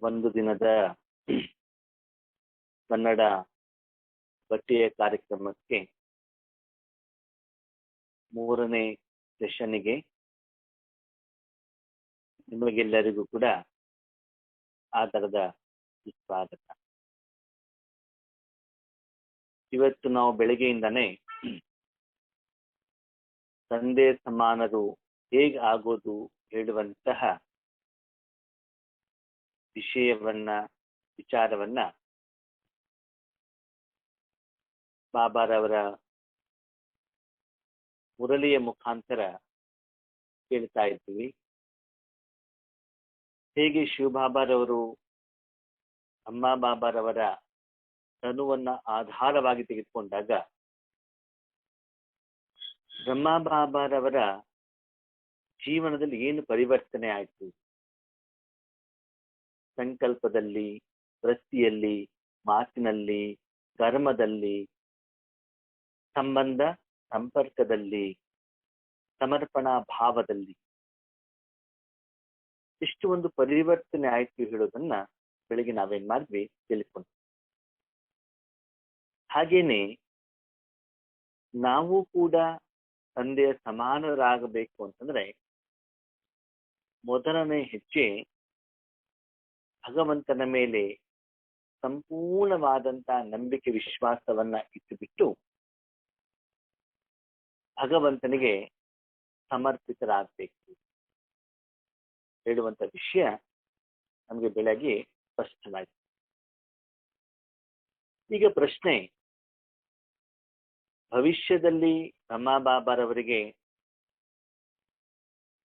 ಒಂದು ದಿನದ ಕನ್ನಡ ಪಠ್ಯ ಕಾರ್ಯಕ್ರಮಕ್ಕೆ ಮೂರನೇ ಸೆಷನ್ನಿಗೆ ನಿಮಗೆಲ್ಲರಿಗೂ ಕೂಡ ಆಧಾರದ ಸ್ವಾಗತ. ಇವತ್ತು ನಾವು ಬೆಳಗ್ಗೆಯಿಂದಾನೇ ತಂದೆ ಸಮಾನರು ಹೇಗೆ ಆಗೋದು ಹೇಳುವಂತಹ ವಿಚಾರವನ್ನ ಬಾಬಾರವರ ಮುರಳಿಯ ಮುಖಾಂತರ ಕೇಳ್ತಾ ಇದ್ದೀವಿ. ಹೇಗೆ ಶಿವಬಾಬಾರವರು ಅಮ್ಮ ಬಾಬಾರವರ ತನುವನ್ನ ಆಧಾರವಾಗಿ ತೆಗೆದುಕೊಂಡಾಗ ಬ್ರಹ್ಮ ಬಾಬಾರವರ ಜೀವನದಲ್ಲಿ ಏನು ಪರಿವರ್ತನೆ ಆಯಿತು, ಸಂಕಲ್ಪದಲ್ಲಿ, ವೃತ್ತಿಯಲ್ಲಿ, ಮಾತಿನಲ್ಲಿ, ಕರ್ಮದಲ್ಲಿ, ಸಂಬಂಧ ಸಂಪರ್ಕದಲ್ಲಿ, ಸಮರ್ಪಣಾ ಭಾವದಲ್ಲಿ ಎಷ್ಟು ಒಂದು ಪರಿವರ್ತನೆ ಆಯ್ತು ಹೇಳೋದನ್ನ ಬೆಳಿಗ್ಗೆ ನಾವೇನ್ ಮಾಡಿದ್ವಿ ತಿಳ್ಕೊಂಡು. ಹಾಗೇನೆ ನಾವು ಕೂಡ ತಂದೆಯ ಸಮಾನರಾಗಬೇಕು ಅಂತಂದ್ರೆ ಮೊದಲನೇ ಹೆಜ್ಜೆ ಭಗವಂತನ ಮೇಲೆ ಸಂಪೂರ್ಣವಾದಂತ ನಂಬಿಕೆ ವಿಶ್ವಾಸವನ್ನ ಇಟ್ಟುಬಿಟ್ಟು ಭಗವಂತನಿಗೆ ಸಮರ್ಪಿತರಾಗಬೇಕು ಹೇಳುವಂತ ವಿಷಯ ನಮಗೆ ಬೆಳಗ್ಗೆ ಸ್ಪಷ್ಟವಾಯಿತು. ಈಗ ಪ್ರಶ್ನೆ, ಭವಿಷ್ಯದಲ್ಲಿ ಬ್ರಹ್ಮ ಬಾಬಾರವರಿಗೆ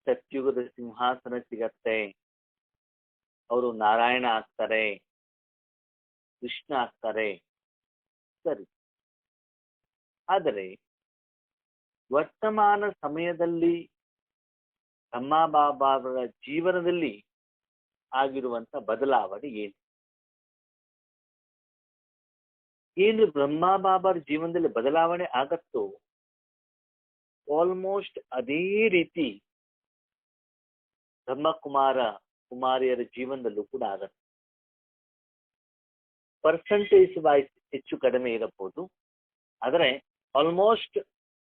ಸತ್ಯುಗದ ಸಿಂಹಾಸನ ಸಿಗತ್ತೆ, ಅವರು ನಾರಾಯಣ ಆಗ್ತಾರೆ, ಕೃಷ್ಣ ಆಗ್ತಾರೆ, ಸರಿ. ಆದರೆ ವರ್ತಮಾನ ಸಮಯದಲ್ಲಿ ಬ್ರಹ್ಮ ಬಾಬಾರವರ ಜೀವನದಲ್ಲಿ ಆಗಿರುವಂತ ಬದಲಾವಣೆ ಏನು ಬ್ರಹ್ಮ ಬಾಬಾರ ಜೀವನದಲ್ಲಿ ಬದಲಾವಣೆ ಆಗತ್ತೋ ಆಲ್ಮೋಸ್ಟ್ ಅದೇ ರೀತಿ ಕುಮಾರಿಯರ ಜೀವನದಲ್ಲೂ ಕೂಡ ಆಗತ್ತೆ. ಪರ್ಸೆಂಟೇಜ್ ವೈಸ್ ಹೆಚ್ಚು ಕಡಿಮೆ ಇರಬಹುದು, ಆದರೆ ಆಲ್ಮೋಸ್ಟ್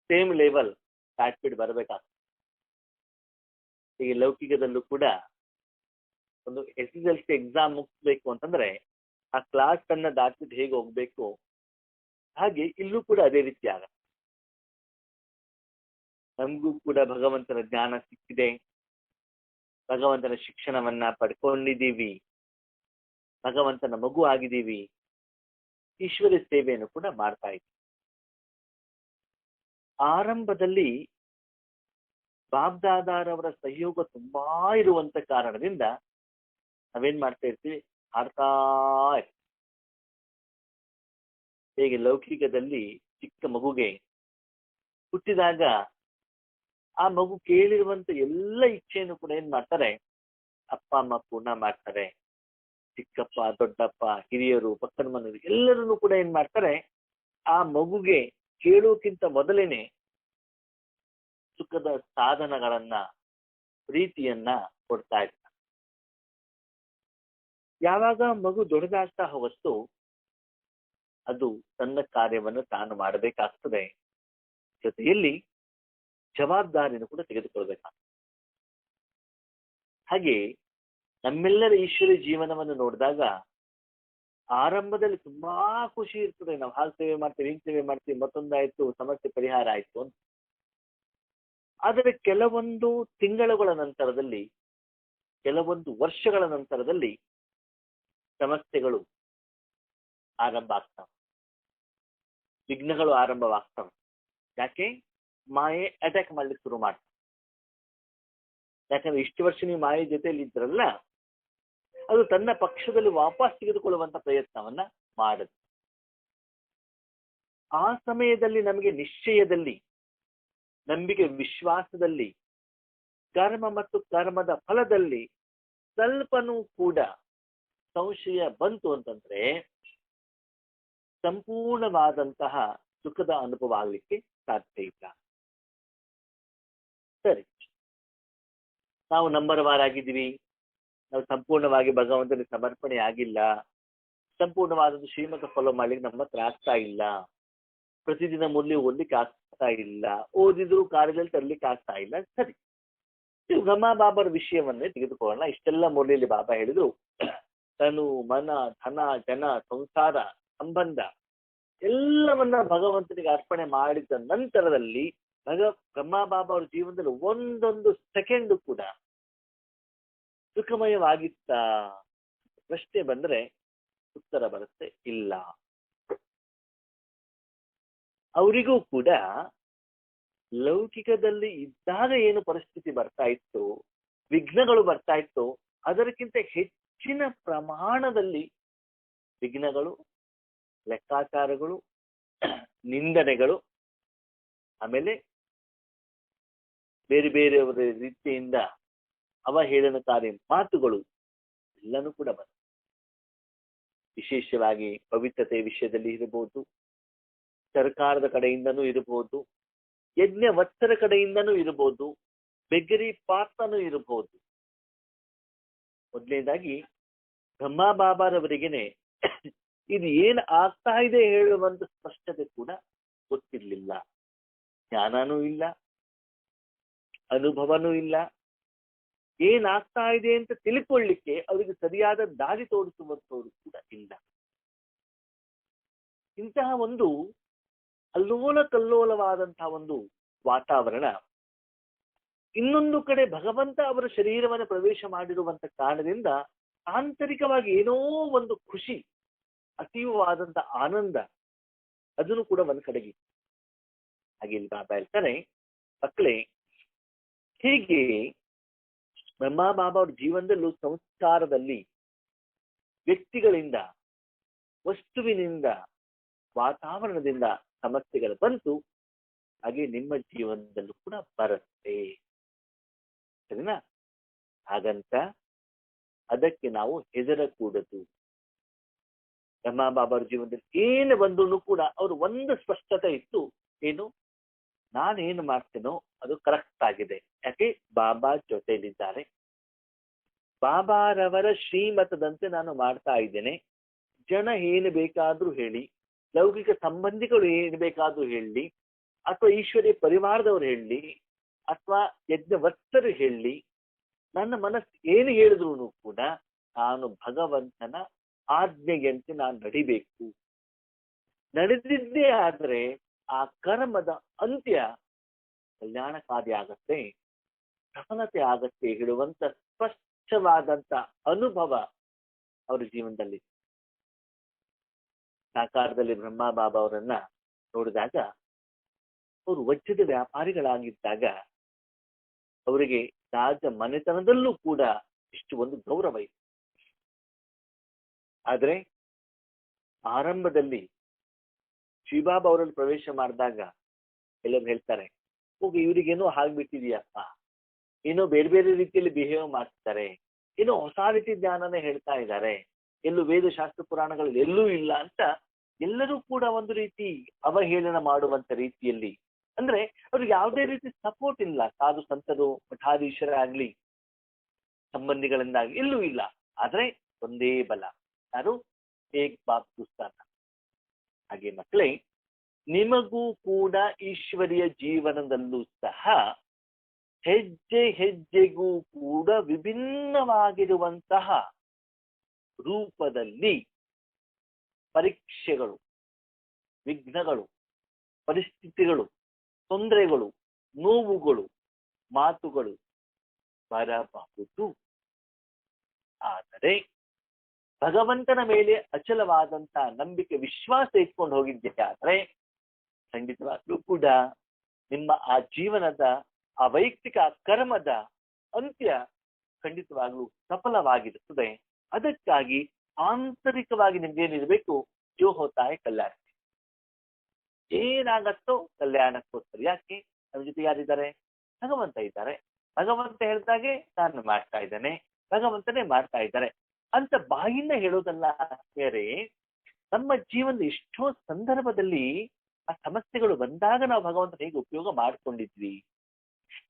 ಸೇಮ್ ಲೆವೆಲ್ ಸ್ಟಾರ್ಟ್ ಬರಬೇಕಾಗ್ತದೆ. ಈಗ ಲೌಕಿಕದಲ್ಲೂ ಕೂಡ ಒಂದು SSLC ಎಕ್ಸಾಮ್ ಮುಗಿಸ್ಬೇಕು ಅಂತಂದ್ರೆ ಆ ಕ್ಲಾಸ್ ಅನ್ನ ದಾಟಿದ್ದು ಹೇಗೆ ಹೋಗ್ಬೇಕು, ಹಾಗೆ ಇಲ್ಲೂ ಕೂಡ ಅದೇ ರೀತಿ ಆಗತ್ತೆ. ನಮಗೂ ಕೂಡ ಭಗವಂತನ ಜ್ಞಾನ ಸಿಕ್ಕಿದೆ, ಭಗವಂತನ ಶಿಕ್ಷಣವನ್ನ ಪಡ್ಕೊಂಡಿದ್ದೀವಿ, ಭಗವಂತನ ಮಗು ಆಗಿದ್ದೀವಿ, ಈಶ್ವರ ಸೇವೆಯನ್ನು ಕೂಡ ಮಾಡ್ತಾ ಇದ್ದೀವಿ. ಆರಂಭದಲ್ಲಿ ಬಾಬ್ದಾದಾರವರ ಸಹಯೋಗ ತುಂಬಾ ಇರುವಂತ ಕಾರಣದಿಂದ ನಾವೇನ್ ಮಾಡ್ತಾ ಇರ್ತೀವಿ, ಹಾಡ್ತಾ ಇರ್ತೀವಿ. ಹೇಗೆ ಲೌಕಿಕದಲ್ಲಿ ಚಿಕ್ಕ ಮಗುಗೆ ಹುಟ್ಟಿದಾಗ ಆ ಮಗು ಕೇಳಿರುವಂತ ಎಲ್ಲ ಇಚ್ಛೆಯನ್ನು ಕೂಡ ಏನ್ ಮಾಡ್ತಾರೆ, ಅಪ್ಪ ಅಮ್ಮ ಪೂರ್ಣ ಮಾಡ್ತಾರೆ. ಚಿಕ್ಕಪ್ಪ, ದೊಡ್ಡಪ್ಪ, ಹಿರಿಯರು, ಪಕ್ಕದ ಮನೆಯವರು ಎಲ್ಲರನ್ನು ಕೂಡ ಏನ್ ಮಾಡ್ತಾರೆ, ಆ ಮಗುಗೆ ಕೇಳೋಕ್ಕಿಂತ ಮೊದಲೇನೆ ಸುಖದ ಸಾಧನಗಳನ್ನ, ಪ್ರೀತಿಯನ್ನ ಕೊಡ್ತಾ ಇರ್ತಾರೆ. ಯಾವಾಗ ಮಗು ದೊಡ್ಡದಾಗ್ತಾ ಹೋಗಷ್ಟು ಅದು ತನ್ನ ಕಾರ್ಯವನ್ನು ತಾನು ಮಾಡಬೇಕಾಗ್ತದೆ, ಜೊತೆಯಲ್ಲಿ ಜವಾಬ್ದಾರಿಯನ್ನು ಕೂಡ ತೆಗೆದುಕೊಳ್ಬೇಕಾಗ್ತದೆ. ಹಾಗೆ ನಮ್ಮೆಲ್ಲರ ಈಶ್ವರ ಜೀವನವನ್ನು ನೋಡಿದಾಗ ಆರಂಭದಲ್ಲಿ ತುಂಬಾ ಖುಷಿ ಇರ್ತದೆ. ನಾವು ಹಾಗೆ ಸೇವೆ ಮಾಡ್ತೀವಿ, ಹಿಂಗ್ ಸೇವೆ ಮಾಡ್ತೀವಿ, ಮತ್ತೊಂದಾಯ್ತು, ಸಮಸ್ಯೆ ಪರಿಹಾರ ಆಯ್ತು ಅಂತ. ಆದರೆ ಕೆಲವೊಂದು ತಿಂಗಳುಗಳ ನಂತರದಲ್ಲಿ, ಕೆಲವೊಂದು ವರ್ಷಗಳ ನಂತರದಲ್ಲಿ ಸಮಸ್ಯೆಗಳು ಆರಂಭ ಆಗ್ತವೆ, ವಿಘ್ನಗಳು ಆರಂಭವಾಗ್ತವೆ. ಯಾಕೆ? ಮಾಯೆ ಅಟ್ಯಾಕ್ ಮಾಡ್ಲಿಕ್ಕೆ ಶುರು ಮಾಡ್ತಾರೆ. ಯಾಕಂದ್ರೆ ಇಷ್ಟು ವರ್ಷ ನೀವು ಮಾಯೆ ಜೊತೆಯಲ್ಲಿ ಇದ್ರಲ್ಲ, ಅದು ತನ್ನ ಪಕ್ಷದಲ್ಲಿ ವಾಪಸ್ ತೆಗೆದುಕೊಳ್ಳುವಂತ ಪ್ರಯತ್ನವನ್ನ ಮಾಡುತ್ತೆ. ಆ ಸಮಯದಲ್ಲಿ ನಮಗೆ ನಿಶ್ಚಯದಲ್ಲಿ, ನಂಬಿಕೆ ವಿಶ್ವಾಸದಲ್ಲಿ, ಕರ್ಮ ಮತ್ತು ಕರ್ಮದ ಫಲದಲ್ಲಿ ಸ್ವಲ್ಪನೂ ಕೂಡ ಸಂಶಯ ಬಂತು ಅಂತಂದ್ರೆ ಸಂಪೂರ್ಣವಾದಂತಹ ಸುಖದ ಅನುಭವ ಆಗ್ಲಿಕ್ಕೆ ಸಾಧ್ಯ ಇಲ್ಲ. ಸರಿ, ನಾವು ನಂಬರ್ ವಾರ್ ಆಗಿದ್ದೀವಿ, ನಾವು ಸಂಪೂರ್ಣವಾಗಿ ಭಗವಂತನಿಗೆ ಸಮರ್ಪಣೆ ಆಗಿಲ್ಲ, ಸಂಪೂರ್ಣವಾದದ್ದು ಶ್ರೀಮತ ಫಾಲೋ ಮಾಡ್ಲಿಕ್ಕೆ ನಮ್ಮ ಹತ್ರ ಆಗ್ತಾ ಇಲ್ಲ, ಪ್ರತಿದಿನ ಮುರಳಿ ಓದ್ಲಿಕ್ಕೆ ಆಗ್ತಾ ಇಲ್ಲ, ಓದಿದ್ರು ಕಾರ್ಯದಲ್ಲಿ ತರ್ಲಿಕ್ಕೆ ಆಗ್ತಾ ಇಲ್ಲ. ಸರಿ, ಬ್ರಹ್ಮ ಬಾಬರ ವಿಷಯವನ್ನೇ ತೆಗೆದುಕೊಳ್ಳೋಣ. ಇಷ್ಟೆಲ್ಲ ಮುರಳಿಯಲ್ಲಿ ಬಾಬಾ ಹೇಳಿದ್ರು, ತನು ಮನ ಧನ ಜನ ಸಂಸಾರ ಸಂಬಂಧ ಎಲ್ಲವನ್ನ ಭಗವಂತನಿಗೆ ಅರ್ಪಣೆ ಮಾಡಿದ ನಂತರದಲ್ಲಿ ಬ್ರಹ್ಮ ಬಾಬಾ ಅವ್ರ ಜೀವನದಲ್ಲಿ ಒಂದೊಂದು ಸೆಕೆಂಡ್ ಕೂಡ ಸುಖಮಯವಾಗಿತ್ತ ಪ್ರಶ್ನೆ ಬಂದ್ರೆ ಉತ್ತರ ಬರುತ್ತೆ ಇಲ್ಲ. ಅವರಿಗೂ ಕೂಡ ಲೌಕಿಕದಲ್ಲಿ ಇದ್ದಾಗ ಏನು ಪರಿಸ್ಥಿತಿ ಬರ್ತಾ ಇತ್ತು, ವಿಘ್ನಗಳು ಬರ್ತಾ ಇತ್ತು, ಅದಕ್ಕಿಂತ ಹೆಚ್ಚಿನ ಪ್ರಮಾಣದಲ್ಲಿ ವಿಘ್ನಗಳು, ಲೆಕ್ಕಾಚಾರಗಳು, ನಿಂದನೆಗಳು, ಆಮೇಲೆ ಬೇರೆ ಬೇರೆಯವರ ರೀತಿಯಿಂದ ಅವಹೇಳನಕಾರಿ ಮಾತುಗಳು ಎಲ್ಲನೂ ಕೂಡ ಬಂದ. ವಿಶೇಷವಾಗಿ ಪವಿತ್ರತೆ ವಿಷಯದಲ್ಲಿ ಇರಬಹುದು, ಸರ್ಕಾರದ ಕಡೆಯಿಂದನೂ ಇರಬಹುದು, ಯಜ್ಞ ವತ್ಸರ ಕಡೆಯಿಂದನೂ ಇರಬಹುದು, ಬೆಗ್ಗರಿ ಪಾತ್ರನೂ ಇರಬಹುದು. ಮೊದಲನೇದಾಗಿ ಬ್ರಹ್ಮ ಬಾಬಾರವರಿಗೆನೆ ಇದು ಏನ್ ಆಗ್ತಾ ಇದೆ ಹೇಳುವಂತ ಸ್ಪಷ್ಟತೆ ಕೂಡ ಗೊತ್ತಿರ್ಲಿಲ್ಲ. ಜ್ಞಾನನೂ ಇಲ್ಲ, ಅನುಭವನೂ ಇಲ್ಲ, ಏನಾಗ್ತಾ ಇದೆ ಅಂತ ತಿಳ್ಕೊಳ್ಳಿಕ್ಕೆ ಅವರಿಗೆ ಸರಿಯಾದ ದಾರಿ ತೋರಿಸುವಂತವರು ಕೂಡ ಇಲ್ಲ. ಇಂತಹ ಒಂದು ಅಲ್ಲೋಲ ಕಲ್ಲೋಲವಾದಂತಹ ಒಂದು ವಾತಾವರಣ. ಇನ್ನೊಂದು ಕಡೆ ಭಗವಂತ ಅವರ ಶರೀರವನ್ನು ಪ್ರವೇಶ ಮಾಡಿರುವಂತ ಕಾರಣದಿಂದ ಆಂತರಿಕವಾಗಿ ಏನೋ ಒಂದು ಖುಷಿ, ಅತೀವವಾದಂತ ಆನಂದ, ಅದನ್ನು ಕೂಡ ಒಂದ್ ಕಡೆಗೆ. ಹಾಗೆ ಇಲ್ಲಿ ಬಾಬಾ ಹೇಳ್ತಾರೆ, ಮಕ್ಕಳೇ, ಹೀಗೆ ಬ್ರಹ್ಮ ಬಾಬಾ ಅವ್ರ ಜೀವನದಲ್ಲೂ ಸಂಸ್ಕಾರದಲ್ಲಿ ವ್ಯಕ್ತಿಗಳಿಂದ, ವಸ್ತುವಿನಿಂದ, ವಾತಾವರಣದಿಂದ ಸಮಸ್ಯೆಗಳು ಬಂತು, ಹಾಗೆ ನಿಮ್ಮ ಜೀವನದಲ್ಲೂ ಕೂಡ ಬರುತ್ತೆ. ಸರಿನಾ? ಹಾಗಂತ ಅದಕ್ಕೆ ನಾವು ಹೆದರಕೂಡದು. ಬ್ರಹ್ಮ ಬಾಬಾರ ಜೀವನದಲ್ಲಿ ಏನು ಬಂದ್ರು ಕೂಡ ಅವರು ಒಂದು ಸ್ಪಷ್ಟತೆ ಇತ್ತು, ಏನು, ನಾನೇನು ಮಾಡ್ತೇನೋ ಅದು ಕರೆಕ್ಟ್ ಆಗಿದೆ. ಯಾಕೆ? ಬಾಬಾ ಜೊತೆಯಲ್ಲಿದ್ದಾರೆ, ಬಾಬಾರವರ ಶ್ರೀಮತದಂತೆ ನಾನು ಮಾಡ್ತಾ ಇದ್ದೇನೆ. ಜನ ಏನು ಬೇಕಾದ್ರೂ ಹೇಳಿ, ಲೌಕಿಕ ಸಂಬಂಧಿಗಳು ಏನು ಬೇಕಾದ್ರೂ ಹೇಳಿ, ಅಥವಾ ಈಶ್ವರ್ಯ ಪರಿವಾರದವ್ರು ಹೇಳಿ, ಅಥವಾ ಯಜ್ಞವತ್ಸರು ಹೇಳಿ, ನನ್ನ ಮನಸ್ಸು ಏನು ಹೇಳಿದ್ರು ಕೂಡ ನಾನು ಭಗವಂತನ ಆಜ್ಞೆಯಂತೆ ನಾನು ನಡಿಬೇಕು. ನಡೆದಿದ್ದೇ ಆದ್ರೆ ಆ ಕರ್ಮದ ಅಂತ್ಯ ಕಲ್ಯಾಣಕಾರಿ ಆಗತ್ತೆ, ಸಫಲತೆ ಆಗತ್ತೆ ಹೇಳುವಂತ ಸ್ಪಷ್ಟವಾದಂತ ಅನುಭವ ಅವರ ಜೀವನದಲ್ಲಿ. ಸಾಕಾರದಲ್ಲಿ ಬ್ರಹ್ಮ ಬಾಬಾ ಅವರನ್ನ ನೋಡಿದಾಗ, ಅವರು ವಜ್ರದ ವ್ಯಾಪಾರಿಗಳಾಗಿದ್ದಾಗ ಅವರಿಗೆ ರಾಜ ಮನೆತನದಲ್ಲೂ ಕೂಡ ಇಷ್ಟು ಒಂದು ಗೌರವ ಇದೆ. ಆದ್ರೆ ಆರಂಭದಲ್ಲಿ ಶಿವಬಾಬಾ ಅವರಲ್ಲಿ ಪ್ರವೇಶ ಮಾಡಿದಾಗ ಎಲ್ಲರೂ ಹೇಳ್ತಾರೆ, ಹೋಗಿ ಇವರಿಗೇನೋ ಆಗ್ಬಿಟ್ಟಿದೆಯಪ್ಪ, ಏನೋ ಬೇರೆ ಬೇರೆ ರೀತಿಯಲ್ಲಿ ಬಿಹೇವ್ ಮಾಡ್ತಾರೆ, ಏನೋ ಹೊಸ ರೀತಿ ಜ್ಞಾನನೇ ಹೇಳ್ತಾ ಇದ್ದಾರೆ, ಎಲ್ಲೂ ವೇದಶಾಸ್ತ್ರ ಪುರಾಣಗಳಲ್ಲಿ ಎಲ್ಲೂ ಇಲ್ಲ ಅಂತ ಎಲ್ಲರೂ ಕೂಡ ಒಂದು ರೀತಿ ಅವಹೇಳನ ಮಾಡುವಂತ ರೀತಿಯಲ್ಲಿ. ಅಂದ್ರೆ ಅವ್ರಿಗೆ ಯಾವುದೇ ರೀತಿ ಸಪೋರ್ಟ್ ಇಲ್ಲ, ಸಾಧು ಸಂತರು ಮಠಾಧೀಶರಾಗ್ಲಿ ಸಂಬಂಧಿಗಳಿಂದಾಗ್ಲಿ ಎಲ್ಲೂ ಇಲ್ಲ. ಆದ್ರೆ ಒಂದೇ ಬಲ, ಯಾರು? ಏಕ್ ಬಾಪ್ ದುಸ್ತಾನ. ಹಾಗೆ ಮಕ್ಕಳೇ, ನಿಮಗೂ ಕೂಡ ಈಶ್ವರಿಯ ಜೀವನದಲ್ಲೂ ಸಹ ಹೆಜ್ಜೆ ಹೆಜ್ಜೆಗೂ ಕೂಡ ವಿಭಿನ್ನವಾಗಿರುವಂತಹ ರೂಪದಲ್ಲಿ ಪರೀಕ್ಷೆಗಳು, ವಿಘ್ನಗಳು, ಪರಿಸ್ಥಿತಿಗಳು, ತೊಂದರೆಗಳು, ನೋವುಗಳು, ಮಾತುಗಳು ಬರಬಹುದು. ಆದರೆ ಭಗವಂತನ ಮೇಲೆ ಅಚಲವಾದಂತ ನಂಬಿಕೆ, ವಿಶ್ವಾಸ ಇಟ್ಕೊಂಡು ಹೋಗಿದ್ದೆ ಆದ್ರೆ ಖಂಡಿತವಾಗ್ಲೂ ಕೂಡ ನಿಮ್ಮ ಆ ಜೀವನದ ಆ ವೈಯಕ್ತಿಕ ಕರ್ಮದ ಅಂತ್ಯ ಖಂಡಿತವಾಗ್ಲೂ ಸಫಲವಾಗಿರುತ್ತದೆ. ಅದಕ್ಕಾಗಿ ಆಂತರಿಕವಾಗಿ ನಿಮ್ಗೇನಿರ್ಬೇಕು, ಜೋ ಹೋತಾಯ ಕಲ್ಯಾಣ, ಏನಾಗತ್ತೋ ಕಲ್ಯಾಣಕ್ಕೋಸ್ಕರ. ಯಾಕೆ? ನಮ್ಮ ಜೊತೆ ಯಾರಿದ್ದಾರೆ? ಭಗವಂತ ಇದ್ದಾರೆ. ಭಗವಂತ ಹೇಳ್ದಾಗೆ ನಾನು ಮಾಡ್ತಾ ಇದ್ದೇನೆ, ಭಗವಂತನೇ ಮಾಡ್ತಾ ಇದ್ದಾರೆ ಅಂತ ಬಾಯಿಂದ ಹೇಳೋದಲ್ಲ. ಬೇರೆ ನಮ್ಮ ಜೀವನದ ಎಷ್ಟೋ ಸಂದರ್ಭದಲ್ಲಿ ಆ ಸಮಸ್ಯೆಗಳು ಬಂದಾಗ ನಾವು ಭಗವಂತನ ಹೇಗೆ ಉಪಯೋಗ ಮಾಡ್ಕೊಂಡಿದ್ವಿ,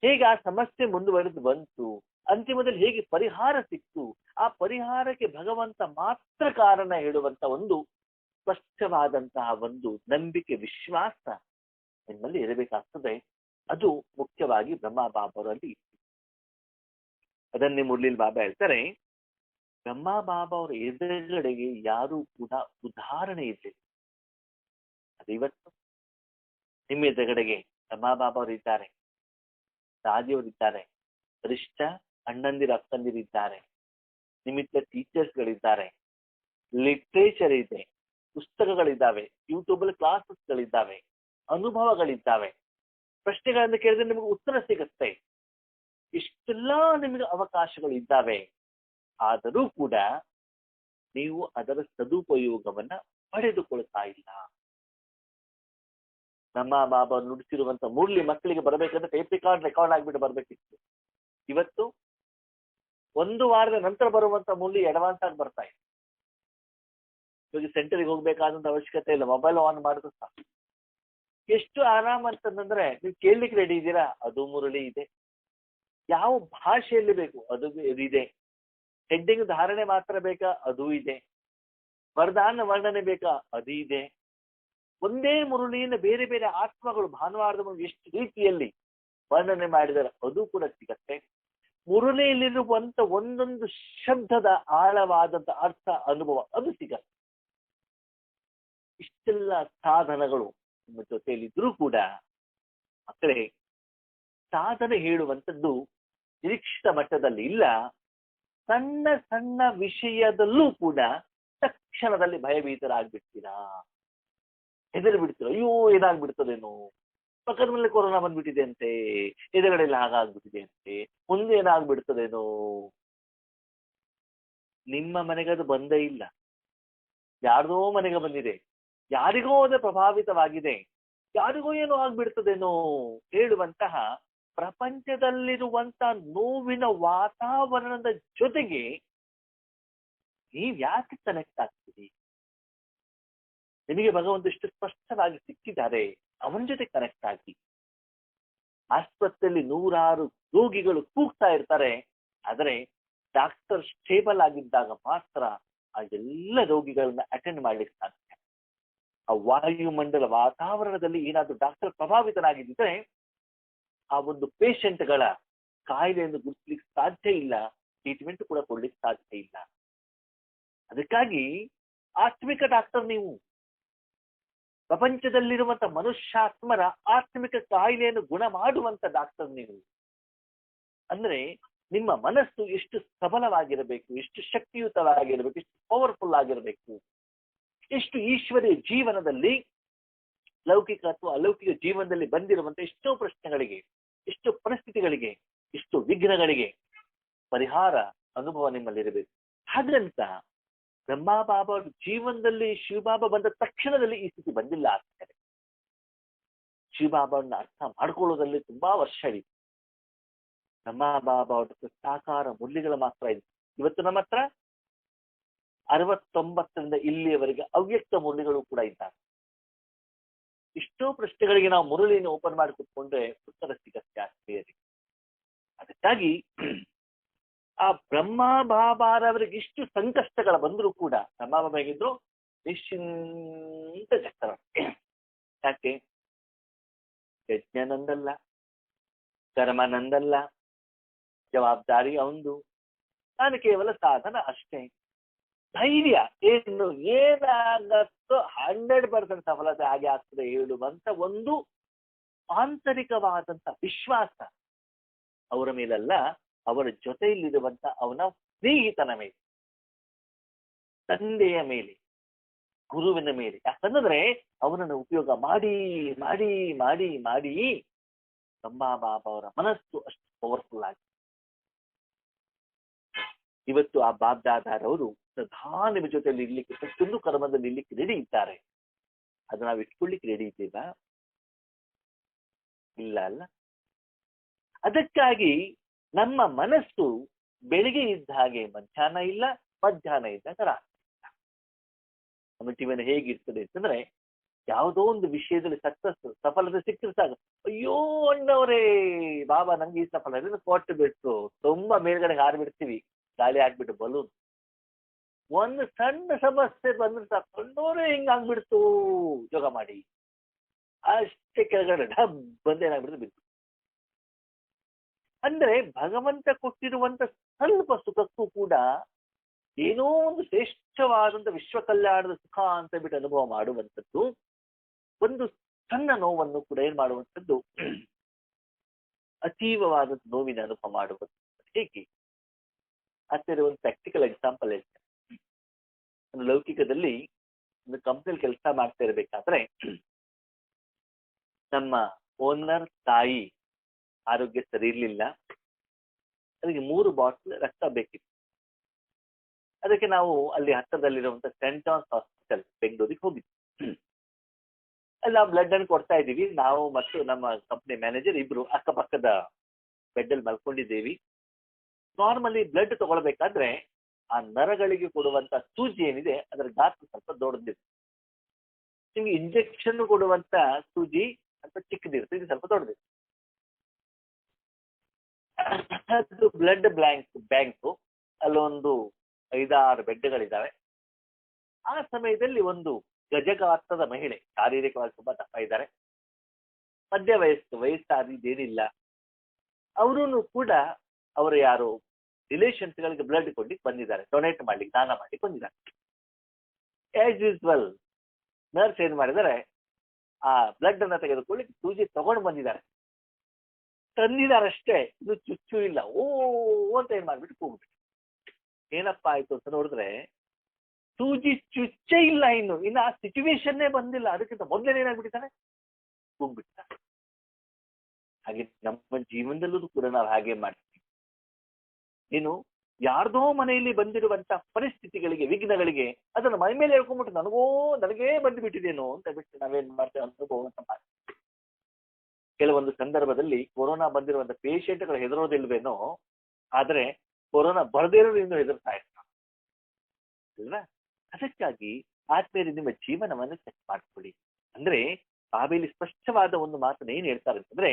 ಹೇಗೆ ಆ ಸಮಸ್ಯೆ ಮುಂದುವರೆದು ಬಂತು, ಅಂತಿಮದಲ್ಲಿ ಹೇಗೆ ಪರಿಹಾರ ಸಿಕ್ತು, ಆ ಪರಿಹಾರಕ್ಕೆ ಭಗವಂತ ಮಾತ್ರ ಕಾರಣ ಹೇಳುವಂತ ಒಂದು ಸ್ಪಷ್ಟವಾದಂತಹ ಒಂದು ನಂಬಿಕೆ, ವಿಶ್ವಾಸ ನಿಮ್ಮಲ್ಲಿ ಇರಬೇಕಾಗ್ತದೆ. ಅದು ಮುಖ್ಯವಾಗಿ ಬ್ರಹ್ಮ ಬಾಬಾವರಲ್ಲಿ. ಅದನ್ನೇ ಮುರಳೀಲ್ ಬಾಬಾ ಹೇಳ್ತಾರೆ, ಬ್ರಹ್ಮ ಬಾಬಾ ಅವರ ಎದುರುಗಡೆಗೆ ಯಾರು ಕೂಡ ಉದಾಹರಣೆ ಇದೆ. ಅದು ಇವತ್ತು ನಿಮ್ಮ ಎದುರುಗಡೆಗೆ ಬ್ರಹ್ಮ ಬಾಬಾ ಅವರು ಇದ್ದಾರೆ, ದಾದಿಯವರಿದ್ದಾರೆ, ವರಿಷ್ಠ ಅಣ್ಣಂದಿರು ಅಕ್ಕಂದಿರಿದ್ದಾರೆ, ನಿಮಿತ್ತ ಟೀಚರ್ಸ್ಗಳಿದ್ದಾರೆ, ಲಿಟ್ರೇಚರ್ ಇದೆ, ಪುಸ್ತಕಗಳಿದ್ದಾವೆ, ಯೂಟ್ಯೂಬಲ್ಲಿ ಕ್ಲಾಸಸ್ಗಳಿದ್ದಾವೆ, ಅನುಭವಗಳಿದ್ದಾವೆ. ಪ್ರಶ್ನೆಗಳನ್ನು ಕೇಳಿದ್ರೆ ನಿಮಗೆ ಉತ್ತರ ಸಿಗುತ್ತೆ. ಇಷ್ಟೆಲ್ಲ ನಿಮಗೆ ಅವಕಾಶಗಳು ಇದ್ದಾವೆ. ಆದರೂ ಕೂಡ ನೀವು ಅದರ ಸದುಪಯೋಗವನ್ನ ಪಡೆದುಕೊಳ್ತಾ ಇಲ್ಲ. ನಮ್ಮ ಬಾಬಾ ನುಡಿಸಿರುವಂತ ಮುರಳಿ ಮಕ್ಕಳಿಗೆ ಬರಬೇಕಂದ್ರೆ ಟೇಪ್ ರೆಕಾರ್ಡ್ ಆಗ್ಬಿಟ್ಟು ಬರ್ಬೇಕಿತ್ತು. ಇವತ್ತು ಒಂದು ವಾರದ ನಂತರ ಬರುವಂತ ಮುರಳಿ ಅಡ್ವಾನ್ಸ್ ಆಗಿ ಬರ್ತಾ ಇದೆ. ಇವಾಗ ಸೆಂಟರ್ಗೆ ಹೋಗ್ಬೇಕಾದಂತ ಅವಶ್ಯಕತೆ ಇಲ್ಲ, ಮೊಬೈಲ್ ಆನ್ ಮಾಡಿದ್ರು ಸಾಕು. ಎಷ್ಟು ಆರಾಮ್ ಅಂತಂದ್ರೆ ನೀವು ಕೇಳಲಿಕ್ಕೆ ರೆಡಿ ಇದ್ದೀರಾ, ಅದು ಮುರಳಿ ಇದೆ. ಯಾವ ಭಾಷೆಯಲ್ಲಿ ಬೇಕು ಅದು ಇದೆ. ಹೆಡ್ಡಿಂಗ್ ಧಾರಣೆ ಮಾತ್ರ ಬೇಕಾ, ಅದು ಇದೆ. ವರದಾನ ವರ್ಣನೆ ಬೇಕಾ, ಅದು ಇದೆ. ಒಂದೇ ಮುರಳಿಯಿಂದ ಬೇರೆ ಬೇರೆ ಆತ್ಮಗಳು ಭಾನುವಾರದ ಎಷ್ಟು ರೀತಿಯಲ್ಲಿ ವರ್ಣನೆ ಮಾಡಿದರೆ ಅದು ಕೂಡ ಸಿಗತ್ತೆ. ಮುರಳಿಯಲ್ಲಿರುವಂತ ಒಂದೊಂದು ಶಬ್ದದ ಆಳವಾದಂತ ಅರ್ಥ, ಅನುಭವ ಅದು ಸಿಗತ್ತೆ. ಇಷ್ಟೆಲ್ಲ ಸಾಧನಗಳು ನಿಮ್ಮ ಜೊತೆಯಲ್ಲಿದ್ರೂ ಕೂಡ ಮಕ್ಕಳೇ, ಸಾಧನೆ ಹೇಳುವಂಥದ್ದು ನಿರೀಕ್ಷಿತ ಮಟ್ಟದಲ್ಲಿ ಇಲ್ಲ. ಸಣ್ಣ ಸಣ್ಣ ವಿಷಯದಲ್ಲೂ ಕೂಡ ತಕ್ಷಣದಲ್ಲಿ ಭಯಭೀತರಾಗ್ಬಿಡ್ತೀರಾ, ಹೆದರಿ ಬಿಡ್ತೀರಾ. ಅಯ್ಯೋ ಏನಾಗ್ಬಿಡ್ತದೇನೋ, ಪಕ್ಕದ ಮೇಲೆ ಕೊರೋನಾ ಬಂದ್ಬಿಟ್ಟಿದೆ ಅಂತೆ, ಎದುರುಗಡೆಲ್ಲ ಹಾಗಾಗ್ಬಿಟ್ಟಿದೆ ಅಂತೆ, ಮುಂದೆ ಏನಾಗ್ಬಿಡ್ತದೇನೋ. ನಿಮ್ಮ ಮನೆಗೆ ಅದು ಬಂದೇ ಇಲ್ಲ, ಯಾರ್ದೋ ಮನೆಗೆ ಬಂದಿದೆ, ಯಾರಿಗೋ ಅದು ಪ್ರಭಾವಿತವಾಗಿದೆ, ಯಾರಿಗೋ ಏನೋ ಆಗ್ಬಿಡ್ತದೇನೋ ಹೇಳುವಂತಹ ಪ್ರಪಂಚದಲ್ಲಿರುವಂತ ನೋವಿನ ವಾತಾವರಣದ ಜೊತೆಗೆ ನೀವ್ ಯಾಕೆ ಕನೆಕ್ಟ್ ಆಗ್ತೀರಿ? ನಿಮಗೆ ಭಗವಂತ ಇಷ್ಟು ಸ್ಪಷ್ಟವಾಗಿ ಸಿಕ್ಕಿದ್ದಾರೆ, ಅವನ ಜೊತೆ ಕನೆಕ್ಟ್ ಆಗಿ. ಆಸ್ಪತ್ರೆಯಲ್ಲಿ 100 ರೋಗಿಗಳು ಕೂಗ್ತಾ ಇರ್ತಾರೆ, ಆದರೆ ಡಾಕ್ಟರ್ ಸ್ಟೇಬಲ್ ಆಗಿದ್ದಾಗ ಮಾತ್ರ ಆ ಎಲ್ಲ ರೋಗಿಗಳನ್ನ ಅಟೆಂಡ್ ಮಾಡ್ಲಿಕ್ಕೆ ಸಾಧ್ಯ. ಆ ವಾಯುಮಂಡಲ ವಾತಾವರಣದಲ್ಲಿ ಏನಾದ್ರೂ ಡಾಕ್ಟರ್ ಪ್ರಭಾವಿತನಾಗಿದ್ದರೆ ಆ ಒಂದು ಪೇಷಂಟ್ಗಳ ಕಾಯಿಲೆಯನ್ನು ಗುರುತಿಸ್ಲಿಕ್ಕೆ ಸಾಧ್ಯ ಇಲ್ಲ, ಟ್ರೀಟ್ಮೆಂಟ್ ಕೂಡ ಕೊಡ್ಲಿಕ್ಕೆ ಸಾಧ್ಯ ಇಲ್ಲ. ಅದಕ್ಕಾಗಿ ಆತ್ಮಿಕ ಡಾಕ್ಟರ್ ನೀವು. ಪ್ರಪಂಚದಲ್ಲಿರುವಂತ ಮನುಷ್ಯಾತ್ಮರ ಆತ್ಮಿಕ ಕಾಯಿಲೆಯನ್ನು ಗುಣ ಮಾಡುವಂತ ಡಾಕ್ಟರ್ ನೀವು. ಅಂದ್ರೆ ನಿಮ್ಮ ಮನಸ್ಸು ಎಷ್ಟು ಸಬಲವಾಗಿರಬೇಕು, ಎಷ್ಟು ಶಕ್ತಿಯುತವಾಗಿರಬೇಕು, ಎಷ್ಟು ಪವರ್ಫುಲ್ ಆಗಿರಬೇಕು, ಎಷ್ಟು ಈಶ್ವರೀಯ ಜೀವನದಲ್ಲಿ, ಲೌಕಿಕ ಅಥವಾ ಅಲೌಕಿಕ ಜೀವನದಲ್ಲಿ ಬಂದಿರುವಂತ ಎಷ್ಟೋ ಪ್ರಶ್ನೆಗಳಿಗೆ, ಎಷ್ಟೋ ಪರಿಸ್ಥಿತಿಗಳಿಗೆ, ಎಷ್ಟೋ ವಿಘ್ನಗಳಿಗೆ ಪರಿಹಾರ ಅನುಭವ ನಿಮ್ಮಲ್ಲಿರಬೇಕು. ಹಾಗಂತ ಬ್ರಹ್ಮ ಬಾಬಾ ಅವ್ರ ಜೀವನದಲ್ಲಿ ಶಿವಬಾಬಾ ಬಂದ ತಕ್ಷಣದಲ್ಲಿ ಈ ಸ್ಥಿತಿ ಬಂದಿಲ್ಲ ಆಗ್ತಾರೆ. ಶಿವಬಾಬಾವನ್ನ ಅರ್ಥ ಮಾಡ್ಕೊಳ್ಳೋದ್ರಲ್ಲಿ ತುಂಬಾ ವರ್ಷ ಹಿಡಿತು. ಬ್ರಹ್ಮ ಬಾಬಾ ಅವ್ರ ಸಾಕಾರ ಮುರಳಿಗಳ ಮಾತ್ರ ಇದೆ. ಇವತ್ತು ನಮ್ಮ ಹತ್ರ 69ರಿಂದ ಇಲ್ಲಿಯವರೆಗೆ ಅವ್ಯಕ್ತ ಮುರಳಿಗಳು ಕೂಡ ಇದ್ದಾರೆ. ಇಷ್ಟೋ ಪ್ರಶ್ನೆಗಳಿಗೆ ನಾವು ಮುರಳಿಯನ್ನು ಓಪನ್ ಮಾಡಿ ಕೂತ್ಕೊಂಡ್ರೆ ಉತ್ತರ ಸಿಗತ್ತೆ ಆತ್ಮೀಯರಿಗೆ. ಅದಕ್ಕಾಗಿ ಆ ಬ್ರಹ್ಮ ಬಾಬಾರವರಿಗೆ ಇಷ್ಟು ಸಂಕಷ್ಟಗಳ ಬಂದರೂ ಕೂಡ ಬ್ರಹ್ಮ ಬಾಬಾ ಹೇಗಿದ್ರು ನಿಶ್ಚಿಂತ ಚಕ್ರವರ್ತಿ. ಯಾಕೆ? ಯಜ್ಞ ನಂದಲ್ಲ, ಕರ್ಮ ನಂದಲ್ಲ, ಜವಾಬ್ದಾರಿ ಅವಂದು, ನಾನು ಕೇವಲ ಸಾಧನ ಅಷ್ಟೇ. ಧೈರ್ಯ ಏನು ಏನಾಗತ್ತೋ 100% ಸಫಲತೆ ಹಾಗೆ ಆಗ್ತದೆ ಹೇಳುವಂತ ಒಂದು ಆಂತರಿಕವಾದಂತ ವಿಶ್ವಾಸ ಅವರ ಮೇಲಲ್ಲ, ಅವರ ಜೊತೆಯಲ್ಲಿರುವಂತ ಅವನ ಸ್ನೇಹಿತನ ಮೇಲೆ, ತಂದೆಯ ಮೇಲೆ, ಗುರುವಿನ ಮೇಲೆ. ಯಾಕಂದ್ರೆ ಅವನನ್ನು ಉಪಯೋಗ ಮಾಡಿ ಮಾಡಿ ಮಾಡಿ ಮಾಡಿ ಬ್ರಹ್ಮ ಬಾಬಾ ಅವರ ಮನಸ್ಸು ಅಷ್ಟು ಪವರ್ಫುಲ್ ಆಗಿದೆ. ಇವತ್ತು ಆ ಬಾಬ್ದಾದಾರವರು ಸದಾ ನಿಮ್ಮ ಜೊತೆಯಲ್ಲಿ ಇರ್ಲಿಕ್ಕೆ, ಪ್ರತಿಯೊಂದು ಕರ್ಮದಲ್ಲಿ ಇರ್ಲಿಕ್ಕೆ ರೆಡಿ ಇದ್ದಾರೆ. ಅದು ನಾವು ಇಟ್ಕೊಳ್ಳಿಕ್ಕೆ ರೆಡಿ ಇದ್ದೀವಾ? ಇಲ್ಲ ಅಲ್ಲ. ಅದಕ್ಕಾಗಿ ನಮ್ಮ ಮನಸ್ಸು ಬೆಳಿಗ್ಗೆ ಇದ್ದ ಹಾಗೆ ಮಧ್ಯಾಹ್ನ ಇಲ್ಲ, ಮಧ್ಯಾಹ್ನ ಇದ್ದಾಗ ರಾತ್ರಿ ಇಲ್ಲ. ನಮ್ಮ ಜೀವನ ಹೇಗಿರ್ತದೆ ಅಂತಂದ್ರೆ, ಯಾವುದೋ ಒಂದು ವಿಷಯದಲ್ಲಿ ಸಫಲತೆ ಸಿಕ್ಕರೆ ಸಾಕು, ಅಯ್ಯೋ ಅಣ್ಣವರೇ ಬಾಬಾ ನಂಗೆ ಈ ಸಫಲತೆ ಕೊಟ್ಟು ಬಿಟ್ಟು ತುಂಬಾ ಮೇಲ್ಗಡೆ ಹಾರಿಬಿಡ್ತೀವಿ. ಗಾಳಿ ಆಗ್ಬಿಟ್ಟು ಬಲೂನ್ ಒಂದು ಸಣ್ಣ ಸಮಸ್ಯೆ ಬಂದ್ರೆ ಸಾಕು ಕಣ್ಣೋರೆ ಹಿಂಗಾಗ್ಬಿಡ್ತು ಯೋಗ ಮಾಡಿ ಅಷ್ಟೇ ಕೆಳಗಡೆ ಡಬ್ ಬಂದು ಏನಾಗ್ಬಿಡ್ತು ಬಿದ್ದು. ಅಂದ್ರೆ ಭಗವಂತ ಕೊಟ್ಟಿರುವಂತ ಸ್ವಲ್ಪ ಸುಖಕ್ಕೂ ಕೂಡ ಏನೋ ಒಂದು ಶ್ರೇಷ್ಠವಾದಂತ ವಿಶ್ವ ಕಲ್ಯಾಣದ ಸುಖ ಅಂತ ಬಿಟ್ಟು ಅನುಭವ ಮಾಡುವಂಥದ್ದು, ಒಂದು ಸಣ್ಣ ನೋವನ್ನು ಕೂಡ ಏನ್ ಮಾಡುವಂಥದ್ದು ಅತೀವವಾದ ನೋವಿನ ಅನುಭವ ಮಾಡುವಂಥದ್ದು. ಹೇಗೆ ಆಗ್ತದೆ? ಒಂದು ಪ್ರಾಕ್ಟಿಕಲ್ ಎಕ್ಸಾಂಪಲ್ ಹೇಳ್ತೇನೆ. ಒಂದು ಲೌಕಿಕದಲ್ಲಿ ಒಂದು ಕಂಪ್ನಿಯಲ್ಲಿ ಕೆಲಸ ಮಾಡ್ತಾ ಇರಬೇಕಾದ್ರೆ ನಮ್ಮ ಓನರ್ ತಾಯಿ ಆರೋಗ್ಯ ಸರಿ ಇರ್ಲಿಲ್ಲ. ಅದಕ್ಕೆ 3 ಬಾಟಲ್ ರಕ್ತ ಬೇಕಿತ್ತು. ಅದಕ್ಕೆ ನಾವು ಅಲ್ಲಿ ಹತ್ತಿರದಲ್ಲಿರುವಂತ ಸೆಂಟ್ ಜಾನ್ಸ್ ಹಾಸ್ಪಿಟಲ್ ಬೆಂಗಳೂರಿಗೆ ಹೋಗಿದ್ವಿ. ಅಲ್ಲಿ ನಾವು ಬ್ಲಡ್ ಅನ್ನು ಕೊಡ್ತಾ ಇದ್ದೀವಿ. ನಾವು ಮತ್ತು ನಮ್ಮ ಕಂಪ್ನಿ ಮ್ಯಾನೇಜರ್ ಇಬ್ರು ಅಕ್ಕಪಕ್ಕದ ಬೆಡ್ ಅಲ್ಲಿ ಮಲ್ಕೊಂಡಿದ್ದೀವಿ. ನಾರ್ಮಲಿ ಬ್ಲಡ್ ತಗೊಳ್ಬೇಕಾದ್ರೆ ಆ ನರಗಳಿಗೆ ಕೊಡುವಂತ ಸೂಜಿ ಏನಿದೆ ಅದರ ಗಾತ್ರ ಸ್ವಲ್ಪ ದೊಡ್ಡದಿದೆ. ನಿಮ್ಗೆ ಇಂಜೆಕ್ಷನ್ ಕೊಡುವಂತ ಸೂಜಿ ಸ್ವಲ್ಪ ಚಿಕ್ಕದಿರುತ್ತೆ, ಇದು ಸ್ವಲ್ಪ ದೊಡ್ಡದಿದೆ. ಅದು ಬ್ಲಡ್ ಬ್ಯಾಂಕು ಅಲ್ಲೊಂದು 5-6 ಬೆಡ್ಗಳಿದ್ದಾವೆ. ಆ ಸಮಯದಲ್ಲಿ ಒಂದು ಗಜಗಾತ್ರದ ಮಹಿಳೆ, ಶಾರೀರಿಕವಾಗಿ ತುಂಬಾ ದಪ್ಪ ಇದ್ದಾರೆ, ಮಧ್ಯ ವಯಸ್ಸಾದಿದ್ದೇನಿಲ್ಲ. ಅವರೂ ಕೂಡ ಅವರು ಯಾರು ರಿಲೇಷನ್ಸ್ಗಳಿಗೆ ಬ್ಲಡ್ ಕೊಡ್ಲಿಕ್ಕೆ ಬಂದಿದ್ದಾರೆ, ಡೊನೇಟ್ ಮಾಡ್ಲಿಕ್ಕೆ, ದಾನ ಮಾಡ್ಲಿಕ್ಕೆ ಬಂದಿದ್ದಾರೆ. ಆಸ್ ಯೂಸ್ವಲ್ ನರ್ಸ್ ಏನ್ ಮಾಡಿದ್ದಾರೆ, ಆ ಬ್ಲಡ್ ಅನ್ನ ತೆಗೆದುಕೊಳ್ಳಿಕ್ಕೆ ಸೂಜಿ ತಗೊಂಡು ಬಂದಿದ್ದಾರೆ. ತಂದಿದಾರಷ್ಟೇ, ಇದು ಚುಚ್ಚು ಇಲ್ಲ. ಓ ಅಂತ ಏನ್ ಮಾಡ್ಬಿಟ್ಟು ಕೂಗ್ಬಿಟ್ಟು, ಏನಪ್ಪ ಆಯ್ತು ಅಂತ ನೋಡಿದ್ರೆ ಸೂಜಿ ಚುಚ್ಚೇ ಇಲ್ಲ, ಇನ್ನು ಆ ಸಿಚುವೇಶನ್ನೇ ಬಂದಿಲ್ಲ. ಅದಕ್ಕಿಂತ ಮೊದಲೇ ಏನಾಗ್ಬಿಟ್ಟಿದ್ದಾರೆ, ಕೂಗ್ಬಿಟ್ಟಿದ್ದಾರೆ. ಹಾಗೆ ನಮ್ಮ ಜೀವನದಲ್ಲೂ ಕೂಡ ನಾವು ಹಾಗೆ ಮಾಡ್ತೀವಿ. ಏನು ಯಾರ್ದೋ ಮನೆಯಲ್ಲಿ ಬಂದಿರುವಂತ ಪರಿಸ್ಥಿತಿಗಳಿಗೆ, ವಿಘ್ನಗಳಿಗೆ ಅದನ್ನ ಮೈ ಮೇಲೆ ಹೇಳ್ಕೊಂಡ್ಬಿಟ್ಟು ನನಗೇ ಬಂದು ಬಿಟ್ಟಿದೇನೋ ಅಂತ ಬಿಟ್ಟು ನಾವೇನ್ ಮಾಡ್ತೇವೆ ಅನುಭವ ಮಾಡ್ತೀವಿ. ಕೆಲವೊಂದು ಸಂದರ್ಭದಲ್ಲಿ ಕೊರೋನಾ ಬಂದಿರುವಂತ ಪೇಷಂಟ್ಗಳು ಹೆದರೋದಿಲ್ವೇನೋ, ಆದ್ರೆ ಕೊರೋನಾ ಬರದೇ ಇರೋರು ಇನ್ನೂ ಹೆದರ್ತಾ ಇರ್ತಾರೆ ಅಲ್ವಾ? ಅದಕ್ಕಾಗಿ ಆದ್ಮೇಲೆ ನಿಮ್ಮ ಜೀವನವನ್ನು ಚೆಕ್ ಮಾಡ್ಕೊಳ್ಳಿ. ಅಂದ್ರೆ ಬಾಬೆಯಲ್ಲಿ ಸ್ಪಷ್ಟವಾದ ಒಂದು ಮಾತನ್ನ ಏನ್ ಹೇಳ್ತಾರೆ ಅಂತಂದ್ರೆ,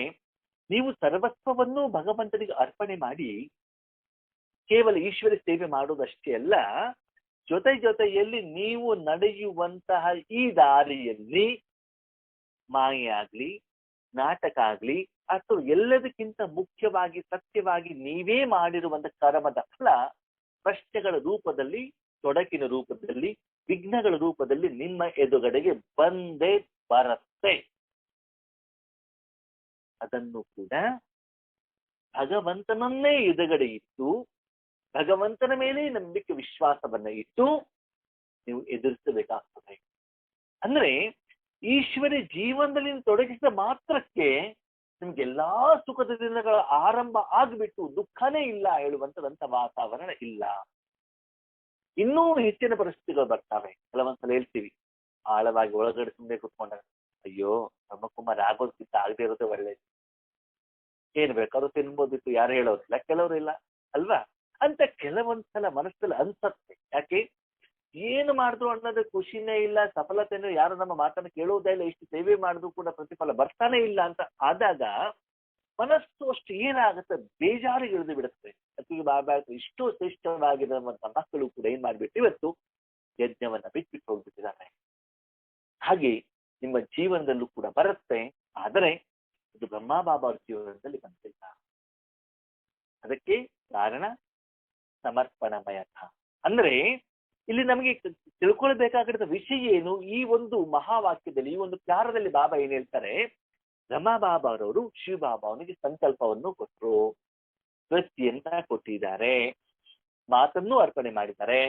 ನೀವು ಸರ್ವಸ್ವವನ್ನು ಭಗವಂತನಿಗೆ ಅರ್ಪಣೆ ಮಾಡಿ ಕೇವಲ ಈಶ್ವರ ಸೇವೆ ಮಾಡುವುದಷ್ಟೇ ಅಲ್ಲ, ಜೊತೆಯಲ್ಲಿ ನೀವು ನಡೆಯುವಂತಹ ಈ ದಾರಿಯಲ್ಲಿ ಮಾಯೆ ಆಗ್ಲಿ, ನಾಟಕ ಆಗ್ಲಿ, ಅಥವಾ ಎಲ್ಲದಕ್ಕಿಂತ ಮುಖ್ಯವಾಗಿ ಸತ್ಯವಾಗಿ ನೀವೇ ಮಾಡಿರುವಂತ ಕರ್ಮದ ಫಲ ಪ್ರಶ್ನೆಗಳ ರೂಪದಲ್ಲಿ, ತೊಡಕಿನ ರೂಪದಲ್ಲಿ, ವಿಘ್ನಗಳ ರೂಪದಲ್ಲಿ ನಿಮ್ಮ ಎದುರುಗಡೆಗೆ ಬಂದೇ ಬರುತ್ತೆ. ಅದನ್ನು ಕೂಡ ಭಗವಂತನನ್ನೇ ಎದುರುಗಡೆ ಇಟ್ಟು, ಭಗವಂತನ ಮೇಲೆ ನಂಬಿಕೆ ವಿಶ್ವಾಸವನ್ನ ಇಟ್ಟು ನೀವು ಎದುರಿಸಬೇಕಾಗ್ತದೆ. ಅಂದ್ರೆ ಈಶ್ವರ ಜೀವನದಲ್ಲಿ ತೊಡಗಿಸಿದ ಮಾತ್ರಕ್ಕೆ ನಿಮ್ಗೆಲ್ಲಾ ಸುಖದ ದಿನಗಳ ಆರಂಭ ಆಗ್ಬಿಟ್ಟು ದುಃಖನೇ ಇಲ್ಲ ಹೇಳುವಂತದಂತ ವಾತಾವರಣ ಇಲ್ಲ. ಇನ್ನೂ ಹೆಚ್ಚಿನ ಪರಿಸ್ಥಿತಿಗಳು ಬರ್ತಾವೆ. ಕೆಲವೊಂದ್ಸಲ ಹೇಳ್ತೀವಿ, ಆಳವಾಗಿ ಒಳಗಡೆ ಸುಮ್ಮನೆ ಕುತ್ಕೊಂಡಾಗ, ಅಯ್ಯೋ ಬ್ರಹ್ಮಕುಮಾರಿ ಆಗೋದಕ್ಕಿಂತ ಆಗದೆ ಇರೋದೇ ಒಳ್ಳೇದು, ಏನ್ ಬೇಕಾದ್ರೂ ತಿನ್ಬೋದಿತ್ತು, ಯಾರು ಹೇಳೋದಿಲ್ಲ, ಕೆಲವರು ಇಲ್ಲ ಅಲ್ವಾ ಅಂತ ಕೆಲವೊಂದ್ಸಲ ಮನಸ್ಸಲ್ಲಿ ಅನ್ಸತ್ತೆ. ಯಾಕೆ ಏನು ಮಾಡಿದ್ರು ಅನ್ನೋದು ಖುಷಿನೇ ಇಲ್ಲ, ಸಫಲತೆನೂ ಯಾರು ನಮ್ಮ ಮಾತನ್ನು ಕೇಳುವುದೇ ಇಲ್ಲ, ಇಷ್ಟು ಸೇವೆ ಮಾಡಿದ್ರು ಕೂಡ ಪ್ರತಿಫಲ ಬರ್ತಾನೆ ಇಲ್ಲ ಅಂತ ಆದಾಗ ಮನಸ್ಸು ಅಷ್ಟು ಏನಾಗುತ್ತೆ, ಬೇಜಾರಿಗೆ ಇಳಿದು ಬಿಡುತ್ತೆ. ಅದಕ್ಕೆ ಬಾಬಾ ಇಷ್ಟೋ ಶ್ರೇಷ್ಠವಾಗಿರುವಂತ ಮಕ್ಕಳು ಕೂಡ ಏನ್ ಮಾಡ್ಬಿಟ್ಟು ಇವತ್ತು ಯಜ್ಞವನ್ನ ಬಿಟ್ಬಿಟ್ಟು ಹೋಗ್ಬಿಟ್ಟಿದ್ದಾರೆ. ಹಾಗೆ ನಿಮ್ಮ ಜೀವನದಲ್ಲೂ ಕೂಡ ಬರುತ್ತೆ, ಆದರೆ ಇದು ಬ್ರಹ್ಮ ಬಾಬಾ ಅವ್ರ ಜೀವನದಲ್ಲಿ ಬಂದಿಲ್ಲ. ಅದಕ್ಕೆ ಕಾರಣ ಸಮರ್ಪಣಮಯತ. ಅಂದ್ರೆ ಇಲ್ಲಿ ನಮಗೆ ತಿಳ್ಕೊಳ್ಬೇಕಾಗಿರೋ ವಿಷಯ ಏನು, ಈ ಒಂದು ಮಹಾವಾಕ್ಯದಲ್ಲಿ, ಈ ಒಂದು ಪ್ಯಾರದಲ್ಲಿ ಬಾಬಾ ಏನ್ ಹೇಳ್ತಾರೆ, ರಮಾ ಬಾಬಾ ಅವರವರು ಶಿವಬಾಬಾ ಅವನಿಗೆ ಸಂಕಲ್ಪವನ್ನು ಕೊಟ್ಟರು, ವೃತ್ತಿಯನ್ನ ಕೊಟ್ಟಿದ್ದಾರೆ, ಮಾತನ್ನು ಅರ್ಪಣೆ ಮಾಡಿದ್ದಾರೆ,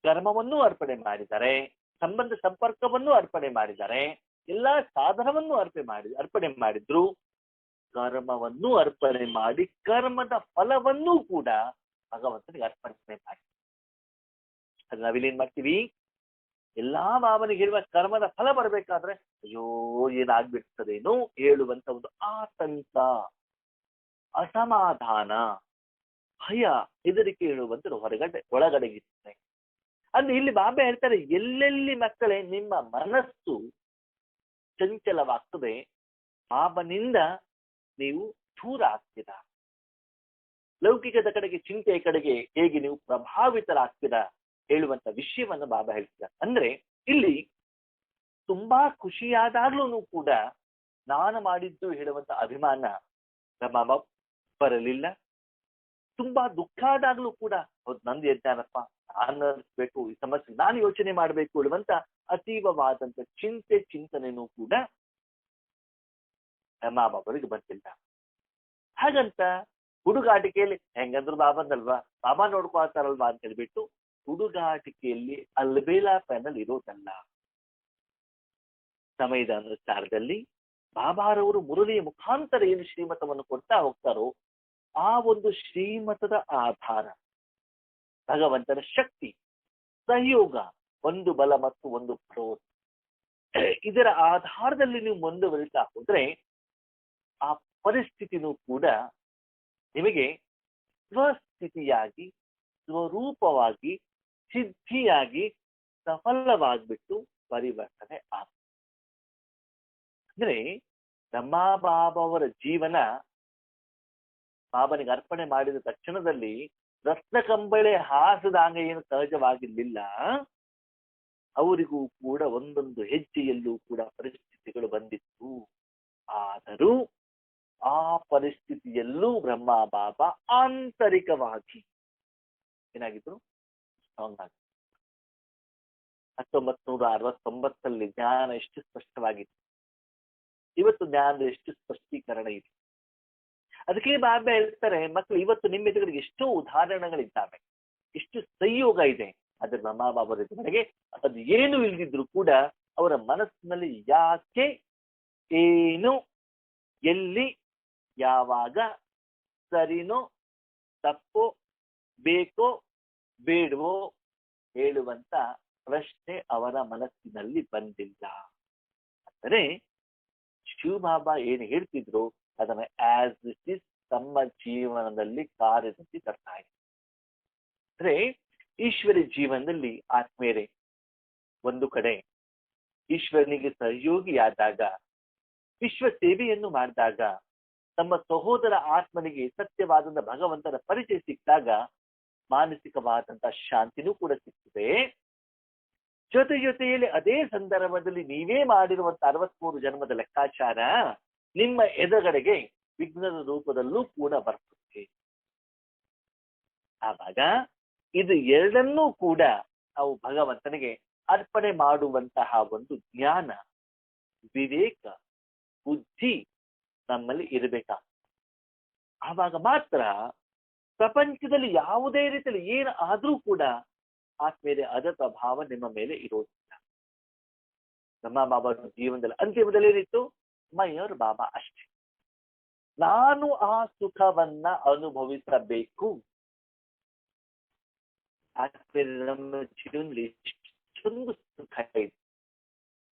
ಕರ್ಮವನ್ನು ಅರ್ಪಣೆ ಮಾಡಿದ್ದಾರೆ, ಸಂಬಂಧ ಸಂಪರ್ಕವನ್ನು ಅರ್ಪಣೆ ಮಾಡಿದ್ದಾರೆ, ಎಲ್ಲಾ ಸಾಧನವನ್ನು ಅರ್ಪಣೆ ಮಾಡಿದ್ರು, ಕರ್ಮವನ್ನು ಅರ್ಪಣೆ ಮಾಡಿ ಕರ್ಮದ ಫಲವನ್ನೂ ಕೂಡ ಭಗವಂತನಿಗೆ ಅರ್ಪಣೆ ಮಾಡಿ. ಅದು ನಾವಿಲ್ಲೇನ್ ಮಾಡ್ತೀವಿ, ಎಲ್ಲಾ ಬಾಬನಿಗೆ ಹೇಳುವ ಕರ್ಮದ ಫಲ ಬರ್ಬೇಕಾದ್ರೆ ಅಯ್ಯೋ ಏನಾಗ್ಬಿಡ್ತದೇನೋ ಹೇಳುವಂತ ಒಂದು ಆತಂಕ, ಅಸಮಾಧಾನ, ಭಯ, ಹೆದರಿಕೆ ಹೇಳುವಂತ ಒಳಗಡೆಗಿರ್ತದೆ. ಅಂದ್ರೆ ಇಲ್ಲಿ ಬಾಬಾ ಹೇಳ್ತಾರೆ, ಎಲ್ಲೆಲ್ಲಿ ಮಕ್ಕಳೇ ನಿಮ್ಮ ಮನಸ್ಸು ಚಂಚಲವಾಗ್ತದೆ, ಬಾಬನಿಂದ ನೀವು ದೂರ ಆಗ್ತೀರಾ. ಲೌಕಿಕದ ಕಡೆಗೆ, ಚಿಂತೆಯ ಕಡೆಗೆ ಹೇಗೆ ನೀವು ಪ್ರಭಾವಿತರಾಗ್ತೀರಾ ಹೇಳುವಂತ ವಿಷಯವನ್ನ ಬಾಬಾ ಹೇಳ್ತಿದ್ದಾರೆ. ಅಂದ್ರೆ ಇಲ್ಲಿ ತುಂಬಾ ಖುಷಿಯಾದಾಗ್ಲೂ ಕೂಡ ನಾನು ಮಾಡಿದ್ದು ಹೇಳುವಂತ ಅಭಿಮಾನ ನಮ್ಮ ಬರಲಿಲ್ಲ. ತುಂಬಾ ದುಃಖ ಆದಾಗ್ಲೂ ಕೂಡ ಹೌದು ನಂದು ಯಜ್ಞಾನಪ್ಪ, ನಾನು ಬೇಕು, ಈ ಸಮಸ್ಯೆ ನಾನು ಯೋಚನೆ ಮಾಡಬೇಕು ಹೇಳುವಂತ ಅತೀವವಾದಂತ ಚಿಂತನೆನೂ ಕೂಡ ನಮ್ಮ ಬಾಬರಿಗೆ ಬಂದಿಲ್ಲ. ಹಾಗಂತ ಹುಡುಗಾಟಿಕೆಯಲ್ಲಿ ಹೆಂಗಂದ್ರು ಬಾಬಂದಲ್ವಾ, ಬಾಬಾ ನೋಡ್ಕೊಳ್ತಾರಲ್ವಾ ಅಂತ ಹೇಳ್ಬಿಟ್ಟು ಹುಡುಗಾಟಿಕೆಯಲ್ಲಿ ಅಲ್ಬೇಲಾ ಪ್ಯಾನಲ್ ಇರೋದಲ್ಲ. ಸಮಯದ ಅನುಸಾರದಲ್ಲಿ ಬಾಬಾರವರು ಮುರಳಿಯ ಮುಖಾಂತರ ಏನು ಶ್ರೀಮತವನ್ನು ಕೊಡ್ತಾ ಹೋಗ್ತಾರೋ ಆ ಒಂದು ಶ್ರೀಮತದ ಆಧಾರ, ಭಗವಂತನ ಶಕ್ತಿ, ಸಹಯೋಗ, ಒಂದು ಬಲ ಮತ್ತು ಒಂದು ಕ್ರೋಧ, ಇದರ ಆಧಾರದಲ್ಲಿ ನೀವು ಮುಂದುವರಿತಾ ಹೋದ್ರೆ ಆ ಪರಿಸ್ಥಿತಿನೂ ಕೂಡ ನಿಮಗೆ ಸ್ವಸ್ಥಿತಿಯಾಗಿ, ಸ್ವರೂಪವಾಗಿ, ಸಿದ್ಧಿಯಾಗಿ, ಸಫಲವಾಗ್ಬಿಟ್ಟು ಪರಿವರ್ತನೆ ಆಗ. ಅಂದ್ರೆ ನಮ್ಮ ಬಾಬಾವರ ಜೀವನ ಬಾಬನಿಗೆ ಅರ್ಪಣೆ ಮಾಡಿದ ತಕ್ಷಣದಲ್ಲಿ ರತ್ನ ಕಂಬಳೆ ಹಾಸದಾಂಗ ಏನು ಸಹಜವಾಗಿರ್ಲಿಲ್ಲ. ಅವರಿಗೂ ಕೂಡ ಒಂದೊಂದು ಹೆಜ್ಜೆಯಲ್ಲೂ ಕೂಡ ಪರಿಸ್ಥಿತಿಗಳು ಬಂದಿತ್ತು. ಆದರೂ ಆ ಪರಿಸ್ಥಿತಿಯಲ್ಲೂ ಬ್ರಹ್ಮ ಬಾಬಾ ಆಂತರಿಕವಾಗಿ ಏನಾಗಿದ್ರು, ಸ್ಟ್ರಾಂಗ್ ಆಗಿ. 1969 ಜ್ಞಾನ ಎಷ್ಟು ಸ್ಪಷ್ಟವಾಗಿತ್ತು, ಇವತ್ತು ಜ್ಞಾನದ ಎಷ್ಟು ಸ್ಪಷ್ಟೀಕರಣ ಇದೆ. ಅದಕ್ಕೆ ಬಾಬಾ ಹೇಳ್ತಾರೆ, ಮಕ್ಕಳು ಇವತ್ತು ನಿಮ್ಮ ಎದುರಿಗೆ ಎಷ್ಟೋ ಉದಾಹರಣೆಗಳಿದ್ದಾವೆ, ಎಷ್ಟು ಸಂಯೋಗ ಇದೆ. ಅದ್ರ ಬ್ರಹ್ಮ ಬಾಬರ ಎದುರಿಗೆ ಅದು ಏನು ಇಲ್ದಿದ್ರು ಕೂಡ ಅವರ ಮನಸ್ಸಿನಲ್ಲಿ ಯಾಕೆ, ಏನು, ಎಲ್ಲಿ, ಯಾವಾಗ, ಸರಿನೋ ತಪ್ಪೋ, ಬೇಕೋ ಬೇಡವೋ ಹೇಳುವಂತ ಪ್ರಶ್ನೆ ಅವರ ಮನಸ್ಸಿನಲ್ಲಿ ಬಂದಿಲ್ಲ. ಅಂದರೆ ಶಿವಬಾಬಾ ಏನು ಹೇಳ್ತಿದ್ರು ಅದನ್ನ ಆಸ್ ಇಟ್ ಇಸ್ ತಮ್ಮ ಜೀವನದಲ್ಲಿ ಕಾರ್ಯದಲ್ಲಿ ತರ್ತಾ ಇದೆ. ಅಂದ್ರೆ ಈಶ್ವರಿ ಜೀವನದಲ್ಲಿ ಆತ್ಮೇರೆ ಒಂದು ಕಡೆ ಈಶ್ವರನಿಗೆ ಸಹಯೋಗಿಯಾದಾಗ, ವಿಶ್ವ ಸೇವೆಯನ್ನು ಮಾಡಿದಾಗ, ತಮ್ಮ ಸಹೋದರ ಆತ್ಮನಿಗೆ ಸತ್ಯವಾದಂತ ಭಗವಂತನ ಪರಿಚಯ ಸಿಕ್ಕಿದಾಗ ಮಾನಸಿಕವಾದಂತಹ ಶಾಂತಿನೂ ಕೂಡ ಸಿಗ್ತದೆ. ಜೊತೆಯಲ್ಲಿ ಅದೇ ಸಂದರ್ಭದಲ್ಲಿ ನೀವೇ ಮಾಡಿರುವಂತ 63 ಜನ್ಮದ ಲೆಕ್ಕಾಚಾರ ನಿಮ್ಮ ಎದುರುಗಡೆಗೆ ವಿಘ್ನದ ರೂಪದಲ್ಲೂ ಕೂಡ ಬರ್ತದೆ. ಆವಾಗ ಇದು ಎರಡನ್ನೂ ಕೂಡ ನಾವು ಭಗವಂತನಿಗೆ ಅರ್ಪಣೆ ಮಾಡುವಂತಹ ಒಂದು ಜ್ಞಾನ, ವಿವೇಕ, ಬುದ್ಧಿ ನಮ್ಮಲ್ಲಿ ಇರಬೇಕಾಗ್ತದೆ. ಆವಾಗ ಮಾತ್ರ ಪ್ರಪಂಚದಲ್ಲಿ ಯಾವುದೇ ರೀತಿಯಲ್ಲಿ ಏನು ಆದ್ರೂ ಕೂಡ ಆತ್ಮೇಲೆ ಅದರ ಪ್ರಭಾವ ನಿಮ್ಮ ಮೇಲೆ ಇರೋದಿಲ್ಲ. ನಮ್ಮ ಬಾಬಾ ಜೀವನದಲ್ಲಿ ಅಂತಿಮದಲ್ಲಿ ಏನಿತ್ತು, ಮೈಯರ್ ಬಾಬಾ ಅಷ್ಟೇ, ನಾನು ಆ ಸುಖವನ್ನ ಅನುಭವಿಸಬೇಕು. ನಮ್ಮ ಜೀವನದಲ್ಲಿ ಎಷ್ಟೊಂದು ಸುಖ ಇದೆ.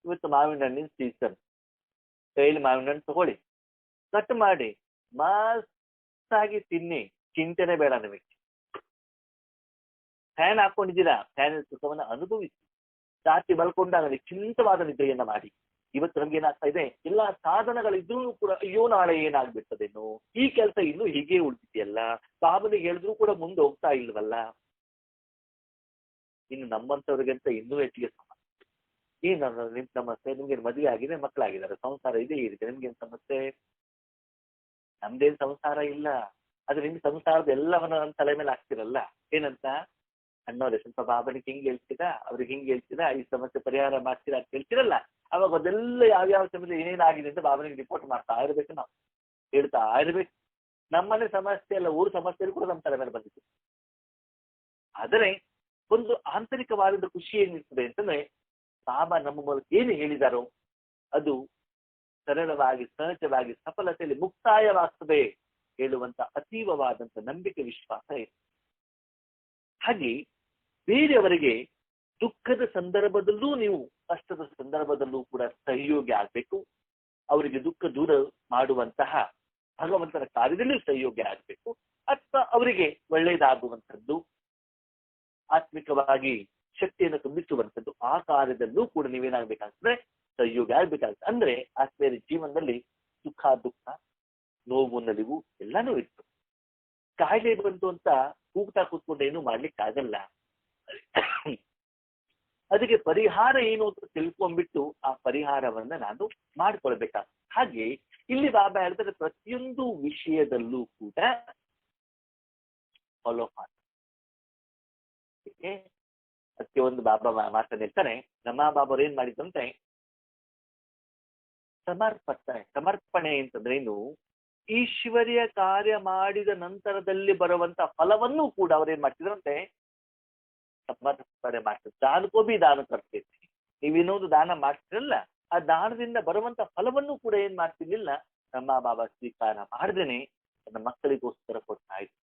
ಇವತ್ತು ಮಾವಿನ ಹಣ್ಣಿನ ಸೀಸನ್, ಕೈಲಿ ಮಾವಿನ ಹಣ್ಣು ತಗೊಳ್ಳಿ, ಕಟ್ ಮಾಡಿ ಮಸ್ತಾಗಿ ತಿನ್ನಿ, ಚಿಂತೆನೆ ಬೇಡ ನಿಮಗೆ. ಫ್ಯಾನ್ ಹಾಕೊಂಡಿದ್ದೀರಾ, ಫ್ಯಾನ್ ಸುಖವನ್ನ ಅನುಭವಿಸಿ. ರಾತ್ರಿ ಮಲ್ಕೊಂಡಾಗ ನಿಶ್ಚಿಂತವಾದ ನಿದ್ರೆಯನ್ನ ಮಾಡಿ. ಇವತ್ತು ನಮ್ಗೆ ಏನಾಗ್ತಾ ಇದೆ, ಎಲ್ಲಾ ಸಾಧನಗಳಿದ್ರೂ ಕೂಡ ಅಯ್ಯೋ ನಾಳೆ ಏನಾಗ್ಬಿಡ್ತದೇನೋ, ಈ ಕೆಲಸ ಇನ್ನೂ ಹೀಗೆ ಉಳಿದಿದೆಯಲ್ಲ, ಬಾಬನಿಗೆ ಹೇಳಿದ್ರು ಕೂಡ ಮುಂದೆ ಹೋಗ್ತಾ ಇಲ್ವಲ್ಲ. ಇನ್ನು ನಮ್ಮಂತವ್ರಿಗಂತ ಇನ್ನೂ ಹೆಚ್ಚಿಗೆ ಸಮಸ್ಯೆ. ನಿಮ್ ಸಮಸ್ಯೆ, ನಿಮ್ಗೆ ಮದುವೆ ಆಗಿದೆ, ಮಕ್ಕಳಾಗಿದ್ದಾರೆ, ಸಂಸಾರ ಇದೆ ಇದೆ, ನಿಮ್ಗೇನ್ ಸಮಸ್ಯೆ? ನಮ್ದೇನ್ ಸಂಸಾರ ಇಲ್ಲ, ಆದ್ರೆ ನಿಮ್ ಸಂಸಾರದ ಎಲ್ಲವನ್ನ ನನ್ನ ತಲೆ ಮೇಲೆ ಹಾಕ್ತಿರಲ್ಲ. ಏನಂತ ಅನ್ನೋರೆ ಸ್ವಲ್ಪ ಬಾಬನಿಗೆ ಹಿಂಗ್ ಹೇಳ್ತೀರಾ, ಅವ್ರಿಗೆ ಹಿಂಗ್ ಹೇಳ್ತೀರಾ, ಈ ಸಮಸ್ಯೆ ಪರಿಹಾರ ಮಾಡ್ತೀರಾ ಅಂತ ಹೇಳ್ತಿರಲ್ಲ. ಅವಾಗ ಅದೆಲ್ಲ ಯಾವ್ಯಾವ ಸಮಸ್ಯೆ ಏನೇನಾಗಿದೆ ಅಂತ ಬಾಬನಿಗೆ ರಿಪೋರ್ಟ್ ಮಾಡ್ತಾ ಇರ್ಬೇಕು, ನಾವು ಹೇಳ್ತಾ ಇರ್ಬೇಕು. ನಮ್ಮನೆ ಸಮಸ್ಯೆ ಎಲ್ಲ, ಊರ ಸಮಸ್ಯೆ ಕೂಡ ನಮ್ಮ ತಲೆ ಮೇಲೆ ಬಂದಿತ್ತು. ಆದರೆ ಒಂದು ಆಂತರಿಕವಾದ ಖುಷಿ ಏನಿರ್ತದೆ ಅಂತಂದ್ರೆ, ಬಾಬಾ ನಮ್ಮ ಮೂಲಕ ಏನು ಹೇಳಿದಾರೋ ಅದು ಸರಳವಾಗಿ, ಸಹಜವಾಗಿ, ಸಫಲತೆಯಲ್ಲಿ ಮುಕ್ತಾಯವಾಗ್ತದೆ ಹೇಳುವಂತ ಅತೀವವಾದಂತ ನಂಬಿಕೆ, ವಿಶ್ವಾಸ ಇದೆ. ಹಾಗೆ ಬೇರೆಯವರಿಗೆ ದುಃಖದ ಸಂದರ್ಭದಲ್ಲೂ ನೀವು, ಕಷ್ಟದ ಸಂದರ್ಭದಲ್ಲೂ ಕೂಡ ಸಹಯೋಗಿ ಆಗ್ಬೇಕು. ಅವರಿಗೆ ದುಃಖ ದೂರ ಮಾಡುವಂತಹ ಭಗವಂತನ ಕಾರ್ಯದಲ್ಲೂ ಸಹಯೋಗಿ ಆಗ್ಬೇಕು. ಅಥವಾ ಅವರಿಗೆ ಒಳ್ಳೆಯದಾಗುವಂಥದ್ದು, ಆತ್ಮಿಕವಾಗಿ ಶಕ್ತಿಯನ್ನು ತುಂಬಿಸುವಂಥದ್ದು, ಆ ಕಾರ್ಯದಲ್ಲೂ ಕೂಡ ನೀವೇನಾಗ್ಬೇಕಾಗ್ತದೆ, ಸಹಯೋಗಿ ಆಗ್ಬೇಕಾಗ್ತದೆ. ಅಂದ್ರೆ ಆತ್ಮೀಯರ ಜೀವನದಲ್ಲಿ ಸುಖ ದುಃಖ, ನೋವು ನಲಿವು ಎಲ್ಲಾನು ಇರ್ತದೆ. ಕಾಯಿಲೆ ಬಂತು ಅಂತ ಕೂಗ್ತಾ ಕೂತ್ಕೊಂಡು ಏನು ಮಾಡ್ಲಿಕ್ಕೆ ಆಗಲ್ಲ. ಅದಕ್ಕೆ ಪರಿಹಾರ ಏನು ಅಂತ ತಿಳ್ಕೊಂಡ್ಬಿಟ್ಟು ಆ ಪರಿಹಾರವನ್ನ ನಾನು ಮಾಡ್ಕೊಳ್ಬೇಕಾಗ. ಹಾಗೆ ಇಲ್ಲಿ ಬಾಬಾ ಹೇಳ್ತಾರೆ ಪ್ರತಿಯೊಂದು ವಿಷಯದಲ್ಲೂ ಕೂಡ ಫಾಲೋ ಮಾಡಿ. ಅದಕ್ಕೆ ಒಂದು ಬಾಬಾ ಮಾತನ್ನಿರ್ತಾರೆ, ನಮ್ಮ ಬಾಬಾ ಅವ್ರು ಏನ್ ಮಾಡಿದಂತೆ, ಸಮರ್ಪಣೆ ಅಂತಂದ್ರೆ ಏನು, ಈಶ್ವರ್ಯ ಕಾರ್ಯ ಮಾಡಿದ ನಂತರದಲ್ಲಿ ಬರುವಂತ ಫಲವನ್ನು ಕೂಡ ಅವ್ರೇನ್ ಮಾಡ್ತಿದ್ರಂತೆ ಸಮರ್ಪಣೆ ಮಾಡ್ತಾರೆ. ದಾನಕ್ಕೂ ಬಿ ದಾನ ಕರ್ತಿದ್ವಿ, ನೀವಿನ್ನೊಂದು ದಾನ ಮಾಡ್ತಿರಲ್ಲ, ಆ ದಾನದಿಂದ ಬರುವಂತ ಫಲವನ್ನು ಕೂಡ ಏನ್ ಮಾಡ್ತಿರ್ಲಿಲ್ಲ ನಮ್ಮ ಬಾಬಾ ಸ್ವೀಕಾರ ಮಾಡಿದೇನೆ ತನ್ನ ಮಕ್ಕಳಿಗೋಸ್ಕರ ಕೊಡ್ತಾ ಇದ್ರು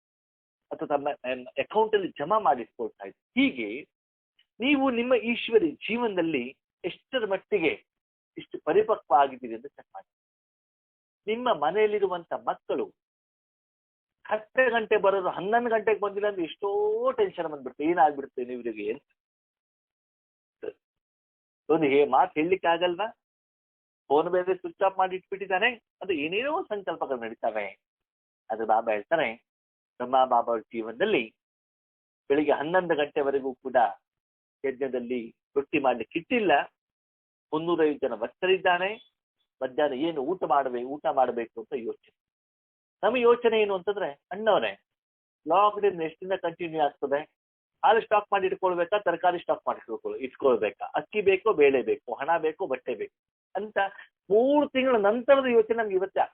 ಅಥವಾ ತಮ್ಮ ಅಕೌಂಟ್ ಅಲ್ಲಿ ಜಮಾ ಮಾಡಿಟ್ಕೊಳ್ತಾ ಇದ್ರು. ಹೀಗೆ ನೀವು ನಿಮ್ಮ ಈಶ್ವರಿ ಜೀವನದಲ್ಲಿ ಎಷ್ಟರ ಮಟ್ಟಿಗೆ ಇಷ್ಟು ಪರಿಪಕ್ವ ಆಗಿದ್ದೀರಿ ಅಂತ ಚೆಕ್ ಮಾಡಿ. ನಿಮ್ಮ ಮನೆಯಲ್ಲಿರುವಂತ ಮಕ್ಕಳು 10 ಗಂಟೆ ಬರೋದು 11 ಗಂಟೆಗೆ ಬಂದಿಲ್ಲ ಅಂದ್ರೆ ಎಷ್ಟೋ ಟೆನ್ಷನ್ ಬಂದ್ಬಿಡುತ್ತೆ, ಏನಾಗ್ಬಿಡುತ್ತೆ ಇವರಿಗೆ ಅಂತ. ಒಂದು ಮಾತು ಹೇಳಲಿಕ್ಕೆ ಆಗಲ್ವಾ? ಫೋನ್ ಬೇರೆ ಸ್ವಿಚ್ ಆಫ್ ಮಾಡಿ ಇಟ್ಬಿಟ್ಟಿದ್ದಾನೆ, ಅದು ಏನೇನೋ ಸಂಕಲ್ಪಗಳು ನಡೀತವೆ. ಅದು ಬಾಬಾ ಹೇಳ್ತಾರೆ, ನಮ್ಮ ಬಾಬಾ ಅವ್ರ ಜೀವನದಲ್ಲಿ ಬೆಳಿಗ್ಗೆ 11 ಗಂಟೆವರೆಗೂ ಕೂಡ ಯಜ್ಞದಲ್ಲಿ ರೊಟ್ಟಿ ಮಾಡ್ಲಿಕ್ಕೆ ಇಟ್ಟಿಲ್ಲ. 305 ಜನ ಭಕ್ತರಿದ್ದಾನೆ. ಮಧ್ಯಾಹ್ನ ಏನು ಊಟ ಮಾಡಬೇಕು ಅಂತ ಯೋಚನೆ. ನಮ್ಮ ಯೋಚನೆ ಏನು ಅಂತಂದ್ರೆ, ಅಣ್ಣವರೇ ಲಾಕ್ಡೌನ್ ಎಷ್ಟಿಂದ ಕಂಟಿನ್ಯೂ ಆಗ್ತದೆ, ಹಾಲು ಸ್ಟಾಕ್ ಮಾಡಿ ಇಟ್ಕೊಳ್ಬೇಕಾ, ತರಕಾರಿ ಸ್ಟಾಕ್ ಮಾಡಿ ಇಟ್ಕೊಳ್ಬೇಕಾ, ಅಕ್ಕಿ ಬೇಕೋ ಬೇಳೆ ಬೇಕು, ಹಣ ಬೇಕೋ ಬಟ್ಟೆ ಬೇಕು ಅಂತ 3 ತಿಂಗಳ ನಂತರದ ಯೋಚನೆ ನಮ್ಗೆ ಇವತ್ತೇ.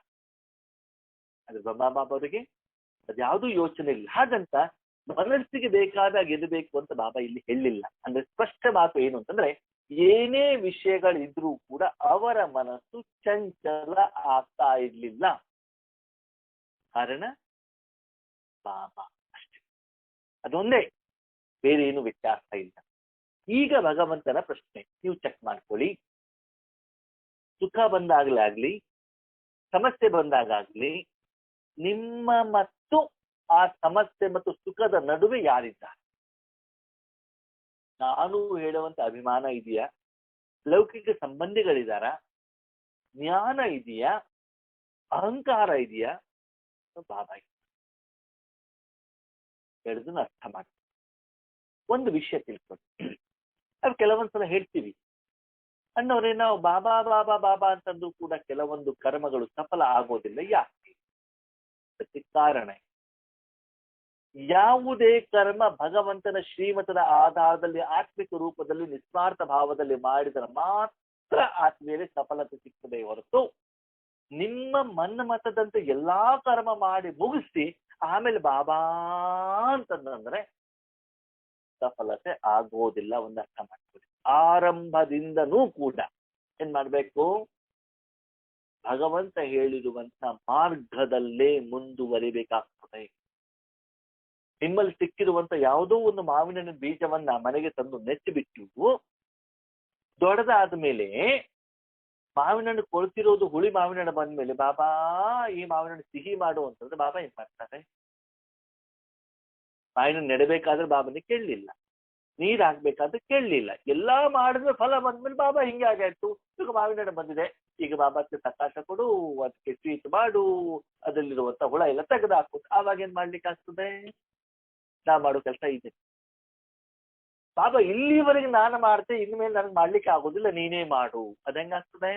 ಅದು ಬ್ರಹ್ಮ ಬಾಬಾ ಅವರಿಗೆ ಅದ್ಯಾವುದೂ ಯೋಚನೆ ಇಲ್ಲ. ಹಾಗಂತ ಮನಸ್ಸಿಗೆ ಬೇಕಾದಾಗ ಗೆಲ್ಲಬೇಕು ಅಂತ ಬಾಬಾ ಇಲ್ಲಿ ಹೇಳಿಲ್ಲ. ಅಂದ್ರೆ ಸ್ಪಷ್ಟ ಮಾತು ಏನು ಅಂತಂದ್ರೆ, ಏನೇ ವಿಷಯಗಳಿದ್ರೂ ಕೂಡ ಅವರ ಮನಸ್ಸು ಚಂಚಲ ಆಗ್ತಾ ಇರ್ಲಿಲ್ಲ. ಕಾರಣ ಬಾಬಾ ಅಷ್ಟೇ, ಅದೊಂದೇ, ಬೇರೆ ಏನು ವ್ಯತ್ಯಾಸ ಇಲ್ಲ. ಈಗ ಭಗವಂತನ ಪ್ರಶ್ನೆ ನೀವು ಚೆಕ್ ಮಾಡ್ಕೊಳ್ಳಿ. ಸುಖ ಬಂದಾಗಲಾಗ್ಲಿ, ಸಮಸ್ಯೆ ಬಂದಾಗಲಿ, ನಿಮ್ಮ ಮತ್ತು ಆ ಸಮಸ್ಯೆ ಮತ್ತು ಸುಖದ ನಡುವೆ ಯಾರಿದ್ದಾರೆ? ನಾನು ಹೇಳುವಂತ ಅಭಿಮಾನ ಇದೆಯಾ? ಲೌಕಿಕ ಸಂಬಂಧಿಗಳಿದಾರ? ಜ್ಞಾನ ಇದೆಯಾ? ಅಹಂಕಾರ ಇದೆಯಾ? ಬಾಬಾ ಹೇಳಿದನ್ನ ಅರ್ಥ ಮಾಡಿ ಒಂದು ವಿಷಯ ತಿಳ್ಕೊಂಡು. ಅದು ಕೆಲವೊಂದ್ಸಲ ಹೇಳ್ತೀವಿ, ಅಣ್ಣವ್ರೆ ನಾವು ಬಾಬಾ ಬಾಬಾ ಬಾಬಾ ಅಂತಂದ್ರೂ ಕೂಡ ಕೆಲವೊಂದು ಕರ್ಮಗಳು ಸಫಲ ಆಗೋದಿಲ್ಲ. ಯಾಕೆ? ಅದಕ್ಕೆ ಕಾರಣ, ಯಾವುದೇ ಕರ್ಮ ಭಗವಂತನ ಶ್ರೀಮತದ ಆಧಾರದಲ್ಲಿ ಆತ್ಮಿಕ ರೂಪದಲ್ಲಿ ನಿಸ್ವಾರ್ಥ ಭಾವದಲ್ಲಿ ಮಾಡಿದರೆ ಮಾತ್ರ ಆತ್ಮೀಯರೇ ಸಫಲತೆ ಸಿಗ್ತದೆ ಹೊರತು ನಿಮ್ಮ ಮನ್ಮತದಂತೆ ಎಲ್ಲಾ ಕರ್ಮ ಮಾಡಿ ಮುಗಿಸಿ ಆಮೇಲೆ ಬಾಬಾ ಅಂತಂದ್ರೆ ಸಫಲತೆ ಆಗೋದಿಲ್ಲ. ಒಂದು ಅರ್ಥ ಮಾಡ್ಕೊಳ್ಳಿ. ಆರಂಭದಿಂದನೂ ಕೂಡ ಏನ್ ಮಾಡ್ಬೇಕು? ಭಗವಂತ ಹೇಳಿರುವಂತ ಮಾರ್ಗದಲ್ಲೇ ಮುಂದುವರಿಬೇಕಾಗ್ತದೆ. ನಿಮ್ಮಲ್ಲಿ ಸಿಕ್ಕಿರುವಂತ ಯಾವುದೋ ಒಂದು ಮಾವಿನ ಬೀಜವನ್ನ ಮನೆಗೆ ತಂದು ನೆಚ್ಚಿಬಿಟ್ಟು ದೊಡ್ಡದಾದ ಮೇಲೆ ಮಾವಿನ ಹಣ್ಣು ಕೊಳ್ತಿರೋದು ಹುಳಿ ಮಾವಿನ ಹಣ್ಣು ಬಂದ್ಮೇಲೆ ಬಾಬಾ ಈ ಮಾವಿನ ಹಣ್ಣು ಸಿಹಿ ಮಾಡು ಅಂತಂದ್ರೆ ಬಾಬಾ ಏನ್ ಮಾಡ್ತಾರೆ? ಮಾವಿನ ಹಣ್ಣು ನೆಡಬೇಕಾದ್ರೆ ಬಾಬಾನಿಗೆ ಕೇಳಲಿಲ್ಲ, ನೀರ್ ಹಾಕ್ಬೇಕಾದ್ರೆ ಕೇಳಲಿಲ್ಲ, ಎಲ್ಲಾ ಮಾಡಿದ್ರೆ ಫಲ ಬಂದ್ಮೇಲೆ ಬಾಬಾ ಹಿಂಗೆ ಆಗಾಯ್ತು, ಈಗ ಮಾವಿನ ಹಣ್ಣು ಬಂದಿದೆ, ಈಗ ಬಾಬಾಕ್ಕೆ ಸಕಾಶ ಕೊಡು, ಅದಕ್ಕೆ ಸ್ವೀಟ್ ಮಾಡು, ಅದರಲ್ಲಿರುವಂತ ಹುಳ ಎಲ್ಲ ತೆಗೆದು ಹಾಕು. ಆವಾಗ ಏನ್ ಮಾಡ್ಲಿಕ್ಕೆ ಆಗ್ತದೆ? ನಾ ಮಾಡೋ ಕೆಲಸ ಇದೆ. ಬಾಬಾ ಇಲ್ಲಿವರೆಗೆ ನಾನು ಮಾಡ್ತೆ, ಇನ್ಮೇಲೆ ನನಗೆ ಮಾಡ್ಲಿಕ್ಕೆ ಆಗೋದಿಲ್ಲ, ನೀನೇ ಮಾಡು. ಅದ ಹೆಂಗಾಗ್ತದೆ?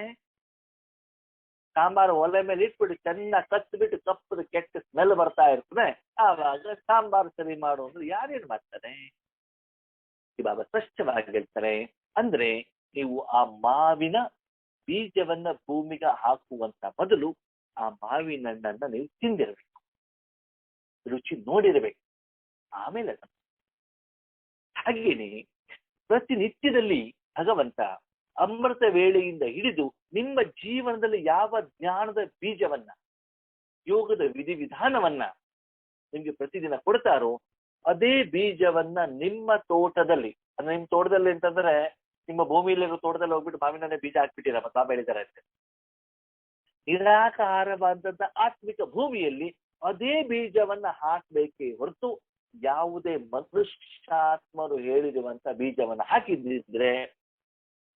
ಸಾಂಬಾರು ಒಲೆ ಮೇಲೆ ಇಟ್ಬಿಟ್ಟು ಚೆನ್ನಾಗಿ ಕಚ್ಬಿಟ್ಟು ಕಪ್ಪದ ಕೆಟ್ಟ ಸ್ಮೆಲ್ ಬರ್ತಾ ಇರ್ತದೆ. ಆವಾಗ ಸಾಂಬಾರು ಸರಿ ಮಾಡು ಅಂದ್ರೆ ಯಾರೇನ್ ಮಾಡ್ತಾರೆ? ಬಾಬಾ ಸ್ಪಷ್ಟವಾಗಿ ಹೇಳ್ತಾರೆ, ಅಂದ್ರೆ ನೀವು ಆ ಮಾವಿನ ಬೀಜವನ್ನ ಭೂಮಿಗೆ ಹಾಕುವಂತ ಮೊದಲು ಆ ಮಾವಿನ ಹಣ್ಣನ್ನ ನೀವು ತಿಂದಿರಬೇಕು, ರುಚಿ ನೋಡಿರಬೇಕು, ಆಮೇಲೆ ಹಾಗೇನೆ ಪ್ರತಿನಿತ್ಯದಲ್ಲಿ ಭಗವಂತ ಅಮೃತ ವೇಳೆಯಿಂದ ಹಿಡಿದು ನಿಮ್ಮ ಜೀವನದಲ್ಲಿ ಯಾವ ಜ್ಞಾನದ ಬೀಜವನ್ನ, ಯೋಗದ ವಿಧಿವಿಧಾನವನ್ನ ನಿಮ್ಗೆ ಪ್ರತಿದಿನ ಕೊಡ್ತಾರೋ ಅದೇ ಬೀಜವನ್ನ ನಿಮ್ಮ ತೋಟದಲ್ಲಿ, ಅಂದ್ರೆ ನಿಮ್ ತೋಟದಲ್ಲಿ ಅಂತಂದ್ರೆ ನಿಮ್ಮ ಭೂಮಿಯಲ್ಲಿರೋ ತೋಟದಲ್ಲಿ ಹೋಗ್ಬಿಟ್ಟು ಮಾವಿನ ಬೀಜ ಹಾಕ್ಬಿಟ್ಟಿರ ಮತ್ತೆ ಬೆಳೀತಾರೆ ಅಂತ. ನಿರಾಕಾರವಾದಂತ ಆತ್ಮಿಕ ಭೂಮಿಯಲ್ಲಿ ಅದೇ ಬೀಜವನ್ನ ಹಾಕ್ಬೇಕೇ ಹೊರತು ಯಾವುದೇ ಮನುಷ್ಯಾತ್ಮರು ಹೇಳಿರುವಂತ ಬೀಜವನ್ನ ಹಾಕಿದ್ರೆ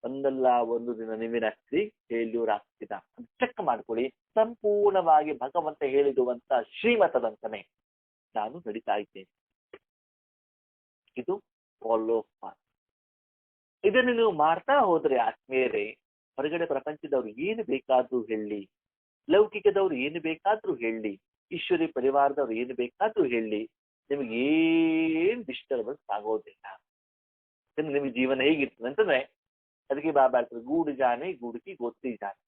ಒಂದಲ್ಲ ಒಂದು ದಿನ ನಿಮ್ಮಿನಸ್ತಿ ಫೇಲ್ಯೂರ್ ಆಗ್ತಿದ. ಚೆಕ್ ಮಾಡ್ಕೊಳ್ಳಿ. ಸಂಪೂರ್ಣವಾಗಿ ಭಗವಂತ ಹೇಳಿರುವಂತ ಶ್ರೀಮತದಂತನೇ ನಾನು ನಡೀತಾ ಇದ್ದೇನೆ. ಇದು ಫಾಲೋ ಪಾತ್. ಇದನ್ನು ನೀವು ಮಾಡ್ತಾ ಹೋದ್ರೆ ಆತ್ಮೀಯರೇ, ಹೊರಗಡೆ ಪ್ರಪಂಚದವ್ರು ಏನು ಬೇಕಾದ್ರೂ ಹೇಳಿ, ಲೌಕಿಕದವ್ರು ಏನು ಬೇಕಾದ್ರೂ ಹೇಳಿ, ಈಶ್ವರಿ ಪರಿವಾರದವ್ರು ಏನು ಬೇಕಾದ್ರೂ ಹೇಳಿ, ನಿಮಗೆ ಏನ್ ಡಿಸ್ಟರ್ಬೆನ್ಸ್ ಆಗೋದಿಲ್ಲ. ನಿಮಗೆ ಜೀವನ ಹೇಗಿರ್ತದೆ ಅಂತಂದ್ರೆ, ಅದಕ್ಕೆ ಬಾಬಾ ಹೇಳ್ತಾರೆ, ಗೂಡು ಜಾನೆ ಗೂಡುಕಿ ಗೊತ್ತಿ ಜಾನೆ,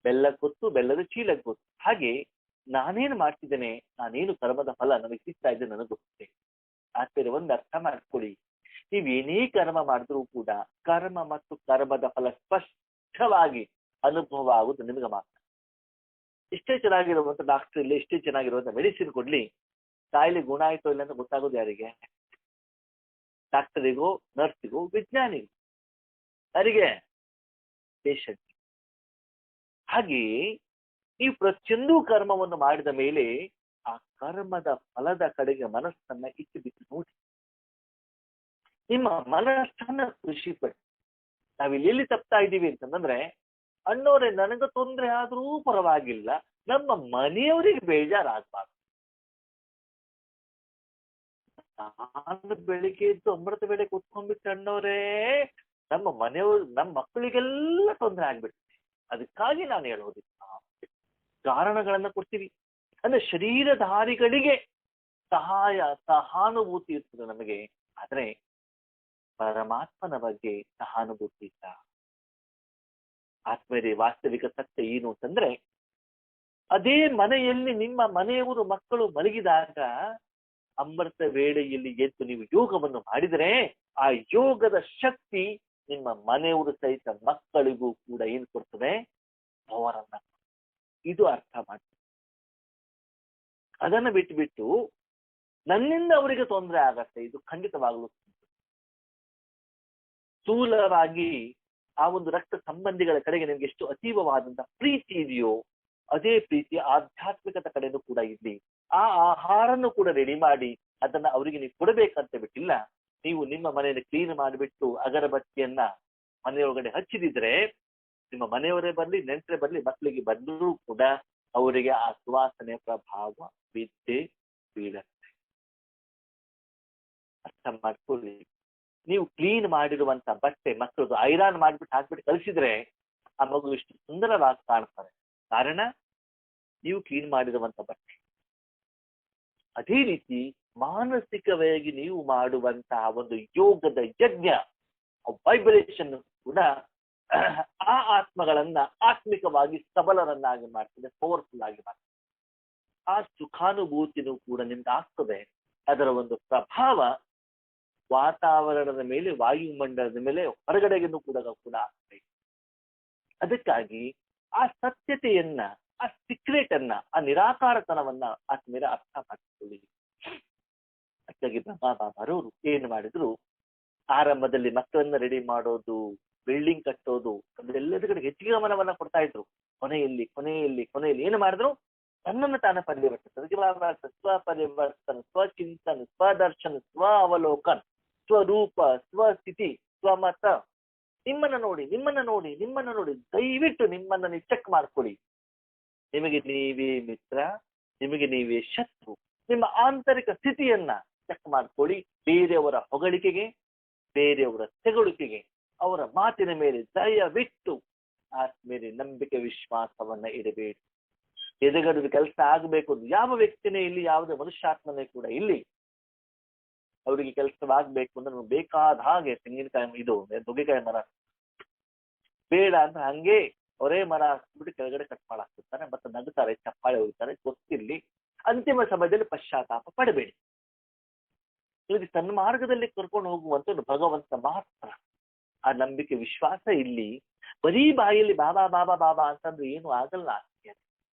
ಬೆಲ್ಲ ಗೊತ್ತು ಬೆಲ್ಲದ ಚೀಲ ಗೊತ್ತು. ಹಾಗೆ ನಾನೇನು ಮಾಡ್ತಿದ್ದೇನೆ, ನಾನೇನು ಕರ್ಮದ ಫಲ ನನಗೆ ಸಿಗ್ತಾ ಇದೆ ನನಗೆ ಗೊತ್ತಿದೆ. ಆದ್ರೆ ಒಂದು ಅರ್ಥ ಮಾಡ್ಕೊಳ್ಳಿ, ನೀವೇನೇ ಕರ್ಮ ಮಾಡಿದ್ರೂ ಕೂಡ ಕರ್ಮ ಮತ್ತು ಕರ್ಮದ ಫಲ ಸ್ಪಷ್ಟವಾಗಿ ಅನುಭವ ಆಗುವುದು ನಿಮಗೆ ಮಾತ್ರ. ಇಷ್ಟೇ ಚೆನ್ನಾಗಿರುವಂತ ಡಾಕ್ಟರ್ ಇಲ್ಲ, ಇಷ್ಟೇ ಚೆನ್ನಾಗಿರುವಂತ ಮೆಡಿಸಿನ್ ಕೊಡ್ಲಿ, ಕಾಯಿಲೆ ಗುಣ ಆಯ್ತೋ ಇಲ್ಲ ಅಂತ ಗೊತ್ತಾಗೋದು ಯಾರಿಗೆ? ಡಾಕ್ಟರಿಗೋ, ನರ್ಸಿಗೋ, ವಿಜ್ಞಾನಿಗೂ. ಯಾರಿಗೆ? ಪೇಷಂಟ್. ಹಾಗೆಯೇ ನೀವು ಪ್ರತಿಯೊಂದು ಕರ್ಮವನ್ನು ಮಾಡಿದ ಮೇಲೆ ಆ ಕರ್ಮದ ಫಲದ ಕಡೆಗೆ ಮನಸ್ಸನ್ನ ಇಟ್ಟು ಬಿಟ್ಟು ನೋಡಿ. ನಿಮ್ಮ ಮನಸ್ಸನ್ನ ಖುಷಿ ಪಡಿ. ನಾವಿಲ್ಲಿ ಎಲ್ಲಿ ತಪ್ತಾ ಇದ್ದೀವಿ ಅಂತಂದ್ರೆ, ಅಣ್ಣವ್ರೆ ನನಗೆ ತೊಂದರೆ ಆದ್ರೂ ಪರವಾಗಿಲ್ಲ, ನಮ್ಮ ಮನೆಯವರಿಗೆ ಬೇಜಾರಾಗಬಾರ್ದು. ನಾನು ಬೆಳಿಗ್ಗೆ ಎದ್ದು ಅಮೃತ ವೇಳೆ ಕೂತ್ಕೊಂಡ್ಬಿಟ್ಟು ಅಣ್ಣವ್ರೇ, ನಮ್ಮ ಮನೆಯವರು ನಮ್ಮ ಮಕ್ಕಳಿಗೆಲ್ಲ ತೊಂದರೆ ಆಗ್ಬಿಡ್ತೀವಿ. ಅದಕ್ಕಾಗಿ ನಾನು ಹೇಳೋದಿಲ್ಲ, ಕಾರಣಗಳನ್ನ ಕೊಡ್ತೀವಿ. ಅಂದ್ರೆ ಶರೀರಧಾರಿಗಳಿಗೆ ಸಹಾನುಭೂತಿ ಇರ್ತದೆ ನಮಗೆ, ಆದ್ರೆ ಪರಮಾತ್ಮನ ಬಗ್ಗೆ ಸಹಾನುಭೂತಿ ಇಲ್ಲ. ಆತ್ಮೀಯರೇ, ವಾಸ್ತವಿಕ ಸತ್ಯ ಏನು ಅಂತಂದ್ರೆ, ಅದೇ ಮನೆಯಲ್ಲಿ ನಿಮ್ಮ ಮನೆಯವರು ಮಕ್ಕಳು ಮಲಗಿದಾಗ ಅಮೃತ ವೇಳೆಯಲ್ಲಿ ಎದ್ದು ನೀವು ಯೋಗವನ್ನು ಮಾಡಿದರೆ ಆ ಯೋಗದ ಶಕ್ತಿ ನಿಮ್ಮ ಮನೆಯವರು ಸಹಿತ ಮಕ್ಕಳಿಗೂ ಕೂಡ ಏನ್ ಕೊಡ್ತದೆ? ಪವರನ್ನ. ಇದು ಅರ್ಥ ಮಾಡಿ. ಅದನ್ನ ಬಿಟ್ಟು ನನ್ನಿಂದ ಅವರಿಗೆ ತೊಂದರೆ ಆಗತ್ತೆ, ಇದು ಖಂಡಿತವಾಗ್ಲೂ ಸ್ಥೂಲವಾಗಿ ಆ ಒಂದು ರಕ್ತ ಸಂಬಂಧಿಗಳ ಕಡೆಗೆ ನಿಮ್ಗೆ ಎಷ್ಟು ಅತೀವವಾದಂತಹ ಪ್ರೀತಿ ಇದೆಯೋ, ಅದೇ ಪ್ರೀತಿ ಆಧ್ಯಾತ್ಮಿಕದ ಕಡೆನೂ ಕೂಡ ಇರ್ಲಿ. ಆ ಆಹಾರನ್ನು ಕೂಡ ರೆಡಿ ಮಾಡಿ ಅದನ್ನ ಅವರಿಗೆ ನೀವು ಕೊಡಬೇಕಂತ ಬಿಟ್ಟಿಲ್ಲ. ನೀವು ನಿಮ್ಮ ಮನೆಯನ್ನು ಕ್ಲೀನ್ ಮಾಡಿಬಿಟ್ಟು ಅಗರಬತ್ತಿಯನ್ನ ಮನೆಯೊಳಗಡೆ ಹಚ್ಚಿದಿದ್ರೆ, ನಿಮ್ಮ ಮನೆಯವರೇ ಬರ್ಲಿ, ನೆಂಟರೇ ಬರ್ಲಿ, ಮಕ್ಕಳಿಗೆ ಬಂದರೂ ಕೂಡ ಅವರಿಗೆ ಆ ಸುವಾಸನೆ ಪ್ರಭಾವ ಬಿದ್ದೇ ಬೀಳತ್ತೆ. ಅರ್ಥ ಮಾಡ್ಕೊಳ್ಳಿ. ನೀವು ಕ್ಲೀನ್ ಮಾಡಿರುವಂತ ಬಟ್ಟೆ ಮಕ್ಕಳದು ಐರನ್ ಮಾಡ್ಬಿಟ್ಟು ಹಾಕ್ಬಿಟ್ಟು ಕಳಿಸಿದ್ರೆ ಆ ಮಗು ಎಷ್ಟು ಸುಂದರವಾಗಿ ಕಾಣ್ತಾರೆ. ಕಾರಣ ನೀವು ಕ್ಲೀನ್ ಮಾಡಿರುವಂತ ಬಟ್ಟೆ. ಅದೇ ರೀತಿ ಮಾನಸಿಕವಾಗಿ ನೀವು ಮಾಡುವಂತಹ ಒಂದು ಯೋಗದ ಯಜ್ಞ, ವೈಬ್ರೇಷನ್ ಕೂಡ ಆ ಆತ್ಮಗಳನ್ನ ಆತ್ಮಿಕವಾಗಿ ಸಬಲರನ್ನಾಗಿ ಮಾಡ್ತದೆ, ಪವರ್ಫುಲ್ ಆಗಿ ಮಾಡ್ತದೆ. ಆ ಸುಖಾನುಭೂತಿನೂ ಕೂಡ ನಿಮ್ಗೆ ಆಗ್ತದೆ. ಅದರ ಒಂದು ಪ್ರಭಾವ ವಾತಾವರಣದ ಮೇಲೆ, ವಾಯುಮಂಡಲದ ಮೇಲೆ, ಹೊರಗಡೆಗೂ ಕೂಡ ಆಗ್ತದೆ. ಅದಕ್ಕಾಗಿ ಆ ಸತ್ಯತೆಯನ್ನ, ಆ ಸೀಕ್ರೆಟ್ ಅನ್ನ, ಆ ನಿರಾಕಾರತನವನ್ನ ಆತ್ಮೀಯರ ಅರ್ಥ ಮಾಡಿಕೊಳ್ಳಿ. ಅದಕ್ಕಾಗಿ ಬ್ರಹ್ಮ ಬಾಬಾರವರು ಏನು ಮಾಡಿದ್ರು, ಆರಂಭದಲ್ಲಿ ಮಕ್ಕಳನ್ನ ರೆಡಿ ಮಾಡೋದು, ಬಿಲ್ಡಿಂಗ್ ಕಟ್ಟೋದು, ಅದೆಲ್ಲದ ಕಡೆ ಹೆಚ್ಚಿಗೆ ಗಮನವನ್ನ ಕೊಡ್ತಾ ಇದ್ರು. ಕೊನೆಯಲ್ಲಿ ಏನು ಮಾಡಿದ್ರು? ತನ್ನನ್ನು ತಾನೇ ಪರಿವರ್ತನೆ, ಸ್ವಪರಿವರ್ತನ, ಸ್ವಚಿಂತನ, ಸ್ವದರ್ಶನ, ಸ್ವ ಅವಲೋಕನ್, ಸ್ವರೂಪ, ಸ್ವಸ್ಥಿತಿ, ಸ್ವಮತ. ನಿಮ್ಮನ್ನ ನೋಡಿ ದಯವಿಟ್ಟು ನಿಮ್ಮನ್ನ ನೀವು ಚೆಕ್ ಮಾಡ್ಕೊಳ್ಳಿ. ನಿಮಗೆ ನೀವೇ ಮಿತ್ರ, ನಿಮಗೆ ನೀವೇ ಶತ್ರು. ನಿಮ್ಮ ಆಂತರಿಕ ಸ್ಥಿತಿಯನ್ನ ಚೆಕ್ ಮಾಡ್ಕೊಳ್ಳಿ. ಬೇರೆಯವರ ಹೊಗಳಿಕೆಗೆ, ಬೇರೆಯವರ ತೆಗಳಿಕೆಗೆ, ಅವರ ಮಾತಿನ ಮೇಲೆ ದಯವಿಟ್ಟು ಆತ್ಮೇಲೆ ನಂಬಿಕೆ ವಿಶ್ವಾಸವನ್ನ ಇಡಬೇಡಿ. ಎದೆಗಡದ ಕೆಲಸ ಆಗಬೇಕು. ಯಾವ ವ್ಯಕ್ತಿನೇ ಇಲ್ಲಿ, ಯಾವುದೇ ಮನುಷ್ಯಾತ್ಮನೇ ಕೂಡ ಇಲ್ಲಿ ಅವರಿಗೆ ಕೆಲಸವಾಗಬೇಕು ಅಂದ್ರೆ ಬೇಕಾದ ಹಾಗೆ ತೆಂಗಿನಕಾಯಿ, ಇದು ನುಗ್ಗೆಕಾಯಿ ಮರ ಬೇಡ ಅಂತ ಹಂಗೆ ಅವರೇ ಮರ ಹಾಕ್ಬಿಟ್ಟು ಕೆಳಗಡೆ ಕಟ್ ಮಾಡಾಕ್ತಿರ್ತಾರೆ, ಮತ್ತೆ ನಗುತ್ತಾರೆ, ಚಪ್ಪಾಳೆ ಹೊಡಿತಾರೆ. ಗೊತ್ತಿರ್ಲಿ, ಅಂತಿಮ ಸಮಯದಲ್ಲಿ ಪಶ್ಚಾತ್ತಾಪ ಪಡಬೇಡಿ. ಇಲ್ಲಿ ತನ್ನ ಮಾರ್ಗದಲ್ಲಿ ಕರ್ಕೊಂಡು ಹೋಗುವಂತ ಭಗವಂತ ಮಾತ್ರ. ಆ ನಂಬಿಕೆ ವಿಶ್ವಾಸ ಇಲ್ಲಿ ಬರೀ ಬಾಯಲ್ಲಿ ಬಾಬಾ ಬಾಬಾ ಬಾಬಾ ಅಂತಂದ್ರೆ ಏನು ಆಗಲ್ಲ.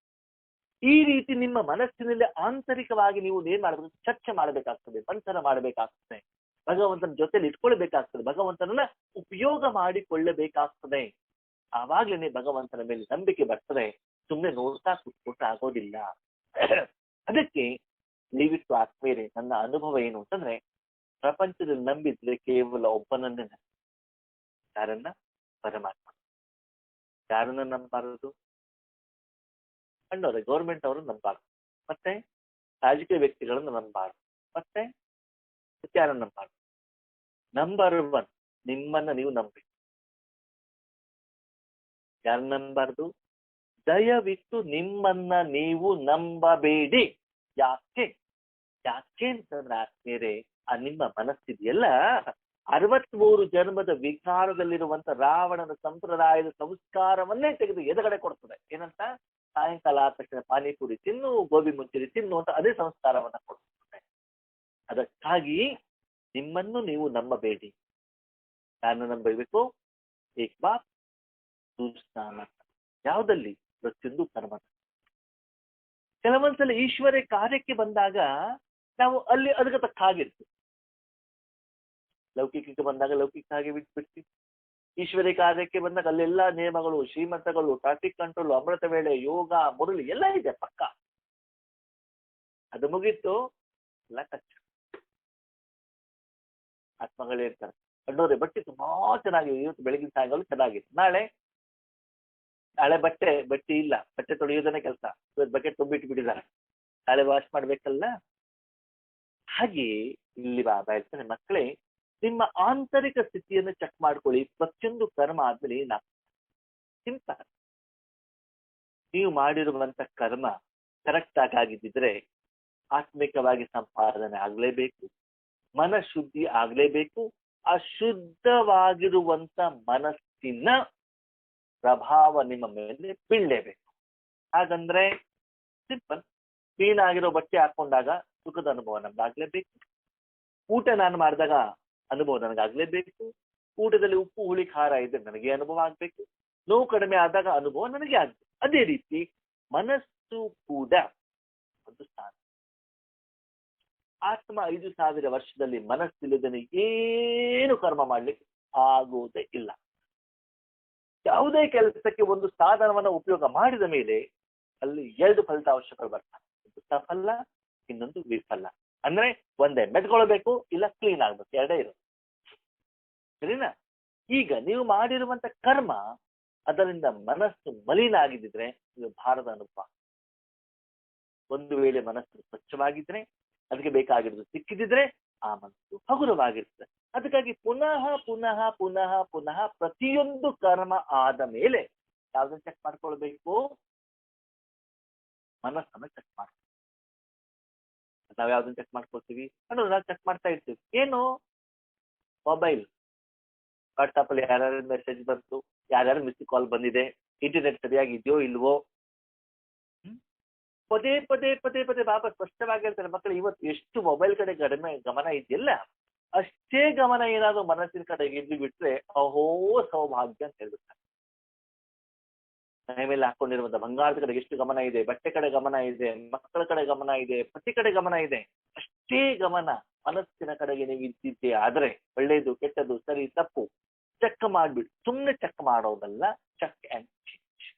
ಈ ರೀತಿ ನಿಮ್ಮ ಮನಸ್ಸಿನಲ್ಲಿ ಆಂತರಿಕವಾಗಿ ನೀವು ಏನ್ ಮಾಡಬೇಕು? ಚರ್ಚೆ ಮಾಡಬೇಕಾಗ್ತದೆ, ಮಂಥನ ಮಾಡಬೇಕಾಗ್ತದೆ, ಭಗವಂತನ ಜೊತೆಲಿ ಇಟ್ಕೊಳ್ಬೇಕಾಗ್ತದೆ, ಭಗವಂತನನ್ನ ಉಪಯೋಗ ಮಾಡಿಕೊಳ್ಳಬೇಕಾಗ್ತದೆ. ಆವಾಗ್ಲೇನೆ ಭಗವಂತನ ಮೇಲೆ ನಂಬಿಕೆ ಬರ್ತದೆ. ಸುಮ್ಮನೆ ನೋಡ್ತಾ ಕೂತ್ಕೊಟ್ಟು ಆಗೋದಿಲ್ಲ. ಅದಕ್ಕೆ ದಯವಿಟ್ಟು ಆತ್ಮೀಯರೇ, ನನ್ನ ಅನುಭವ ಏನು ಅಂತಂದ್ರೆ, ಪ್ರಪಂಚದಲ್ಲಿ ನಂಬಿದ್ರೆ ಕೇವಲ ಒಬ್ಬನನ್ನೇ ನಂಬಿ. ಯಾರನ್ನ? ಪರಮಾತ್ಮ. ಯಾರನ್ನ ನಂಬಾರದು? ಅಣ್ಣವ್ರೆ, ಗೌರ್ಮೆಂಟ್ ಅವರು ನಂಬಾರದು. ಮತ್ತೆ ರಾಜಕೀಯ ವ್ಯಕ್ತಿಗಳನ್ನು ನಂಬಾರ್ದು. ಮತ್ತೆ ಯಾರನ್ನ ನಂಬಾರ್ದು? ನಂಬರ್ 1 ನಿಮ್ಮನ್ನ ನೀವು ನಂಬಿ. ಯಾರನ್ನ ನಂಬಾರ್ದು? ದಯವಿಟ್ಟು ನಿಮ್ಮನ್ನ ನೀವು ನಂಬಬೇಡಿ. ಯಾಕೆ ಅಂತಂದ್ರೆ ಆತ್ಮೀಯರೇ, ಆ ನಿಮ್ಮ ಮನಸ್ಸಿದೆಯಲ್ಲ, 63 ಜನ್ಮದ ವಿಕಾರದಲ್ಲಿರುವಂತ ರಾವಣನ ಸಂಪ್ರದಾಯದ ಸಂಸ್ಕಾರವನ್ನೇ ತೆಗೆದು ಎದುರುಗಡೆ ಕೊಡ್ತದೆ. ಏನಂತ? ಸಾಯಂಕಾಲ ಆದ ತಕ್ಷಣ ಪಾನಿಪುರಿ ತಿನ್ನು, ಗೋಬಿ ಮುಂಚೂರಿ ತಿನ್ನು ಅಂತ ಅದೇ ಸಂಸ್ಕಾರವನ್ನ ಕೊಡ್ತದೆ. ಅದಕ್ಕಾಗಿ ನಿಮ್ಮನ್ನು ನೀವು ನಂಬಬೇಡಿ. ಯಾರನ್ನು ನಂಬಬೇಕು? ಏಕ್ ಬಾತ್ ದೂಸ್ತಾನ. ಯಾವುದಲ್ಲಿ? ಪ್ರತಿಯೊಂದು ಕರ್ಮ. ಕೆಲವೊಂದ್ಸಲ ಈಶ್ವರ ಕಾರ್ಯಕ್ಕೆ ಬಂದಾಗ ನಾವು ಅಲ್ಲಿ ಅದಕ್ಕೆ ತಕ್ಕ ಹಾಗಿರ್ತೀವಿ. ಲೌಕಿಕಕ್ಕೆ ಬಂದಾಗ ಲೌಕಿಕ ಹಾಗೆ ಬಿಟ್ಬಿಡ್ತೀವಿ. ಈಶ್ವರಿ ಕಾರ್ಯಕ್ಕೆ ಬಂದಾಗ ಅಲ್ಲೆಲ್ಲ ನಿಯಮಗಳು, ಶ್ರೀಮಂತಗಳು, ಟ್ರಾಫಿಕ್ ಕಂಟ್ರೋಲ್, ಅಮೃತ ವೇಳೆ, ಯೋಗ, ಮುರಳಿ ಎಲ್ಲ ಇದೆ ಪಕ್ಕ. ಅದು ಮುಗೀತು, ಎಲ್ಲ ಕಚ್ಚ. ಆತ್ಮಗಳು ಇರ್ತಾರೆ, ಕಂಡೋರೆ ಬಟ್ಟೆ ತುಂಬಾ ಚೆನ್ನಾಗಿದೆ, ಇವತ್ತು ಬೆಳಗಿನ ಸಾಯಂಕಾಲ ಚೆನ್ನಾಗಿದೆ, ನಾಳೆ ಬಟ್ಟೆ ಇಲ್ಲ, ಬಟ್ಟೆ ತೊಳೆಯೋದನ್ನೇ ಕೆಲಸ, ಇವತ್ತು ಬಕೆಟ್ ತುಂಬಿಟ್ಟು ಬಿಟ್ಟಿದ್ದಾರೆ, ನಾಳೆ ವಾಶ್ ಮಾಡ್ಬೇಕಲ್ಲ. ಹಾಗೆ ಇಲ್ಲಿ ಬಾಬಾ ಹೇಳ್ತಾನೆ, ಮಕ್ಕಳೇ ನಿಮ್ಮ ಆಂತರಿಕ ಸ್ಥಿತಿಯನ್ನು ಚೆಕ್ ಮಾಡ್ಕೊಳ್ಳಿ. ಪ್ರತಿಯೊಂದು ಕರ್ಮ ಆದ್ಮೇಲೆ ಸಿಂಪಲ್. ನೀವು ಮಾಡಿರುವಂತ ಕರ್ಮ ಕರೆಕ್ಟ್ ಆಗಿದ್ದಿದ್ರೆ ಆತ್ಮಿಕವಾಗಿ ಸಂಪಾದನೆ ಆಗ್ಲೇಬೇಕು, ಮನಃಶುದ್ಧಿ ಆಗ್ಲೇಬೇಕು. ಅಶುದ್ಧವಾಗಿರುವಂತ ಮನಸ್ಸಿನ ಪ್ರಭಾವ ನಿಮ್ಮ ಮೇಲೆ ಬೀಳಲೇಬೇಕು. ಹಾಗಂದ್ರೆ ಸಿಂಪಲ್, ಕ್ಲೀನ್ ಆಗಿರೋ ಬಟ್ಟೆ ಹಾಕೊಂಡಾಗ ಸುಖದ ಅನುಭವ ನಮ್ಗಾಗ್ಲೇಬೇಕು. ಊಟ ನಾನು ಮಾಡಿದಾಗ ಅನುಭವ ನನಗಾಗ್ಲೇಬೇಕು. ಊಟದಲ್ಲಿ ಉಪ್ಪು ಹುಳಿ ಖಾರ ಇದ್ರೆ ನನಗೆ ಅನುಭವ ಆಗ್ಬೇಕು. ನೋವು ಕಡಿಮೆ ಆದಾಗ ಅನುಭವ ನನಗೆ ಆಗ್ಬೇಕು. ಅದೇ ರೀತಿ ಮನಸ್ಸು ಕೂಡ ಒಂದು ಸ್ಥಾನ. ಆತ್ಮ 5000 ವರ್ಷದಲ್ಲಿ ಮನಸ್ಸಿಲ್ಲದನ್ನು ಏನು ಕರ್ಮ ಮಾಡ್ಲಿಕ್ಕೆ ಆಗುವುದೇ ಇಲ್ಲ. ಯಾವುದೇ ಕೆಲಸಕ್ಕೆ ಒಂದು ಸಾಧನವನ್ನ ಉಪಯೋಗ ಮಾಡಿದ ಮೇಲೆ ಅಲ್ಲಿ 2 ಫಲಿತಾಂಶಗಳು ಬರ್ತವೆ. ಒಂದು ಸಫಲ, ಇನ್ನೊಂದು ವಿಫಲ. ಅಂದ್ರೆ ಒಂದೇ ಮೆದ್ಕೊಳ್ಬೇಕು, ಇಲ್ಲ ಕ್ಲೀನ್ ಆಗ್ಬೇಕು, 2 ಇರುತ್ತೆ. ಸರಿನಾ? ಈಗ ನೀವು ಮಾಡಿರುವಂತ ಕರ್ಮ ಅದರಿಂದ ಮನಸ್ಸು ಮಲಿನ ಆಗಿದ್ದಿದ್ರೆ ಇದು ಭಾರದ ಅನುಭವ. ಒಂದು ವೇಳೆ ಮನಸ್ಸು ಸ್ವಚ್ಛವಾಗಿದ್ರೆ, ಅದಕ್ಕೆ ಬೇಕಾಗಿರೋದು ಸಿಕ್ಕಿದ್ರೆ ಆ ಮನಸ್ಸು ಹಗುರವಾಗಿರ್ತದೆ. ಅದಕ್ಕಾಗಿ ಪುನಃ ಪುನಃ ಪುನಃ ಪುನಃ ಪ್ರತಿಯೊಂದು ಕರ್ಮ ಆದ ಮೇಲೆ ಯಾವ್ದನ್ನ ಚೆಕ್ ಮಾಡ್ಕೊಳ್ಬೇಕು? ಮನಸ್ಸನ್ನ ಚೆಕ್ ಮಾಡ್ತೀವಿ. ನಾವ್ ಯಾವ್ದನ್ನ ಚೆಕ್ ಮಾಡ್ಕೊಳ್ತೀವಿ ಅನ್ನೋದು ನಾವು ಚೆಕ್ ಮಾಡ್ತಾ ಇರ್ತೀವಿ. ಏನು? ಮೊಬೈಲ್, ವಾಟ್ಸಾಪ್ ಅಲ್ಲಿ ಯಾರ್ಯಾರು ಮೆಸೇಜ್ ಬಂತು, ಯಾರ್ಯಾರು ಮಿಸ್ ಕಾಲ್ ಬಂದಿದೆ, ಇಂಟರ್ನೆಟ್ ಸರಿಯಾಗಿದೆಯೋ ಇಲ್ವೋ. ಪದೇ ಪದೇ ಪದೇ ಪದೇ ಬಾಬಾ ಸ್ಪಷ್ಟವಾಗಿ ಹೇಳ್ತಾರೆ, ಮಕ್ಕಳು ಇವತ್ತು ಎಷ್ಟು ಮೊಬೈಲ್ ಕಡೆ ಕಡಿಮೆ ಗಮನ ಇದೆಯಲ್ಲ, ಅಷ್ಟೇ ಗಮನ ಏನಾದ್ರು ಮನಸ್ಸಿನ ಕಡೆಗೆ ಇದ್ದು ಬಿಟ್ರೆ ಅಹೋ ಸೌಭಾಗ್ಯ ಅಂತ ಹೇಳ್ಬಿಡ್ತಾರೆ. ಮನೆ ಮೇಲೆ ಹಾಕೊಂಡಿರುವಂತ ಬಂಗಾರದ ಕಡೆಗೆ ಎಷ್ಟು ಗಮನ ಇದೆ, ಬಟ್ಟೆ ಕಡೆ ಗಮನ ಇದೆ, ಮಕ್ಕಳ ಕಡೆ ಗಮನ ಇದೆ, ಪತಿ ಕಡೆ ಗಮನ ಇದೆ. ಅಷ್ಟೇ ಗಮನ ಮನಸ್ಸಿನ ಕಡೆಗೆ ನೀವು ಇದ್ದಿದ್ದೆ ಆದ್ರೆ ಒಳ್ಳೇದು ಕೆಟ್ಟದ್ದು ಸರಿ ತಪ್ಪು ಚೆಕ್ ಮಾಡ್ಬಿಟ್ಟು, ಸುಮ್ಮನೆ ಚೆಕ್ ಮಾಡೋದಲ್ಲ, ಚೆಕ್ ಅಂಡ್ ಚೇಂಜ್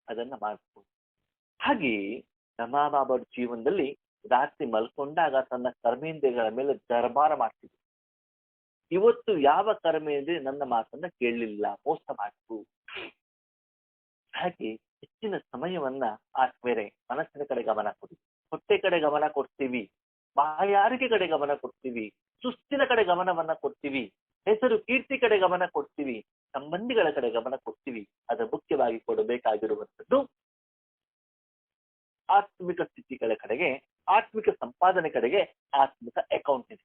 ಅದನ್ನ ಮಾಡ್ಬೋದು. ಹಾಗೆ ರಮಾಬಾಬರ ಜೀವನದಲ್ಲಿ ರಾತ್ರಿ ಮಲ್ಕೊಂಡಾಗ ತನ್ನ ಕರ್ಮೇಂದ್ರಿಯಗಳ ಮೇಲೆ ದರ್ಬಾರ ಮಾಡ್ತಿದ್ರು. ಇವತ್ತು ಯಾವ ಕರ್ಮೇಂದ್ರಿಯ ನನ್ನ ಮಾತನ್ನ ಕೇಳಲಿಲ್ಲ, ಮೋಸ ಮಾಡ್ತು. ಹಾಗೆ ಹೆಚ್ಚಿನ ಸಮಯವನ್ನ ಆತ್ಮೇರೆ ಮನಸ್ಸಿನ ಕಡೆ ಗಮನ ಕೊಡಿ, ಹೊಟ್ಟೆ ಕಡೆ ಗಮನ ಕೊಡ್ತೀವಿ, ಬಾಯಾರಿಕೆ ಕಡೆ ಗಮನ ಕೊಡ್ತೀವಿ, ಸುಸ್ತಿನ ಕಡೆ ಗಮನವನ್ನ ಕೊಡ್ತೀವಿ, ಹೆಸರು ಕೀರ್ತಿ ಕಡೆ ಗಮನ ಕೊಡ್ತೀವಿ, ಸಂಬಂಧಿಗಳ ಕಡೆ ಗಮನ ಕೊಡ್ತೀವಿ. ಅದು ಮುಖ್ಯವಾಗಿ ಕೊಡಬೇಕಾಗಿರುವಂಥದ್ದು ಆತ್ಮಿಕ ಸ್ಥಿತಿಗಳ ಕಡೆಗೆ, ಆತ್ಮಿಕ ಸಂಪಾದನೆ ಕಡೆಗೆ, ಆತ್ಮಿಕ ಅಕೌಂಟ್ ಇದೆ.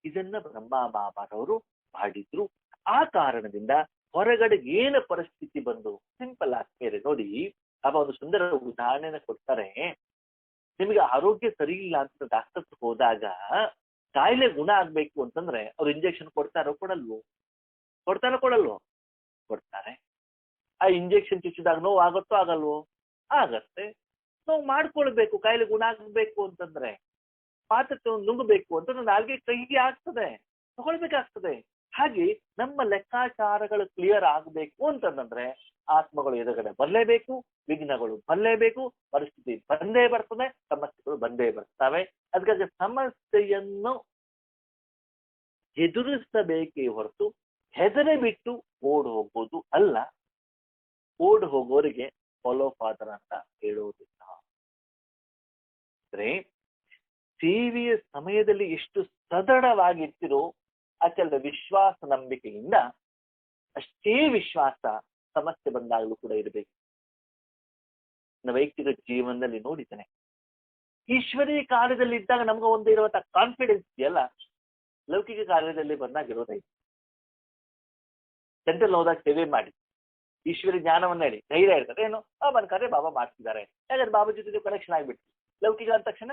ಇದನ್ನ ಬ್ರಹ್ಮ ಬಾಬಾರವರು ಮಾಡಿದ್ರು. ಆ ಕಾರಣದಿಂದ ಹೊರಗಡೆ ಏನು ಪರಿಸ್ಥಿತಿ ಬಂದು ಸಿಂಪಲ್ ಆಗ್ತಾರೆ ನೋಡಿ. ಅವ ಒಂದು ಸುಂದರ ಉದಾಹರಣೆನ ಕೊಡ್ತಾರೆ. ನಿಮಗೆ ಆರೋಗ್ಯ ಸರಿ ಇಲ್ಲ ಅಂತ ಡಾಕ್ಟರ್ ಹೋದಾಗ ಕಾಯಿಲೆ ಗುಣ ಆಗ್ಬೇಕು ಅಂತಂದ್ರೆ ಅವ್ರು ಇಂಜೆಕ್ಷನ್ ಕೊಡ್ತಾರೋ ಕೊಡಲ್ವೋ? ಕೊಡ್ತಾರೆ. ಆ ಇಂಜೆಕ್ಷನ್ ಚುಚ್ಚಿದಾಗ ನೋವು ಆಗತ್ತೋ ಆಗಲ್ವೋ? ಆಗತ್ತೆ. ನೋವು ಮಾಡ್ಕೊಳ್ಬೇಕು. ಕಾಯಿಲೆ ಗುಣ ಆಗ್ಬೇಕು ಅಂತಂದ್ರೆ, ಪಾತ್ರೆ ನುಂಗಬೇಕು ಅಂತಂದ್ರೆ ನಾಲ್ಗೆ ಕೈಗೆ ಆಗ್ತದೆ, ತಗೊಳ್ಬೇಕಾಗ್ತದೆ. ಹಾಗೆ ನಮ್ಮ ಲೆಕ್ಕಾಚಾರಗಳು ಕ್ಲಿಯರ್ ಆಗ್ಬೇಕು ಅಂತಂದ್ರೆ ಆತ್ಮಗಳು ಎದುರುಗಡೆ ಬರಲೇಬೇಕು, ವಿಘ್ನಗಳು ಬರಲೇಬೇಕು, ಪರಿಸ್ಥಿತಿ ಬಂದೇ ಬರ್ತದೆ, ಸಮಸ್ಯೆಗಳು ಬಂದೇ ಬರ್ತವೆ. ಅದಕ್ಕಾಗಿ ಸಮಸ್ಯೆಯನ್ನು ಎದುರಿಸಬೇಕೇ ಹೊರತು ಹೆದರಿ ಬಿಟ್ಟು ಓಡ್ ಹೋಗೋದು ಅಲ್ಲ. ಓಡ್ ಹೋಗೋರಿಗೆ ಫಾಲೋ ಫಾದರ್ ಅಂತ ಹೇಳೋದಿಲ್ಲ. ಮಾಡಿದ್ರೆ ಸೇವೆಯ ಸಮಯದಲ್ಲಿ ಎಷ್ಟು ಸದೃಢವಾಗಿರ್ತಿರೋ ಅಚಲ ವಿಶ್ವಾಸ ನಂಬಿಕೆಯಿಂದ ಅಷ್ಟೇ ವಿಶ್ವಾಸ ಸಮಸ್ಯೆ ಬಂದಾಗಲೂ ಕೂಡ ಇರಬೇಕು. ನನ್ನ ವೈಯಕ್ತಿಕ ಜೀವನದಲ್ಲಿ ನೋಡಿದ್ದೇನೆ, ಈಶ್ವರೀಯ ಕಾರ್ಯದಲ್ಲಿ ಇದ್ದಾಗ ನಮ್ಗೆ ಒಂದು ಇರುವಂತಹ ಕಾನ್ಫಿಡೆನ್ಸ್ ಇದೆಯಲ್ಲ, ಲೌಕಿಕ ಕಾರ್ಯದಲ್ಲಿ ಬಂದಾಗ ಇರೋದೈತೆ. ಸೆಂಟ್ರಲ್ ಹೋದಾಗ ಸೇವೆ ಮಾಡಿ ಈಶ್ವರಿ ಜ್ಞಾನವನ್ನ ಹೇಳಿ ಧೈರ್ಯ ಇರ್ತದೆ, ಏನು ಬಾಬನ ಕಾರ್ಯ ಬಾಬಾ ಮಾಡ್ತಿದ್ದಾರೆ, ಯಾಕಂದ್ರೆ ಬಾಬಾ ಜೊತೆ ಕನೆಕ್ಷನ್ ಆಗ್ಬಿಟ್ಟು. ಲೌಕಿಕ ಅಂದ ತಕ್ಷಣ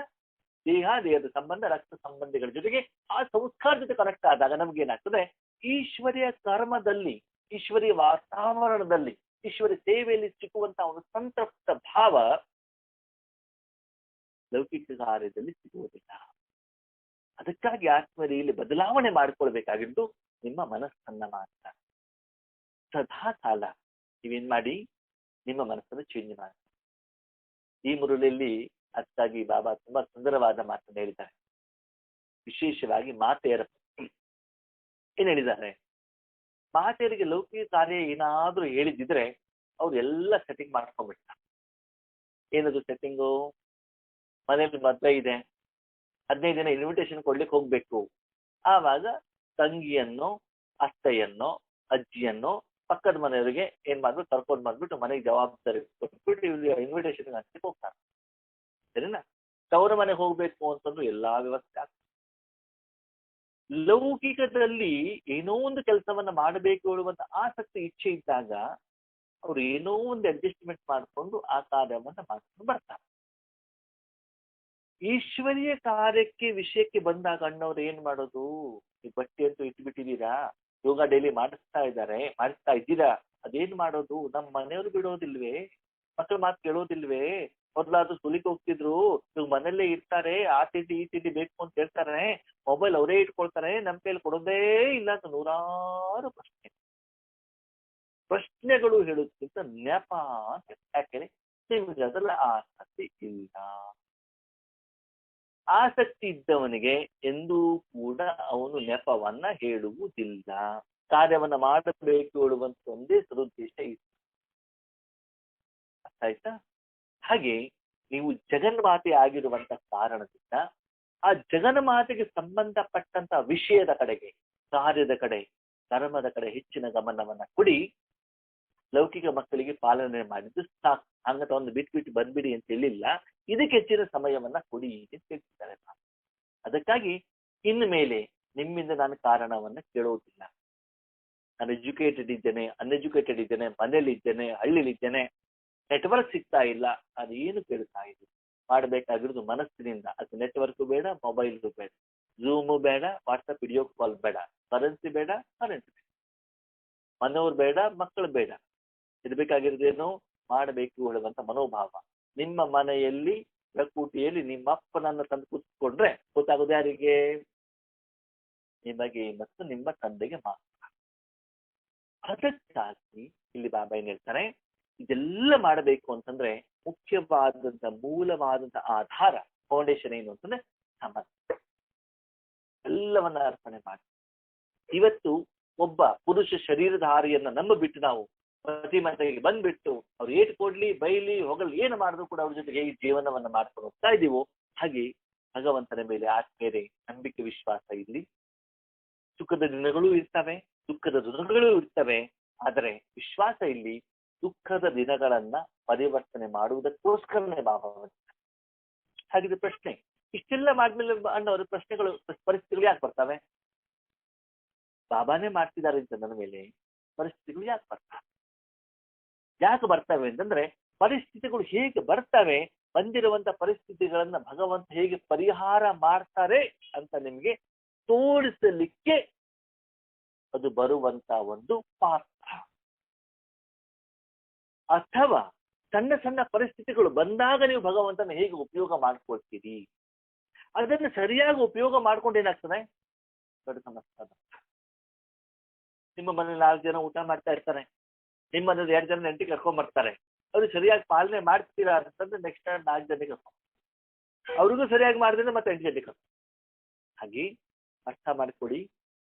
ದೇಹದ ಸಂಬಂಧ, ರಕ್ತ ಸಂಬಂಧಿಗಳ ಜೊತೆಗೆ ಆ ಸಂಸ್ಕಾರ ಜೊತೆ ಕನೆಕ್ಟ್ ಆದಾಗ ನಮ್ಗೆ ಏನಾಗ್ತದೆ, ಈಶ್ವರಿಯ ಕರ್ಮದಲ್ಲಿ, ಈಶ್ವರಿಯ ವಾತಾವರಣದಲ್ಲಿ, ಈಶ್ವರ ಸೇವೆಯಲ್ಲಿ ಸಿಗುವಂತಹ ಒಂದು ಸಂತೃಪ್ತ ಭಾವ ಲೌಕಿಕ ಕಾರ್ಯದಲ್ಲಿ ಸಿಗುವುದಿಲ್ಲ. ಅದಕ್ಕಾಗಿ ಆತ್ಮೀಯಲ್ಲಿ ಬದಲಾವಣೆ ಮಾಡಿಕೊಳ್ಬೇಕಾಗಿದ್ದು ನಿಮ್ಮ ಮನಸ್ಸನ್ನ ಮಾತ್ರ. ಸದಾ ಕಾಲ ನೀವೇನ್ ಮಾಡಿ ನಿಮ್ಮ ಮನಸ್ಸನ್ನು ಚೇಂಜ್ ಮಾಡಿ. ಈ ಮುರುಳಿಯಲ್ಲಿ ಅದಕ್ಕಾಗಿ ಬಾಬಾ ತುಂಬಾ ಸುಂದರವಾದ ಮಾತನ್ನು ಹೇಳಿದ್ದಾರೆ. ವಿಶೇಷವಾಗಿ ಮಾತೆಯರ ಏನ್ ಹೇಳಿದ್ದಾರೆ, ಮಾತೆಯರಿಗೆ ಲೌಕಿಕ ಕಾರ್ಯ ಏನಾದ್ರೂ ಹೇಳಿದ್ರೆ ಅವ್ರು ಎಲ್ಲ ಸೆಟ್ಟಿಂಗ್ ಮಾಡ್ಕೊಂಡ್ಬಿಡ್ತಾರೆ. ಏನದು ಸೆಟ್ಟಿಂಗು? ಮನೇಲಿ ಮದ್ವೆ ಇದೆ, 15 ದಿನ ಇನ್ವಿಟೇಷನ್ ಕೊಡ್ಲಿಕ್ಕೆ ಹೋಗ್ಬೇಕು. ಆವಾಗ ತಂಗಿಯನ್ನು, ಅತ್ತೆಯನ್ನು, ಅಜ್ಜಿಯನ್ನು, ಪಕ್ಕದ ಮನೆಯವರಿಗೆ ಏನ್ ಮಾಡ್ಬಿಟ್ಟು ಕರ್ಕೊಂಡು ಬಂದ್ಬಿಟ್ಟು ಮನೆಗೆ ಜವಾಬ್ದಾರಿ ಕೊಟ್ಬಿಟ್ಟು ಇನ್ವಿಟೇಷನ್ ಹಂಚಲಿಕ್ಕೆ ಹೋಗ್ತಾರೆ. ಸರಿನಾ? ತವರ ಮನೆಗೆ ಹೋಗ್ಬೇಕು ಅಂತಂದ್ರು ಎಲ್ಲಾ ವ್ಯವಸ್ಥೆ ಆಗ್ತದೆ. ಲೌಕಿಕದಲ್ಲಿ ಏನೋ ಒಂದು ಕೆಲಸವನ್ನ ಮಾಡಬೇಕು ಹೇಳುವಂತ ಆಸಕ್ತಿ, ಇಚ್ಛೆ ಇದ್ದಾಗ ಅವ್ರು ಏನೋ ಒಂದು ಅಡ್ಜಸ್ಟ್ಮೆಂಟ್ ಮಾಡಿಕೊಂಡು ಆ ಕಾರ್ಯವನ್ನ ಮಾಡ್ಕೊಂಡು ಬರ್ತಾರೆ. ಈಶ್ವರೀಯ ಕಾರ್ಯಕ್ಕೆ ವಿಷಯಕ್ಕೆ ಬಂದಾಗ ಅಣ್ಣವ್ರು ಏನ್ ಮಾಡೋದು, ಈ ಬಟ್ಟೆ ಅಂತೂ ಇಟ್ಬಿಟ್ಟಿದ್ದೀರಾ, ಯೋಗ ಡೈಲಿ ಮಾಡಿಸ್ತಾ ಇದ್ದೀರಾ, ಅದೇನ್ ಮಾಡೋದು? ನಮ್ಮ ಮನೆಯವ್ರು ಬಿಡೋದಿಲ್ವೇ? ಮಕ್ಕಳ ಮಾತು ಕೇಳೋದಿಲ್ವೇ? ಮೊದ್ಲಾದ್ರು ಸುಲಿಗೆ ಹೋಗ್ತಿದ್ರು, ಇವಾಗ ಮನೆಯಲ್ಲೇ ಇರ್ತಾರೆ, ಆ ತಿಂಡಿ ಈ ತಿಂಡಿ ಬೇಕು ಅಂತ ಹೇಳ್ತಾರೆ, ಮೊಬೈಲ್ ಅವರೇ ಇಟ್ಕೊಳ್ತಾರೆ, ನಮ್ಮ ಕೈಲಿ ಕೊಡೋದೇ ಇಲ್ಲ ಅಂತ ನೂರಾರು ಪ್ರಶ್ನೆಗಳು ಹೇಳೋದಕ್ಕಿಂತ ನೆಪ ಅಂತ. ಯಾಕೆಂದ್ರೆ ನಿಮ್ಗೆ ಅದೆಲ್ಲ ಆಸಕ್ತಿ ಇಲ್ಲ. ಆಸಕ್ತಿ ಇದ್ದವನಿಗೆ ಎಂದೂ ಕೂಡ ಅವನು ನೆಪವನ್ನ ಹೇಳುವುದಿಲ್ಲ. ಕಾರ್ಯವನ್ನ ಮಾಡಬೇಕು ಹೇಳುವಂತ ಒಂದೇ ಸದುದ್ದೇಶ ಇದೆ. ಅರ್ಥ ಆಯ್ತಾ? ಹಾಗೆ ನೀವು ಜಗನ್ಮಾತೆ ಆಗಿರುವಂತ ಕಾರಣದಿಂದ ಆ ಜಗನ್ಮಾತೆಗೆ ಸಂಬಂಧಪಟ್ಟಂತ ವಿಷಯದ ಕಡೆಗೆ, ಕಾರ್ಯದ ಕಡೆ, ಧರ್ಮದ ಕಡೆ ಹೆಚ್ಚಿನ ಗಮನವನ್ನ ಕೊಡಿ. ಲೌಕಿಕ ಮಕ್ಕಳಿಗೆ ಪಾಲನೆ ಮಾಡಿದ್ದು ಸಾಕು, ಹಂಗಂತ ಒಂದು ಬಿಟ್ಟು ಬಂದ್ಬಿಡಿ ಅಂತ ಹೇಳಿಲ್ಲ. ಇದಕ್ಕೆ ಹೆಚ್ಚಿನ ಸಮಯವನ್ನ ಕೊಡಿ ಅಂತ ಹೇಳ್ತಿದ್ದಾರೆ. ಅದಕ್ಕಾಗಿ ಇನ್ನು ಮೇಲೆ ನಿಮ್ಮಿಂದ ನಾನು ಕಾರಣವನ್ನ ಕೇಳೋದಿಲ್ಲ. ನಾನು ಎಜುಕೇಟೆಡ್ ಇದ್ದೇನೆ, ಅನ್ಎಜುಕೇಟೆಡ್ ಇದ್ದೇನೆ, ಮನೇಲಿದ್ದೇನೆ, ಹಳ್ಳಿಲಿದ್ದೇನೆ, ನೆಟ್ವರ್ಕ್ ಸಿಗ್ತಾ ಇಲ್ಲ, ಅದೇನು ಕೇಳ್ತಾ ಇಲ್ಲ. ಮಾಡಬೇಕಾಗಿರೋದು ಮನಸ್ಸಿನಿಂದ. ಅದು ನೆಟ್ವರ್ಕ್ ಬೇಡ, ಮೊಬೈಲ್ಗೂ ಬೇಡ, ಝೂಮು ಬೇಡ, ವಾಟ್ಸಪ್ ವಿಡಿಯೋ ಕಾಲ್ ಬೇಡ, ಕರೆನ್ಸಿ ಬೇಡ, ಮನೆಯವ್ರು ಬೇಡ, ಮಕ್ಕಳು ಬೇಡ. ಇರ್ಬೇಕಾಗಿರೋದೇನು? ಮಾಡಬೇಕು ಹೇಳುವಂತ ಮನೋಭಾವ. ನಿಮ್ಮ ಮನೆಯಲ್ಲಿ ಪ್ರಕೃತಿಯಲ್ಲಿ ನಿಮ್ಮ ಅಪ್ಪನನ್ನ ತಂದು ಕೂತ್ಕೊಂಡ್ರೆ ಗೊತ್ತಾಗೋದು ಯಾರಿಗೆ? ನಿಮಗೆ ಮತ್ತು ನಿಮ್ಮ ತಂದೆಗೆ ಮಾತ್ರ. ಅದಕ್ಕಾಗಿ ಇಲ್ಲಿ ಬಾಬಾ ಏನ್ ಹೇಳ್ತಾರೆ, ಇದೆಲ್ಲ ಮಾಡಬೇಕು ಅಂತಂದ್ರೆ ಮುಖ್ಯವಾದಂತ ಮೂಲವಾದಂತ ಆಧಾರ, ಫೌಂಡೇಶನ್ ಏನು ಅಂತಂದ್ರೆ ಸಮರ್ಪಣೆ. ಎಲ್ಲವನ್ನ ಅರ್ಪಣೆ ಮಾಡಿ. ಇವತ್ತು ಒಬ್ಬ ಪುರುಷ ಶರೀರಧಾರಿಯನ್ನ ನಂಬಿಬಿಟ್ಟು ನಾವು ಪ್ರತಿ ಮನೆಗೆ ಬಂದ್ಬಿಟ್ಟು ಅವ್ರು ಏಟ್ ಕೊಡ್ಲಿ, ಬೈಲಿ, ಹೊಗಲಿ, ಏನು ಮಾಡಿದ್ರು ಕೂಡ ಅವ್ರ ಜೊತೆಗೆ ಈ ಜೀವನವನ್ನ ಮಾಡ್ಕೊಂಡು ಹೋಗ್ತಾ ಇದೀವೋ, ಹಾಗೆ ಭಗವಂತನ ಮೇಲೆ ಆತ್ಮೇಲೆ ನಂಬಿಕೆ, ವಿಶ್ವಾಸ ಇರಲಿ. ಸುಖದ ದಿನಗಳೂ ಇರ್ತವೆ, ದುಃಖದ ದಿನಗಳೂ ಇರ್ತವೆ. ಆದರೆ ವಿಶ್ವಾಸ ಇಲ್ಲಿ ದುಃಖದ ದಿನಗಳನ್ನ ಪರಿವರ್ತನೆ ಮಾಡುವುದಕ್ಕೋಸ್ಕರನೇ ಬಾಬಾ. ಹಾಗಿದ್ರೆ ಪ್ರಶ್ನೆ, ಇಷ್ಟೆಲ್ಲ ಮಾಡ್ಮೇಲೆ ಅನ್ನೋರು ಪ್ರಶ್ನೆಗಳು, ಪರಿಸ್ಥಿತಿಗಳು ಯಾಕೆ ಬರ್ತವೆ? ಬಾಬಾನೇ ಮಾಡ್ತಿದ್ದಾರೆ ಅಂತ ನನ್ನ ಮೇಲೆ ಪರಿಸ್ಥಿತಿಗಳು ಯಾಕೆ ಬರ್ತವೆ ಅಂತಂದ್ರೆ, ಪರಿಸ್ಥಿತಿಗಳು ಹೇಗೆ ಬರ್ತವೆ, ಬಂದಿರುವಂತ ಪರಿಸ್ಥಿತಿಗಳನ್ನ ಭಗವಂತ ಹೇಗೆ ಪರಿಹಾರ ಮಾಡ್ತಾರೆ ಅಂತ ನಿಮ್ಗೆ ತೋರಿಸಲಿಕ್ಕೆ ಅದು ಬರುವಂತ ಒಂದು ಪಾತ್ರ. ಅಥವಾ ಸಣ್ಣ ಸಣ್ಣ ಪರಿಸ್ಥಿತಿಗಳು ಬಂದಾಗ ನೀವು ಭಗವಂತನ ಹೇಗೆ ಉಪಯೋಗ ಮಾಡ್ಕೊಳ್ತೀರಿ, ಅದನ್ನು ಸರಿಯಾಗಿ ಉಪಯೋಗ ಮಾಡ್ಕೊಂಡು ಏನಾಗ್ತದೆ, ದೊಡ್ಡ ಸಮಸ್ಯೆ. ನಿಮ್ಮ ಮನೇಲಿ 4 ಜನ ಊಟ ಮಾಡ್ತಾ ಇರ್ತಾರೆ, ನಿಮ್ಮ ಮನೇಲಿ 2 ಜನ ನೆಂಟಿ ಕರ್ಕೊಂಡ್ ಬರ್ತಾರೆ. ಅವ್ರು ಸರಿಯಾಗಿ ಪಾಲನೆ ಮಾಡ್ತೀರಾ ಅಂತಂದ್ರೆ ನೆಕ್ಸ್ಟ್ 4 ಜನಕ್ಕೆ ಕರ್ಕೊಂಡು, ಅವ್ರಿಗೂ ಸರಿಯಾಗಿ ಮಾಡಿದ್ರೆ ಮತ್ತೆ 8 ಜನಕ್ಕೆ ಕರ್ಕೊಂಡು. ಹಾಗೆ ಅರ್ಥ ಮಾಡಿಕೊಡಿ,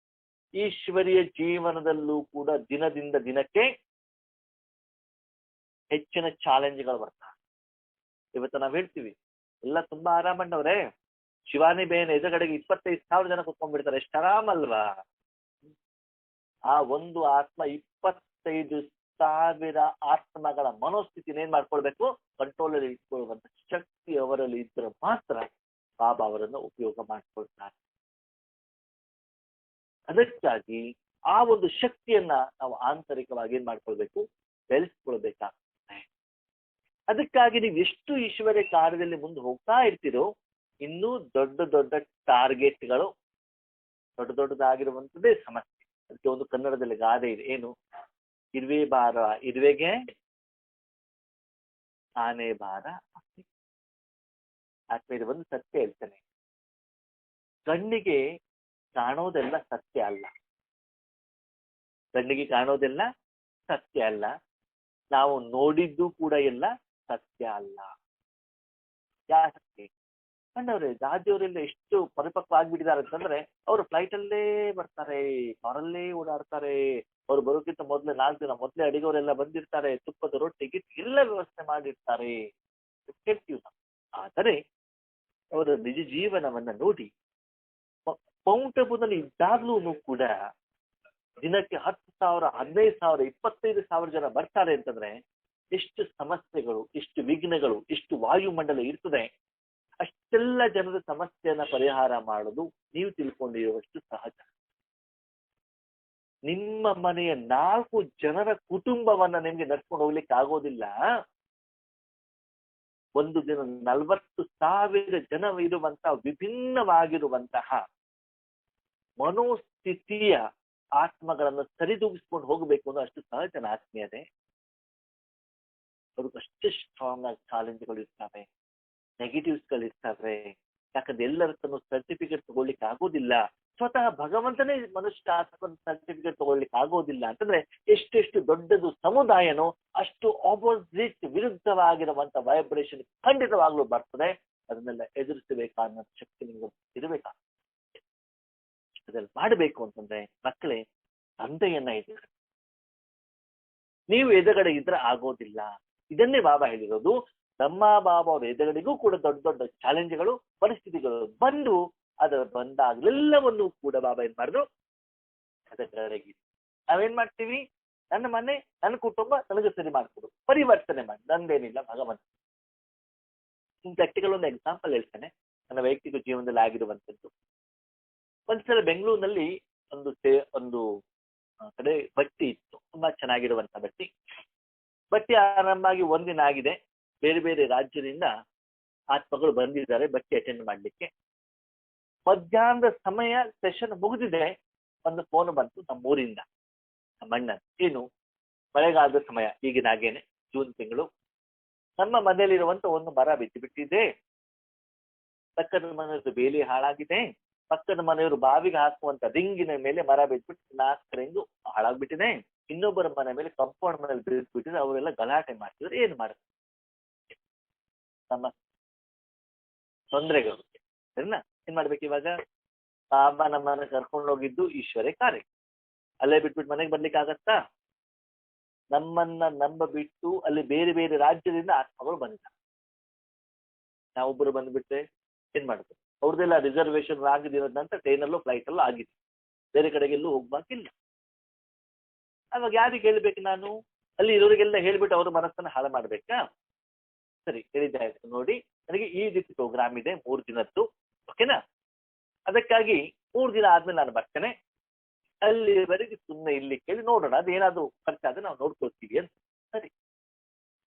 ಈಶ್ವರಿಯ ಜೀವನದಲ್ಲೂ ಕೂಡ ದಿನದಿಂದ ದಿನಕ್ಕೆ ಹೆಚ್ಚಿನ ಚಾಲೆಂಜ್ಗಳು ಬರ್ತವೆ. ಇವತ್ತು ನಾವ್ ಹೇಳ್ತೀವಿ ಎಲ್ಲ ತುಂಬಾ ಆರಾಮಣ್ಣವ್ರೆ. ಶಿವಾನಿ ಬೇನ್ ಎದುರುಗಡೆಗೆ 25,000 ಜನ ಕುತ್ಕೊಂಡ್ಬಿಡ್ತಾರೆ, ಎಷ್ಟು ಆರಾಮಲ್ವಾ? ಆ ಒಂದು ಆತ್ಮ 25,000 ಆತ್ಮಗಳ ಮನೋಸ್ಥಿತಿನ ಏನ್ ಮಾಡ್ಕೊಳ್ಬೇಕು? ಕಂಟ್ರೋಲ್ ಅಲ್ಲಿ ಇಟ್ಕೊಳ್ಳುವಂತ ಶಕ್ತಿ ಅವರಲ್ಲಿ ಇದ್ರೆ ಮಾತ್ರ ಬಾಬಾ ಅವರನ್ನು ಉಪಯೋಗ ಮಾಡ್ಕೊಳ್ತಾರೆ. ಅದಕ್ಕಾಗಿ ಆ ಒಂದು ಶಕ್ತಿಯನ್ನ ನಾವು ಆಂತರಿಕವಾಗಿ ಏನ್ ಮಾಡ್ಕೊಳ್ಬೇಕು? ಬೆಳೆಸ್ಕೊಳ್ಬೇಕಾಗ್ತದೆ. ಅದಕ್ಕಾಗಿ ನೀವು ಎಷ್ಟು ಈಶ್ವರ್ಯ ಕಾರ್ಯದಲ್ಲಿ ಮುಂದೆ ಹೋಗ್ತಾ ಇರ್ತೀರೋ, ಇನ್ನೂ ದೊಡ್ಡ ದೊಡ್ಡ ಟಾರ್ಗೆಟ್ಗಳು, ದೊಡ್ಡ ದೊಡ್ಡದಾಗಿರುವಂತದ್ದೇ ಸಮಸ್ಯೆ. ಅದಕ್ಕೆ ಒಂದು ಕನ್ನಡದಲ್ಲಿ ಗಾದೆ ಇದೆ, ಏನು? ಇರುವೆ ಭಾರ ಇರುವೆಗೆ, ಆನೆ ಭಾರ ಆನೆ. ಆತ್ಮೀಯರು, ಒಂದು ಸತ್ಯ ಹೇಳ್ತಾನೆ, ಕಣ್ಣಿಗೆ ಕಾಣೋದೆಲ್ಲ ಸತ್ಯ ಅಲ್ಲ. ಕಣ್ಣಿಗೆ ಕಾಣೋದೆಲ್ಲ ಸತ್ಯ ಅಲ್ಲ, ನಾವು ನೋಡಿದ್ದು ಕೂಡ ಎಲ್ಲ ಸತ್ಯ ಅಲ್ಲ. ಯಾಕೆ? ಕಂಡವ್ರೆ, ದಾದಿಯವರೆಲ್ಲ ಎಷ್ಟು ಪರಿಪಕ್ವ ಆಗ್ಬಿಟ್ಟಿದ್ದಾರೆ ಅಂತಂದ್ರೆ, ಅವರು ಫ್ಲೈಟ್ ಅಲ್ಲೇ ಬರ್ತಾರೆ, ಕಾರಲ್ಲೇ ಓಡಾಡ್ತಾರೆ. ಅವ್ರು ಬರೋಕ್ಕಿಂತ ಮೊದ್ಲು 4 ದಿನ ಮೊದ್ಲೇ ಅಡಿಗೆಯವರೆಲ್ಲ ಬಂದಿರ್ತಾರೆ, ತುಪ್ಪದ ರೊಟ್ಟಿ ಗಿಟ್ಟಿ ಎಲ್ಲ ವ್ಯವಸ್ಥೆ ಮಾಡಿರ್ತಾರೆ. ಕೇಳ್ತೀವಿ ನಾವು. ಆದರೆ ಅವರ ನಿಜ ಜೀವನವನ್ನ ನೋಡಿ, ಮೌಂಟಬುನಲ್ಲಿ ಇದ್ದಾಗ್ಲೂ ಕೂಡ ದಿನಕ್ಕೆ 10,000, 15,000, 25,000 ಜನ ಬರ್ತಾರೆ ಅಂತಂದ್ರೆ ಎಷ್ಟು ಸಮಸ್ಯೆಗಳು, ಎಷ್ಟು ವಿಘ್ನಗಳು, ಎಷ್ಟು ವಾಯುಮಂಡಲ ಇರ್ತದೆ. ಅಷ್ಟೆಲ್ಲ ಜನರ ಸಮಸ್ಯೆಯನ್ನ ಪರಿಹಾರ ಮಾಡೋದು ನೀವು ತಿಳ್ಕೊಂಡಿರುವಷ್ಟು ಸಹಜ. ನಿಮ್ಮ ಮನೆಯ 4 ಜನರ ಕುಟುಂಬವನ್ನ ನಿಮ್ಗೆ ನಡ್ಕೊಂಡು ಹೋಗ್ಲಿಕ್ಕೆ ಆಗೋದಿಲ್ಲ. ಒಂದು ದಿನ 40,000 ಜನ ಇರುವಂತಹ ವಿಭಿನ್ನವಾಗಿರುವಂತಹ ಮನೋಸ್ಥಿತಿಯ ಆತ್ಮಗಳನ್ನು ಸರಿದೂಗಿಸ್ಕೊಂಡು ಹೋಗಬೇಕು ಅನ್ನೋ ಅಷ್ಟು ಸಹಜನ ಆತ್ಮೀಯತೆ. ಅವ್ರಿಗೆ ಅಷ್ಟು ಸ್ಟ್ರಾಂಗ್ ಆಗಿ ಚಾಲೆಂಜ್ಗಳು ಇರ್ತವೆ, ನೆಗೆಟಿವ್ಸ್ಗಳು ಇರ್ತವೆ. ಯಾಕಂದ್ರೆ ಎಲ್ಲರನ್ನು ಸರ್ಟಿಫಿಕೇಟ್ ತಗೊಳ್ಲಿಕ್ಕೆ ಆಗೋದಿಲ್ಲ. ಸ್ವತಃ ಭಗವಂತನೇ ಮನುಷ್ಯ ಆತ್ಮನ ಸರ್ಟಿಫಿಕೇಟ್ ತಗೊಳ್ಲಿಕ್ಕೆ ಆಗೋದಿಲ್ಲ ಅಂತಂದ್ರೆ ಎಷ್ಟೆಷ್ಟು ದೊಡ್ಡದು ಸಮುದಾಯನೋ ಅಷ್ಟು ಆಪೋಸಿಟ್ ವಿರುದ್ಧವಾಗಿರುವಂತ ವೈಬ್ರೇಷನ್ ಖಂಡಿತವಾಗ್ಲೂ ಬರ್ತದೆ. ಅದನ್ನೆಲ್ಲ ಎದುರಿಸಬೇಕಾ ಅನ್ನೋ ಶಕ್ತಿ ನಿಮ್ಗೆ ಇರಬೇಕಾ? ಅದೆಲ್ಲ ಮಾಡಬೇಕು ಅಂತಂದ್ರೆ ಮಕ್ಕಳೇ, ತಂದೆಯನ್ನ ಇದ್ದಾರೆ, ನೀವು ಎದುರುಗಡೆ ಇದ್ರೆ ಆಗೋದಿಲ್ಲ. ಇದನ್ನೇ ಬಾಬಾ ಹೇಳಿರೋದು. ನಮ್ಮ ಬಾಬಾ ಅವ್ರ ಎದುರುಗಡೆಗೂ ಕೂಡ ದೊಡ್ಡ ದೊಡ್ಡ ಚಾಲೆಂಜ್ಗಳು, ಪರಿಸ್ಥಿತಿಗಳು ಬಂದು ಅದರ ಬಂದಾಗಲೆಲ್ಲವನ್ನೂ ಕೂಡ ಬಾಬಾ ಏನ್ ಮಾಡಿದ್ರು? ಅದರೊಳಗೆ ನಾವೇನ್ ಮಾಡ್ತೀವಿ? ನನ್ನ ಮನೆ, ನನ್ನ ಕುಟುಂಬ ನನಗೆ ಸರಿ ಮಾಡ್ಕೊಡು, ಪರಿವರ್ತನೆ ಮಾಡಿ, ನಂದೇನಿಲ್ಲ ಭಗವಂತ. ಪ್ರಾಕ್ಟಿಕಲ್ ಒಂದು ಎಕ್ಸಾಂಪಲ್ ಹೇಳ್ತೇನೆ, ನನ್ನ ವೈಯಕ್ತಿಕ ಜೀವನದಲ್ಲಿ ಆಗಿರುವಂತದ್ದು. ಒಂದ್ಸಲ ಬೆಂಗಳೂರಿನಲ್ಲಿ ಒಂದು ಕಡೆ ಬಟ್ಟಿ ಇತ್ತು, ತುಂಬಾ ಚೆನ್ನಾಗಿರುವಂತ ಬಟ್ಟಿ ಆರಂಭ ಆಗಿ ಒಂದಿನ ಆಗಿದೆ. ಬೇರೆ ಬೇರೆ ರಾಜ್ಯದಿಂದ ಆತ್ಮಗಳು ಬಂದಿದ್ದಾರೆ ಬಟ್ಟಿ ಅಟೆಂಡ್ ಮಾಡ್ಲಿಕ್ಕೆ. ಮಧ್ಯಾಹ್ನದ ಸಮಯ ಸೆಷನ್ ಮುಗಿದಿದೆ, ಒಂದು ಫೋನ್ ಬಂತು ನಮ್ಮೂರಿಂದ, ನಮ್ಮಣ್ಣ. ಏನು? ಮಳೆಗಾಲದ ಸಮಯ, ಈಗಿನ ಹಾಗೇನೆ ಜೂನ್ ತಿಂಗಳು. ನಮ್ಮ ಮನೆಯಲ್ಲಿರುವಂತ ಒಂದು ಮರ ಬಿದ್ದು ಬಿಟ್ಟಿದೆ, ಪಕ್ಕದ ಮನೆಯದ್ದು ಬೇಲಿ ಹಾಳಾಗಿದೆ, ಪಕ್ಕದ ಮನೆಯವರು ಬಾವಿಗೆ ಹಾಕುವಂತ ರಿಂಗಿನ ಮೇಲೆ ಮರ ಬಿದ್ದುಬಿಟ್ಟು 4 ರಿಂಗು ಹಾಳಾಗ್ಬಿಟ್ಟಿದೆ, ಇನ್ನೊಬ್ಬರ ಮನೆ ಮೇಲೆ ಕಂಪೌಂಡ್ ಮನೇಲಿ ಬಿದ್ದುಬಿಟ್ಟಿದೆ. ಅವರೆಲ್ಲ ಗಲಾಟೆ ಮಾಡ್ತಿದ್ರು. ಏನ್ ಮಾಡುದು? ನಮ್ಮ ತೊಂದರೆಗಳು ಸರಿನಾ? ಏನ್ ಮಾಡ್ಬೇಕು ಇವಾಗ? ಬಾಬಾ ನಮ್ಮನ್ನ ಕರ್ಕೊಂಡು ಹೋಗಿದ್ದು ಈಶ್ವರ್ಯ ಕಾರ್ಯ, ಅಲ್ಲೇ ಬಿಟ್ಬಿಟ್ಟು ಮನೆಗೆ ಬರ್ಲಿಕ್ಕೆ ಆಗತ್ತಾ? ನಮ್ಮನ್ನ ನಂಬ ಬಿಟ್ಟು ಅಲ್ಲಿ ಬೇರೆ ಬೇರೆ ರಾಜ್ಯದಿಂದ ಆತ್ಮಗಳು ಬಂದಿದ್ದಾರೆ. ನಾವೊಬ್ಬರು ಬಂದ್ಬಿಟ್ರೆ ಏನ್ ಮಾಡುದು? ಅವ್ರದ್ದೆಲ್ಲ ರಿಸರ್ವೇಶನ್ ಆಗಿದಿರೋದ್ ನಂತರ ಟ್ರೈನಲ್ಲೂ ಫ್ಲೈಟಲ್ಲೂ ಆಗಿದೆ, ಬೇರೆ ಕಡೆಗೆಲ್ಲೂ ಹೋಗ್ಬೇಕಿಲ್ಲ. ಅವಾಗ ಯಾರಿಗೆ ಹೇಳ್ಬೇಕು ನಾನು? ಅಲ್ಲಿ ಇರೋರಿಗೆಲ್ಲ ಹೇಳ್ಬಿಟ್ಟು ಅವ್ರ ಮನಸ್ಸನ್ನ ಹಾಳು ಮಾಡ್ಬೇಕಾ? ಸರಿ, ಹೇಳಿದ್ದಾಯ್ತು. ನೋಡಿ, ನನಗೆ ಈ ರೀತಿ ಪ್ರೋಗ್ರಾಮ್ ಇದೆ 3 ದಿನದ್ದು, ಓಕೆನಾ? ಅದಕ್ಕಾಗಿ 3 ದಿನ ಆದ್ಮೇಲೆ ನಾನು ಬರ್ತೇನೆ. ಅಲ್ಲಿವರೆಗೆ ಸುಮ್ಮನೆ ಇಲ್ಲಿ ಕೇಳಿ ನೋಡೋಣ, ಅದೇನಾದ್ರು ಖರ್ಚಾದ್ರೆ ನಾವು ನೋಡ್ಕೊಳ್ತೀವಿ ಅಂತ. ಸರಿ,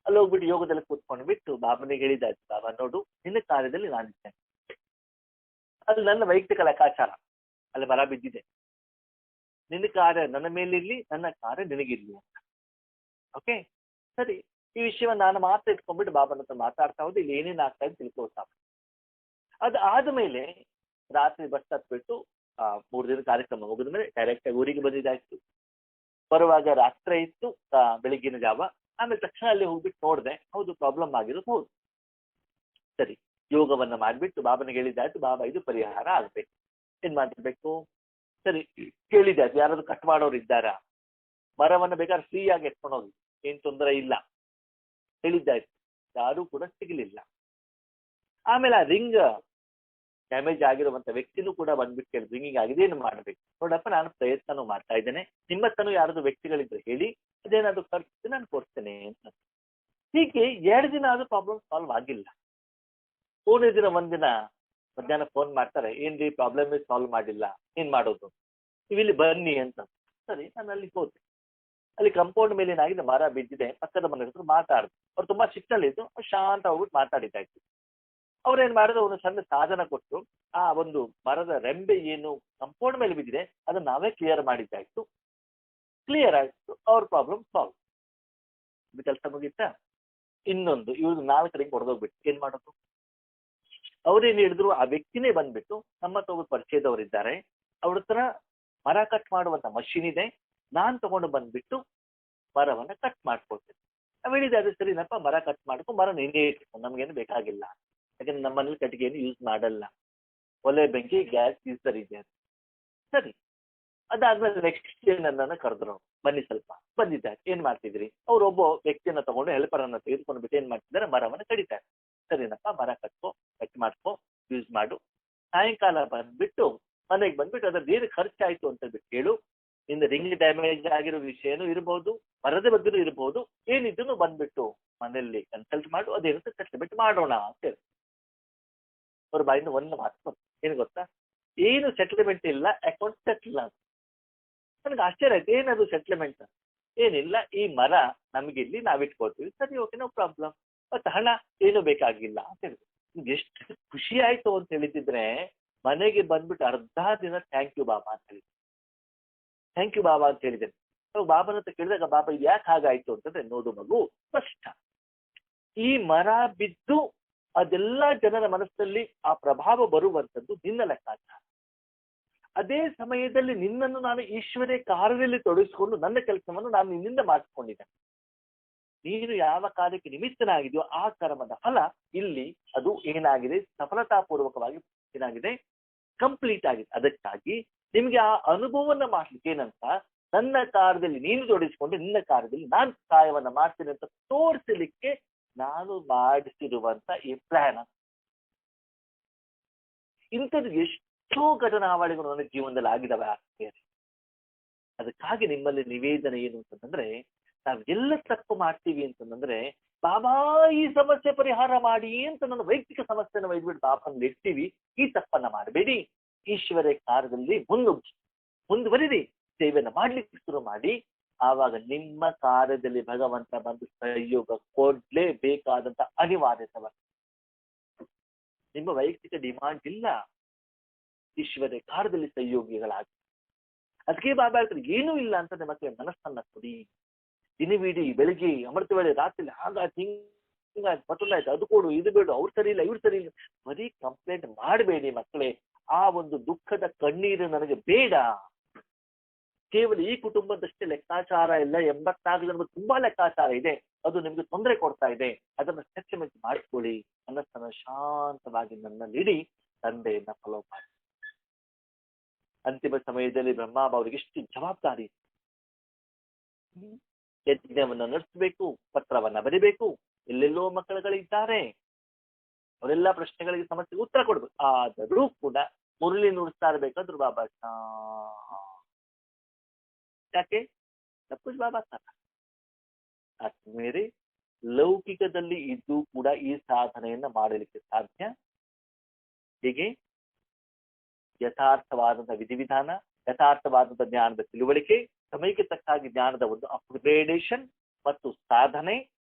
ಅಲ್ಲಿ ಹೋಗ್ಬಿಟ್ಟು ಯೋಗದಲ್ಲಿ ಕೂತ್ಕೊಂಡು ಬಿಟ್ಟು ಬಾಬನಿಗೆ ಹೇಳಿದಾಯ್ತು, ಬಾಬಾ ನೋಡು, ನಿನ್ನ ಕಾರ್ಯದಲ್ಲಿ ನಾನಿದ್ದೇನೆ, ಅದು ನನ್ನ ವೈಯಕ್ತಿಕ ಲೆಕ್ಕಾಚಾರ, ಅಲ್ಲಿ ಮರ ಬಿದ್ದಿದೆ, ನಿನ್ನ ಕಾರ್ಯ ನನ್ನ ಮೇಲಿರ್ಲಿ, ನನ್ನ ಕಾರ್ಯ ನಿನಗಿರ್ಲಿ ಅಂತ. ಓಕೆ, ಸರಿ. ಈ ವಿಷಯವನ್ನ ನಾನು ಮಾತ್ರ ಇಟ್ಕೊಂಡ್ಬಿಟ್ಟು ಬಾಬನ ಹತ್ರ ಮಾತಾಡ್ತಾ ಹೋದ್ರೆ ಇಲ್ಲಿ ಏನೇನು ಆಗ್ತಾ ಇದೆ ತಿಳ್ಕೊಳ್ತಾ. ಅದು ಆದ್ಮೇಲೆ ರಾತ್ರಿ ಬಸ್ ಹತ್ಬಿಟ್ಟು 3 ದಿನ ಕಾರ್ಯಕ್ರಮ ಮುಗಿದ್ಮೇಲೆ ಡೈರೆಕ್ಟ್ ಆಗಿ ಊರಿಗೆ ಬಂದಿದ್ದಾಯ್ತು. ಬರುವಾಗ ರಾತ್ರಿ ಇತ್ತು, ಬೆಳಿಗ್ಗಿನ ಜಾವ. ಆಮೇಲೆ ತಕ್ಷಣ ಅಲ್ಲಿ ಹೋಗ್ಬಿಟ್ಟು ನೋಡಿದೆ, ಹೌದು ಪ್ರಾಬ್ಲಮ್ ಆಗಿರೋದು ಹೌದು. ಸರಿ, ಯೋಗವನ್ನ ಮಾಡ್ಬಿಟ್ಟು ಬಾಬನಿಗೆ ಹೇಳಿದ್ದಾಯ್ತು, ಬಾಬಾ ಇದು ಪರಿಹಾರ ಆಗ್ಬೇಕು, ಏನ್ ಮಾಡ್ಬೇಕು? ಸರಿ, ಕೇಳಿದ್ದಾಯ್ತು, ಯಾರಾದ್ರೂ ಕಟ್ ಮಾಡೋರು ಇದ್ದಾರಾ? ಮರವನ್ನ ಬೇಕಾದ್ರೆ ಫ್ರೀ ಆಗಿ ಎತ್ಕೊಂಡು ಹೋಗಿ, ಏನ್ ತೊಂದರೆ ಇಲ್ಲ ಹೇಳಿದ್ದಾಯ್ತು. ಯಾರೂ ಕೂಡ ಸಿಗಲಿಲ್ಲ. ಆಮೇಲೆ ಆ ರಿಂಗ್ ಡ್ಯಾಮೇಜ್ ಆಗಿರುವಂತ ವ್ಯಕ್ತಿನೂ ಕೂಡ ಬಂದ್ಬಿಟ್ಟು ಕೇಳಿ ರಿಂಗಿಂಗ್ ಆಗಿದೆ, ಏನು ಮಾಡ್ಬೇಕು? ನೋಡಪ್ಪ, ನಾನು ಪ್ರಯತ್ನನೂ ಮಾಡ್ತಾ ಇದ್ದೇನೆ, ನಿಮ್ಮ ಹತ್ರನೂ ಯಾರಾದ್ರು ವ್ಯಕ್ತಿಗಳಿದ್ರೆ ಹೇಳಿ, ಅದೇನಾದ್ರು ಖರ್ಚು ನಾನು ಕೊಡ್ತೇನೆ ಅಂತ. ಹೀಗೆ 2 ದಿನ ಆದ್ರೂ ಪ್ರಾಬ್ಲಮ್ ಸಾಲ್ವ್ ಆಗಿಲ್ಲ. 3ನೇ ದಿನ ಒಂದಿನ ಮಧ್ಯಾಹ್ನ ಫೋನ್ ಮಾಡ್ತಾರೆ, ಏನ್ರಿ ಪ್ರಾಬ್ಲಮ್ ಸಾಲ್ವ್ ಮಾಡಿಲ್ಲ, ಏನ್ ಮಾಡೋದು? ನೀವು ಇಲ್ಲಿ ಬನ್ನಿ ಅಂತ. ಸರಿ, ನಾನು ಅಲ್ಲಿ ಹೋದೆ. ಅಲ್ಲಿ ಕಂಪೌಂಡ್ ಮೇಲೆ ಏನಾಗಿದೆ, ಮರ ಬಿದ್ದಿದೆ, ಪಕ್ಕದ ಮನೆ ಹತ್ರ ಮಾತಾಡಿದ್ರು. ಅವ್ರು ತುಂಬಾ ಸಿಟ್ಟಲ್ಲಿದ್ದು ಶಾಂತ ಹೋಗ್ಬಿಟ್ಟು ಮಾತಾಡಿತಾ ಇದ್ರು. ಅವ್ರೇನ್ ಮಾಡಿದ್ರು, ಒಂದು ಸಣ್ಣ ಸಾಧನ ಕೊಟ್ಟು ಆ ಒಂದು ಮರದ ರೆಂಬೆ ಏನು ಕಂಪೌಂಡ್ ಮೇಲೆ ಬಿದ್ದಿದೆ ಅದನ್ನ ನಾವೇ ಕ್ಲಿಯರ್ ಮಾಡಿದ್ದಾಯ್ತು. ಕ್ಲಿಯರ್ ಆಯ್ತು, ಅವ್ರ ಪ್ರಾಬ್ಲಮ್ ಸಾಲ್ವ್. ಇದು ಕೆಲಸ ಮುಗೀತಾ? ಇನ್ನೊಂದು ಇವ್ರು 4 ರಿಂಗ್ ಹೊಡೆದೋಗ್ಬಿಟ್ಟು ಏನ್ ಮಾಡೋದು? ಅವ್ರೇನ್ ಹೇಳಿದ್ರು, ಆ ವ್ಯಕ್ತಿನೇ ಬಂದ್ಬಿಟ್ಟು ನಮ್ಮ ಹತ್ರ ಒಬ್ಬರು ಪರಿಚಯದವರಿದ್ದಾರೆ, ಅವ್ರ ಹತ್ರ ಮರ ಕಟ್ ಮಾಡುವಂತ ಮಷೀನ್ ಇದೆ, ನಾನ್ ತಗೊಂಡು ಬಂದ್ಬಿಟ್ಟು ಮರವನ್ನ ಕಟ್ ಮಾಡ್ಕೊಡ್ತೇನೆ. ನಾವ್ ಹೇಳಿದೆ, ಅದು ಸರಿನಪ್ಪ, ಮರ ಕಟ್ ಮಾಡ್ಕೊ, ಮರ ನೆನೆ ಇಟ್ಕೊ, ನಮ್ಗೇನು ಬೇಕಾಗಿಲ್ಲ, ಯಾಕಂದ್ರೆ ನಮ್ಮನೇಲಿ ಕಟ್ಟಿಗೆಯನ್ನು ಯೂಸ್ ಮಾಡಲ್ಲ, ಒಲೆ ಬೆಂಕಿ ಗ್ಯಾಸ್ ಯೂಸರ್ ಇದೆ. ಸರಿ, ಅದಾದ್ಮೇಲೆ ನೆಕ್ಸ್ಟ್ ಡೇ ನನ್ನನ್ನು ಕರೆದ್ರು, ಬನ್ನಿ ಸ್ವಲ್ಪ. ಬಂದಿದ್ದಾರೆ, ಏನ್ ಮಾಡ್ತಿದ್ರಿ? ಅವ್ರು ಒಬ್ಬ ವ್ಯಕ್ತಿಯನ್ನ ತಗೊಂಡು ಹೆಲ್ಪರ್ ಅನ್ನ ತೆಗೆದುಕೊಂಡು ಬಿಟ್ಟು ಏನ್ ಮಾಡ್ತಿದ್ದಾರೆ, ಮರವನ್ನ ಕಡಿತಾರೆ. ಸರಿನಪ್ಪ, ಮರ ಕಟ್ ಮಾಡ್ಕೊ, ಯೂಸ್ ಮಾಡು. ಸಾಯಂಕಾಲ ಬಂದ್ಬಿಟ್ಟು ಮನೆಗೆ ಬಂದ್ಬಿಟ್ಟು ಅದ್ರ ಏನು ಖರ್ಚಾಯ್ತು ಅಂತ ಬಿಟ್ಟು ಹೇಳು, ನಿಂದ ರಿಂಗ್ ಡ್ಯಾಮೇಜ್ ಆಗಿರೋ ವಿಷಯನೂ ಇರ್ಬೋದು, ಮರದ ಬಗ್ಗೆನೂ ಇರ್ಬೋದು, ಏನಿದ್ರು ಬಂದ್ಬಿಟ್ಟು ಮನೆಯಲ್ಲಿ ಕನ್ಸಲ್ಟ್ ಮಾಡು, ಅದೇನಂತ ಸೆಟ್ಲ್ಮೆಂಟ್ ಮಾಡೋಣ ಅಂತ ಹೇಳಿ ಅವ್ರ ಬಾಯಿಂದ ಒಂದು ಮಾತು ಬಂತು. ಏನು ಗೊತ್ತಾ? ಏನು ಸೆಟ್ಲ್ಮೆಂಟ್ ಇಲ್ಲ, ಅಕೌಂಟ್ ಸೆಟ್ಲ್ ಅಂತ. ನನಗೆ ಆಶ್ಚರ್ಯ ಆಯ್ತು, ಏನದು ಸೆಟ್ಲ್ಮೆಂಟ್? ಏನಿಲ್ಲ, ಈ ಮರ ನಮ್ಗೆ ಇಲ್ಲಿ ನಾವಿಟ್ಕೊಳ್ತೀವಿ, ಸರಿ, ಓಕೆ, ನೋ ಪ್ರಾಬ್ಲಮ್, ಮತ್ತೆ ಹಣ ಏನು ಬೇಕಾಗಿಲ್ಲ ಅಂತ ಹೇಳಿದ್ರು. ಎಷ್ಟು ಖುಷಿ ಆಯ್ತು ಅಂತ ಹೇಳಿದ್ರೆ, ಮನೆಗೆ ಬಂದ್ಬಿಟ್ಟು ಅರ್ಧ ದಿನ ಥ್ಯಾಂಕ್ ಯು ಬಾಬಾ ಅಂತ ಹೇಳಿದ್ರು. ಥ್ಯಾಂಕ್ ಯು ಬಾಬಾ ಅಂತ ಹೇಳಿದ್ದೇನೆ. ನಾವು ಬಾಬನ ಹತ್ರ ಕೇಳಿದಾಗ, ಬಾಬಾ ಇದು ಯಾಕೆ ಹಾಗಾಯ್ತು ಅಂತಂದ್ರೆ, ನೋಡು ಮಗು, ಸ್ಪಷ್ಟ, ಈ ಮರ ಬಿದ್ದು ಅದೆಲ್ಲ ಜನರ ಮನಸ್ಸಲ್ಲಿ ಆ ಪ್ರಭಾವ ಬರುವಂಥದ್ದು ನಿನ್ನ ಲೆಕ್ಕಾಚಾರ. ಅದೇ ಸಮಯದಲ್ಲಿ ನಿನ್ನನ್ನು ನಾನು ಈಶ್ವರೇ ಕಾರ್ಯದಲ್ಲಿ ತೊಡಗಿಸಿಕೊಂಡು ನನ್ನ ಕೆಲಸವನ್ನು ನಾನು ನಿನ್ನಿಂದ ಮಾಡಿಸ್ಕೊಂಡಿದ್ದೇನೆ. ನೀನು ಯಾವ ಕಾರ್ಯಕ್ಕೆ ನಿಮಿತ್ತನಾಗಿದೆಯೋ ಆ ಕರ್ಮದ ಫಲ ಇಲ್ಲಿ ಅದು ಏನಾಗಿದೆ, ಸಫಲತಾಪೂರ್ವಕವಾಗಿ ಏನಾಗಿದೆ, ಕಂಪ್ಲೀಟ್ ಆಗಿದೆ. ಅದಕ್ಕಾಗಿ ನಿಮ್ಗೆ ಆ ಅನುಭವವನ್ನ ಮಾಡ್ಲಿಕ್ಕೆ ಏನಂತ, ನನ್ನ ಕಾರ್ಯದಲ್ಲಿ ನೀನು ಜೋಡಿಸಿಕೊಂಡು ನಿನ್ನ ಕಾರ್ಯದಲ್ಲಿ ನಾನು ಸಹಾಯವನ್ನ ಮಾಡ್ತೇನೆ ಅಂತ ತೋರಿಸಲಿಕ್ಕೆ ನಾನು ಮಾಡಿಸಿರುವಂತ ಈ ಪ್ಲಾನ್. ಇಂಥದ್ದು ಎಷ್ಟೋ ಘಟನಾವಳಿಗಳು ನನ್ನ ಜೀವನದಲ್ಲಿ ಆಗಿದಾವೆ. ಅದಕ್ಕಾಗಿ ನಿಮ್ಮಲ್ಲಿ ನಿವೇದನೆ ಏನು ಅಂತಂದ್ರೆ, ನಾವೆಲ್ಲ ತಪ್ಪು ಮಾಡ್ತೀವಿ ಅಂತಂದ್ರೆ, ಬಾಬಾ ಈ ಸಮಸ್ಯೆ ಪರಿಹಾರ ಮಾಡಿ ಅಂತ ನನ್ನ ವೈಯಕ್ತಿಕ ಸಮಸ್ಯೆನ ಒಯ್ದ್ಬಿಟ್ಟು ಬಾಬಾನ ಇಡ್ತೀವಿ. ಈ ತಪ್ಪನ್ನ ಮಾಡಬೇಡಿ. ಈಶ್ವರ ಕಾರ್ಯದಲ್ಲಿ ಮುಂದುವರಿರಿ, ಸೇವೆಯನ್ನು ಮಾಡ್ಲಿಕ್ಕೆ ಶುರು ಮಾಡಿ. ಆವಾಗ ನಿಮ್ಮ ಕಾರ್ಯದಲ್ಲಿ ಭಗವಂತ ಬಂದು ಸಹಯೋಗ ಕೊಡ್ಲೇಬೇಕಾದಂತ ಅನಿವಾರ್ಯತೆ ಬರ್ತದೆ. ನಿಮ್ಮ ವೈಯಕ್ತಿಕ ಡಿಮಾಂಡ್ ಇಲ್ಲ, ಈಶ್ವರ ಕಾರ್ಯದಲ್ಲಿ ಸಹಯೋಗಿಗಳಾಗಿ. ಅದಕ್ಕೆ ಬಾಬಾ ಹೇಳ್ತಾರೆ, ಏನೂ ಇಲ್ಲ ಅಂತಂದ್ರೆ ಮತ್ತೆ ಮನಸ್ಸನ್ನ ಕೊಡಿ. ದಿನವಿಡೀ ಬೆಳಿಗ್ಗೆ ಅಮೃತ ವೇಳೆ ರಾತ್ರಿ ಹಾಗಾಯ್ತು, ಹಿಂಗಾಯ್ತು, ಮತ್ತೊಂದಾಯ್ತು, ಅದು ಕೊಡು, ಇದು ಬೇಡು, ಅವ್ರು ಸರಿ ಇಲ್ಲ, ಇವ್ರು ಸರಿ ಇಲ್ಲ, ಬರೀ ಕಂಪ್ಲೇಂಟ್ ಮಾಡಬೇಡಿ ಮಕ್ಕಳೇ. ಆ ಒಂದು ದುಃಖದ ಕಣ್ಣೀರು ನನಗೆ ಬೇಡ. ಕೇವಲ ಈ ಕುಟುಂಬದಷ್ಟೇ ಲೆಕ್ಕಾಚಾರ ಇಲ್ಲ, 84 ಜನರು ತುಂಬಾ ಲೆಕ್ಕಾಚಾರ ಇದೆ, ಅದು ನಿಮ್ಗೆ ತೊಂದರೆ ಕೊಡ್ತಾ ಇದೆ, ಅದನ್ನ ಸೆಟ್ಲ್ಮೆಂಟ್ ಮಾಡಿಕೊಳ್ಳಿ. ಮನಸ್ಸನ್ನು ಶಾಂತವಾಗಿ ನನ್ನಲ್ಲಿ ತಂದೆಯನ್ನ ಫಾಲೋ ಮಾಡಿ. ಅಂತಿಮ ಸಮಯದಲ್ಲಿ ಬ್ರಹ್ಮಾಬ ಅವರಿಗೆ ಎಷ್ಟು ಜವಾಬ್ದಾರಿ. ಯಜ್ಞವನ್ನ ನಡೆಸಬೇಕು, ಪತ್ರವನ್ನ ಬರಿಬೇಕು, ಎಲ್ಲೆಲ್ಲೋ ಮಕ್ಕಳುಗಳಿದ್ದಾರೆ, ಅವರೆಲ್ಲ ಪ್ರಶ್ನೆಗಳಿಗೆ ಸಮಸ್ಯೆಗೆ ಉತ್ತರ ಕೊಡ್ಬೇಕು. ಆದರೂ ಕೂಡ ಮುರಳಿ ನುಡಿಸ್ತಾ ಇರ್ಬೇಕಾದ್ರು ಬಾಬಾ ಯಾಕೆ ತಪ್ಪು ಬಾಬಾ ಆದ್ಮೇಲೆ ಲೌಕಿಕದಲ್ಲಿ ಇದ್ದು ಕೂಡ ಈ ಸಾಧನೆಯನ್ನ ಮಾಡಲಿಕ್ಕೆ ಸಾಧ್ಯ. ಹೀಗೆ ಯಥಾರ್ಥವಾದಂತಹ ವಿಧಿವಿಧಾನ, ಯಥಾರ್ಥವಾದಂತಹ ಜ್ಞಾನದ ತಿಳುವಳಿಕೆ, ಸಮಯಕ್ಕೆ ತಕ್ಕಾಗಿ ಜ್ಞಾನದ ಒಂದು ಅಪ್ಗ್ರೇಡೇಷನ್ ಮತ್ತು ಸಾಧನೆ,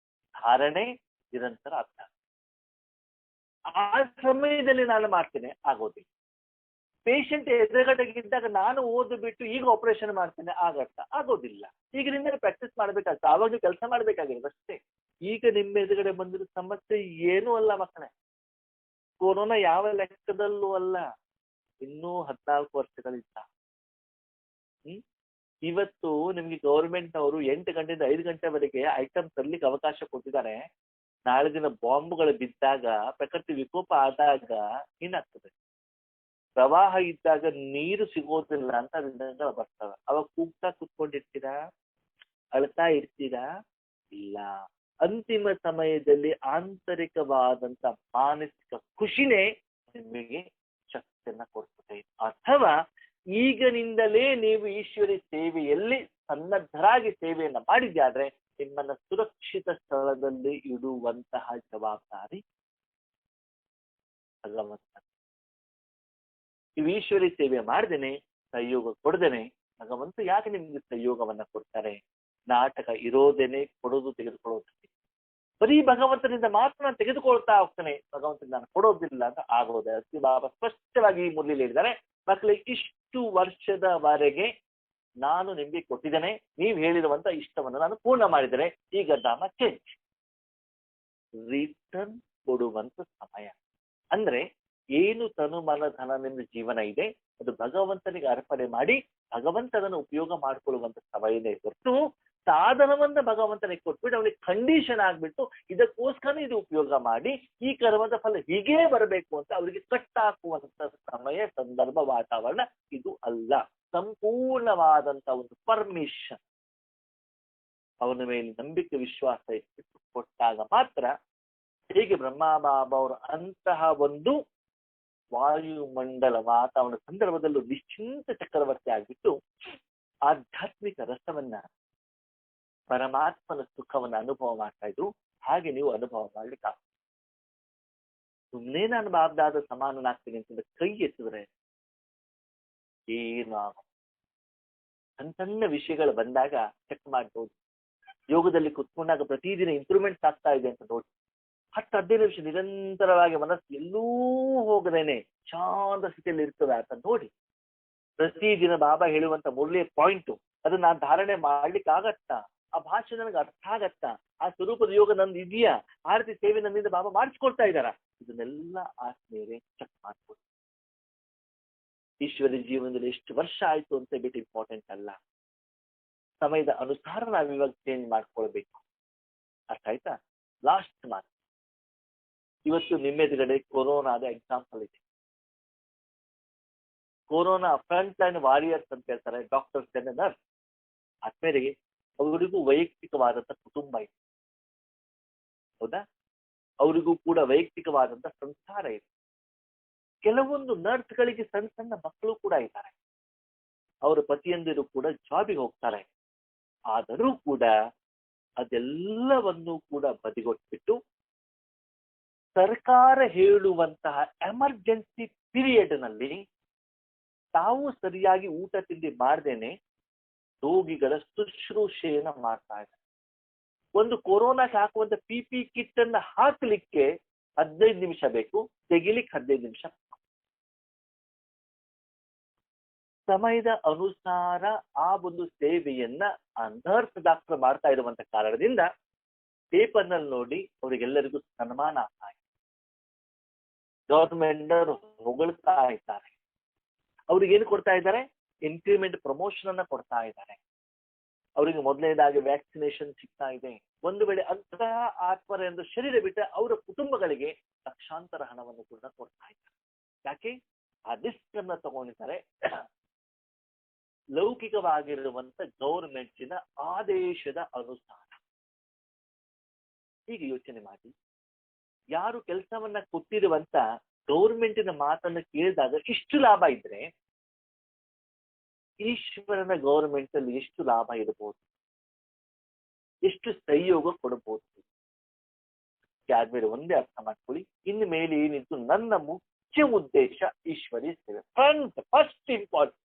ಧಾರಣೆ, ನಿರಂತರ ಅಭ್ಯಾಸ. ಆ ಸಮಯದಲ್ಲಿ ನಾನು ಮಾಡ್ತೇನೆ ಆಗೋದಿಲ್ಲ. ಪೇಷಂಟ್ ಎದುರುಗಡೆಗಿದ್ದಾಗ ನಾನು ಓದು ಬಿಟ್ಟು ಈಗ ಆಪರೇಷನ್ ಮಾಡ್ತೇನೆ ಆಗೋದಿಲ್ಲ. ಈಗ ನಿನ್ನೆ ಪ್ರಾಕ್ಟೀಸ್ ಮಾಡ್ಬೇಕಾಗ್ತದೆ, ಆವಾಗ ಕೆಲಸ ಮಾಡ್ಬೇಕಾಗಿರೋದು ಅಷ್ಟೇ. ಈಗ ನಿಮ್ಮ ಎದುರುಗಡೆ ಬಂದಿರೋ ಸಮಸ್ಯೆ ಏನೂ ಅಲ್ಲ ಮಕ್ಕಳೇ, ಕೊರೋನಾ ಯಾವ ಲೆಕ್ಕದಲ್ಲೂ ಅಲ್ಲ, ಇನ್ನೂ 14 ವರ್ಷಗಳಿಂದ. ಇವತ್ತು ನಿಮ್ಗೆ ಗೌರ್ಮೆಂಟ್ ಅವರು 8 ಗಂಟೆಯಿಂದ 5 ಗಂಟೆವರೆಗೆ ಐಟಮ್ ತರ್ಲಿಕ್ಕೆ ಅವಕಾಶ ಕೊಟ್ಟಿದ್ದಾರೆ. ನಾಳೆ ದಿನ ಬಾಂಬ್ಗಳು ಬಿದ್ದಾಗ, ಪ್ರಕೃತಿ ವಿಕೋಪ ಆದಾಗ ಏನಾಗ್ತದೆ? ಪ್ರವಾಹ ಇದ್ದಾಗ ನೀರು ಸಿಗೋದಿಲ್ಲ ಅಂತ ಅದರಿಂದ ಬರ್ತವೆ. ಅವಾಗ ಕೂಗ್ತಾ ಕುತ್ಕೊಂಡಿರ್ತೀರಾ, ಅಳ್ತಾ ಇರ್ತೀರಾ? ಇಲ್ಲ. ಅಂತಿಮ ಸಮಯದಲ್ಲಿ ಆಂತರಿಕವಾದಂತ ಮಾನಸಿಕ ಖುಷಿನೇ ನಿಮಗೆ ಶಕ್ತಿಯನ್ನ ಕೊಡ್ತದೆ. ಅಥವಾ ಈಗಿನಿಂದಲೇ ನೀವು ಈಶ್ವರಿ ಸೇವೆಯಲ್ಲಿ ಸನ್ನದ್ಧರಾಗಿ ಸೇವೆಯನ್ನ ಮಾಡಿದ್ಯಾದ್ರೆ ನಿಮ್ಮನ್ನ ಸುರಕ್ಷಿತ ಸ್ಥಳದಲ್ಲಿ ಇಡುವಂತಹ ಜವಾಬ್ದಾರಿ ಭಗವಂತ. ನೀವು ಈಶ್ವರಿ ಸೇವೆ ಮಾಡ್ದೇನೆ, ಸಹಯೋಗ ಕೊಡದೇನೆ ಭಗವಂತ ಯಾಕೆ ನಿಮ್ಗೆ ಸಹಯೋಗವನ್ನ ಕೊಡ್ತಾರೆ? ನಾಟಕ ಇರೋದೇನೆ ಕೊಡೋದು ತೆಗೆದುಕೊಳ್ಳೋದು. ಬರೀ ಭಗವಂತನಿಂದ ಮಾತ್ರ ನಾನು ತೆಗೆದುಕೊಳ್ತಾ ಹೋಗ್ತಾನೆ, ಭಗವಂತನಿಂದ ನಾನು ಕೊಡೋದಿಲ್ಲ ಅಂತ ಆಗೋದೆ. ಅತಿ ಬಾಬಾ ಸ್ಪಷ್ಟವಾಗಿ ಈ ಮುರಳಿಯಲ್ಲಿ ಹೇಳಿದ್ದಾರೆ, ಮಕ್ಕಳಿಗೆ ಇಷ್ಟು ವರ್ಷದವರೆಗೆ ನಾನು ನಿಮ್ಗೆ ಕೊಟ್ಟಿದ್ದೇನೆ, ನೀವು ಹೇಳಿರುವಂತ ಇಷ್ಟವನ್ನು ನಾನು ಪೂರ್ಣ ಮಾಡಿದ್ದೇನೆ, ಈಗ ಧಾಮ ಚೇಂಜ್, ರಿಟರ್ನ್ ಕೊಡುವಂತ ಸಮಯ. ಅಂದ್ರೆ ಏನು ತನು ಮನ ಧನ ನಿಮ್ಮ ಜೀವನ ಇದೆ ಅದು ಭಗವಂತನಿಗೆ ಅರ್ಪಣೆ ಮಾಡಿ ಭಗವಂತನನ್ನು ಉಪಯೋಗ ಮಾಡ್ಕೊಳ್ಳುವಂತ ಸಮಯನೇ ಹೊರತು ಸಾಧನವನ್ನ ಭಗವಂತನಿಗೆ ಕೊಟ್ಬಿಟ್ಟು ಅವನಿಗೆ ಕಂಡೀಷನ್ ಆಗ್ಬಿಟ್ಟು ಇದಕ್ಕೋಸ್ಕರ ಇದು ಉಪಯೋಗ ಮಾಡಿ ಈ ಕರ್ಮದ ಫಲ ಹೀಗೇ ಬರಬೇಕು ಅಂತ ಅವರಿಗೆ ಕಟ್ಟಾಕುವಂತ ಸಮಯ, ಸಂದರ್ಭ, ವಾತಾವರಣ ಇದು ಅಲ್ಲ. ಸಂಪೂರ್ಣವಾದಂತ ಒಂದು ಪರ್ಮಿಷನ್ ಅವನ ಮೇಲೆ ನಂಬಿಕೆ ವಿಶ್ವಾಸ ಇಟ್ಟು ಕೊಟ್ಟಾಗ ಮಾತ್ರ, ಹೇಗೆ ಬ್ರಹ್ಮ ಬಾಬಾ ಅವರು ಅಂತಹ ಒಂದು ವಾಯುಮಂಡಲ ವಾತಾವರಣ ಸಂದರ್ಭದಲ್ಲೂ ನಿಶ್ಚಿಂತ ಚಕ್ರವರ್ತಿ ಆಗ್ಬಿಟ್ಟು ಆಧ್ಯಾತ್ಮಿಕ ರಸವನ್ನ ಪರಮಾತ್ಮನ ಸುಖವನ್ನ ಅನುಭವ ಮಾಡ್ತಾ ಇದ್ರು, ಹಾಗೆ ನೀವು ಅನುಭವ ಮಾಡ್ಲಿಕ್ಕೆ ಸುಮ್ಮನೆ ನಾನು ಬಾಬ್ದಾದ ಸಮಾನನಾಗ್ತೀನಿ ಅಂತಂದ್ರೆ ಕೈ ಎತ್ತಿದ್ರೆ ಏನು ಸಣ್ಣ ಸಣ್ಣ ವಿಷಯಗಳು ಬಂದಾಗ ಚೆಕ್ ಮಾಡ್ಬೋದು. ಯೋಗದಲ್ಲಿ ಕುತ್ಕೊಂಡಾಗ ಪ್ರತಿದಿನ ಇಂಪ್ರೂವ್ಮೆಂಟ್ಸ್ ಆಗ್ತಾ ಇದೆ ಅಂತ ನೋಡಿ 10-15 ನಿಮಿಷ ನಿರಂತರವಾಗಿ ಮನಸ್ಸು ಎಲ್ಲೂ ಹೋಗದೇನೆ ಶಾಂತ ಸ್ಥಿತಿಯಲ್ಲಿ ಇರ್ತದೆ ಅಂತ ನೋಡಿ. ಪ್ರತಿದಿನ ಬಾಬಾ ಹೇಳುವಂತ ಮುರಳಿಯ ಪಾಯಿಂಟು ಅದನ್ನ ನಾನು ಧಾರಣೆ ಮಾಡ್ಲಿಕ್ಕೆ ಆಗತ್ತಾ? ಆ ಭಾಷೆ ನನಗೆ ಅರ್ಥ ಆಗತ್ತಾ? ಆ ಸ್ವರೂಪದ ಯೋಗ ನಂದು ಇದೆಯಾ? ಆ ರೀತಿ ಸೇವೆ ನನ್ನಿಂದ ಬಾಬಾ ಮಾಡಿಸ್ಕೊಡ್ತಾ ಇದ್ದಾರ? ಇದನ್ನೆಲ್ಲ ಆತ್ಮೀಯರೇ ಚೆಕ್ ಮಾಡ್ಬೋದು. ಈಶ್ವರಿ ಜೀವನದಲ್ಲಿ ಎಷ್ಟು ವರ್ಷ ಆಯ್ತು ಅಂತ ಬಿಟ್ಟು ಇಂಪಾರ್ಟೆಂಟ್ ಅಲ್ಲ, ಸಮಯದ ಅನುಸಾರ ನಾವು ಇವಾಗ ಚೇಂಜ್ ಮಾಡ್ಕೊಳ್ಬೇಕು. ಅರ್ಥ ಆಯ್ತಾ? ಲಾಸ್ಟ್ ಮಾತು, ಇವತ್ತು ನಿಮ್ಮೆದುರುಗಡೆ ಕೊರೋನಾದ ಎಕ್ಸಾಂಪಲ್ ಇದೆ. ಕೊರೋನಾ ಫ್ರಂಟ್ ಲೈನ್ ವಾರಿಯರ್ಸ್ ಅಂತ ಹೇಳ್ತಾರೆ, ಡಾಕ್ಟರ್ಸ್ ನರ್ಸ್. ಆದ್ಮೇಲೆ ಅವರಿಗೂ ವೈಯಕ್ತಿಕವಾದಂತ ಕುಟುಂಬ ಇದೆ, ಹೌದಾ? ಅವರಿಗೂ ಕೂಡ ವೈಯಕ್ತಿಕವಾದಂತ ಸಂಸಾರ ಇದೆ. ಕೆಲವೊಂದು ನರ್ಸ್ಗಳಿಗೆ ಸಣ್ಣ ಸಣ್ಣ ಮಕ್ಕಳು ಕೂಡ ಇದ್ದಾರೆ, ಅವರ ಪತಿಯಂದಿರು ಕೂಡ ಜಾಬಿಗೆ ಹೋಗ್ತಾರೆ. ಆದರೂ ಕೂಡ ಅದೆಲ್ಲವನ್ನು ಕೂಡ ಬದಿಗೊಟ್ಬಿಟ್ಟು ಸರ್ಕಾರ ಹೇಳುವಂತಹ ಎಮರ್ಜೆನ್ಸಿ ಪೀರಿಯಡ್ ನಲ್ಲಿ ತಾವು ಸರಿಯಾಗಿ ಊಟ ತಿಂಡಿ ಮಾಡ್ದೇನೆ ರೋಗಿಗಳ ಶುಶ್ರೂಷೆಯನ್ನ ಮಾಡ್ತಾ ಇದ್ದಾರೆ. ಒಂದು ಕೊರೋನಾಕ್ಕೆ ಹಾಕುವಂತ PPE ಕಿಟ್ ಅನ್ನ ಹಾಕ್ಲಿಕ್ಕೆ 15 ನಿಮಿಷ ಬೇಕು, ತೆಗಿಲಿಕ್ಕೆ 15 ನಿಮಿಷ. ಸಮಯದ ಅನುಸಾರ ಆ ಒಂದು ಸೇವೆಯನ್ನ ನರ್ಸ್ ಡಾಕ್ಟರ್ ಮಾಡ್ತಾ ಇರುವಂತ ಕಾರಣದಿಂದ ಪೇಪರ್ನಲ್ಲಿ ನೋಡಿ ಅವರಿಗೆಲ್ಲರಿಗೂ ಸನ್ಮಾನ ಆಗ್ತಾ ಇದೆ, ಗವರ್ಮೆಂಟ್ ಹೊಗಳ್ತಾ ಇದ್ದಾರೆ, ಅವ್ರಿಗೆ ಏನು ಕೊಡ್ತಾ ಇದ್ದಾರೆ? ಇನ್ಕ್ರಿಮೆಂಟ್ ಪ್ರಮೋಷನ್ ಅನ್ನ ಕೊಡ್ತಾ ಇದ್ದಾರೆ, ಅವರಿಗೆ ಮೊದಲನೇದಾಗಿ ವ್ಯಾಕ್ಸಿನೇಷನ್ ಸಿಗ್ತಾ ಇದೆ. ಒಂದು ವೇಳೆ ಅಂತಹ ಆತ್ಮರ ಎಂದು ಶರೀರ ಬಿಟ್ಟ ಅವರ ಕುಟುಂಬಗಳಿಗೆ ಲಕ್ಷಾಂತರ ಹಣವನ್ನು ಕೂಡ ಕೊಡ್ತಾ ಇದ್ದಾರೆ. ಯಾಕೆ? ಆ ರಿಸ್ಕ್ ಅನ್ನ ತಗೊಂಡಿದ್ದಾರೆ. ಲೌಕಿಕವಾಗಿರುವಂತ ಗೌರ್ಮೆಂಟಿನ ಆದೇಶದ ಅನುಸಾರ. ಹೀಗೆ ಯೋಚನೆ ಮಾಡಿ, ಯಾರು ಕೆಲಸವನ್ನ ಕೊಟ್ಟಿರುವಂತ ಗೌರ್ಮೆಂಟಿನ ಮಾತನ್ನು ಕೇಳಿದಾಗ ಇಷ್ಟು ಲಾಭ ಇದ್ರೆ ಈಶ್ವರನ ಗೌರ್ಮೆಂಟ್ ಅಲ್ಲಿ ಎಷ್ಟು ಲಾಭ ಇರಬಹುದು, ಎಷ್ಟು ಸಹಯೋಗ ಕೊಡಬಹುದು? ಆದ್ಮೇಲೆ ಒಂದೇ ಅರ್ಥ ಮಾಡ್ಕೊಳ್ಳಿ, ಇನ್ನು ಮೇಲೆ ಏನಿತ್ತು ನನ್ನ ಮುಖ್ಯ ಉದ್ದೇಶ ಈಶ್ವರಿ ಸೇವೆ. ಫಸ್ಟ್ ಇಂಪಾರ್ಟೆಂಟ್,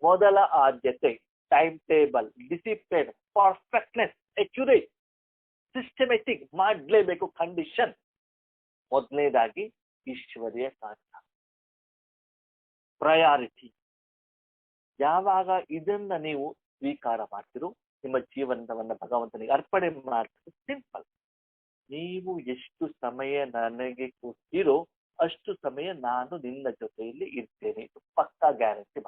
ಮೊದಲ ಆದ್ಯತೆ time table, discipline, perfectness, accurate, systematic ಮಾಡಲೇಬೇಕು. ಕಂಡೀಷನ್ ಮೊದಲನೇದಾಗಿ ಈಶ್ವರಿಯ ಕಾರ್ಯ, ಪ್ರಯಾರಿಟಿ. ಯಾವಾಗ ಇದನ್ನ ನೀವು ಸ್ವೀಕಾರ ಮಾಡ್ತಿರೋ, ನಿಮ್ಮ ಜೀವನವನ್ನ ಭಗವಂತನಿಗೆ ಅರ್ಪಣೆ ಮಾಡ್ತೀರೋ, ಸಿಂಪಲ್, ನೀವು ಎಷ್ಟು ಸಮಯ ನನಗೆ ಕೊಡ್ತೀರೋ ಅಷ್ಟು ಸಮಯ ನಾನು ನಿನ್ನ ಜೊತೆಯಲ್ಲಿ ಇರ್ತೇನೆ, ಇದು ಪಕ್ಕಾ ಗ್ಯಾರಂಟಿ.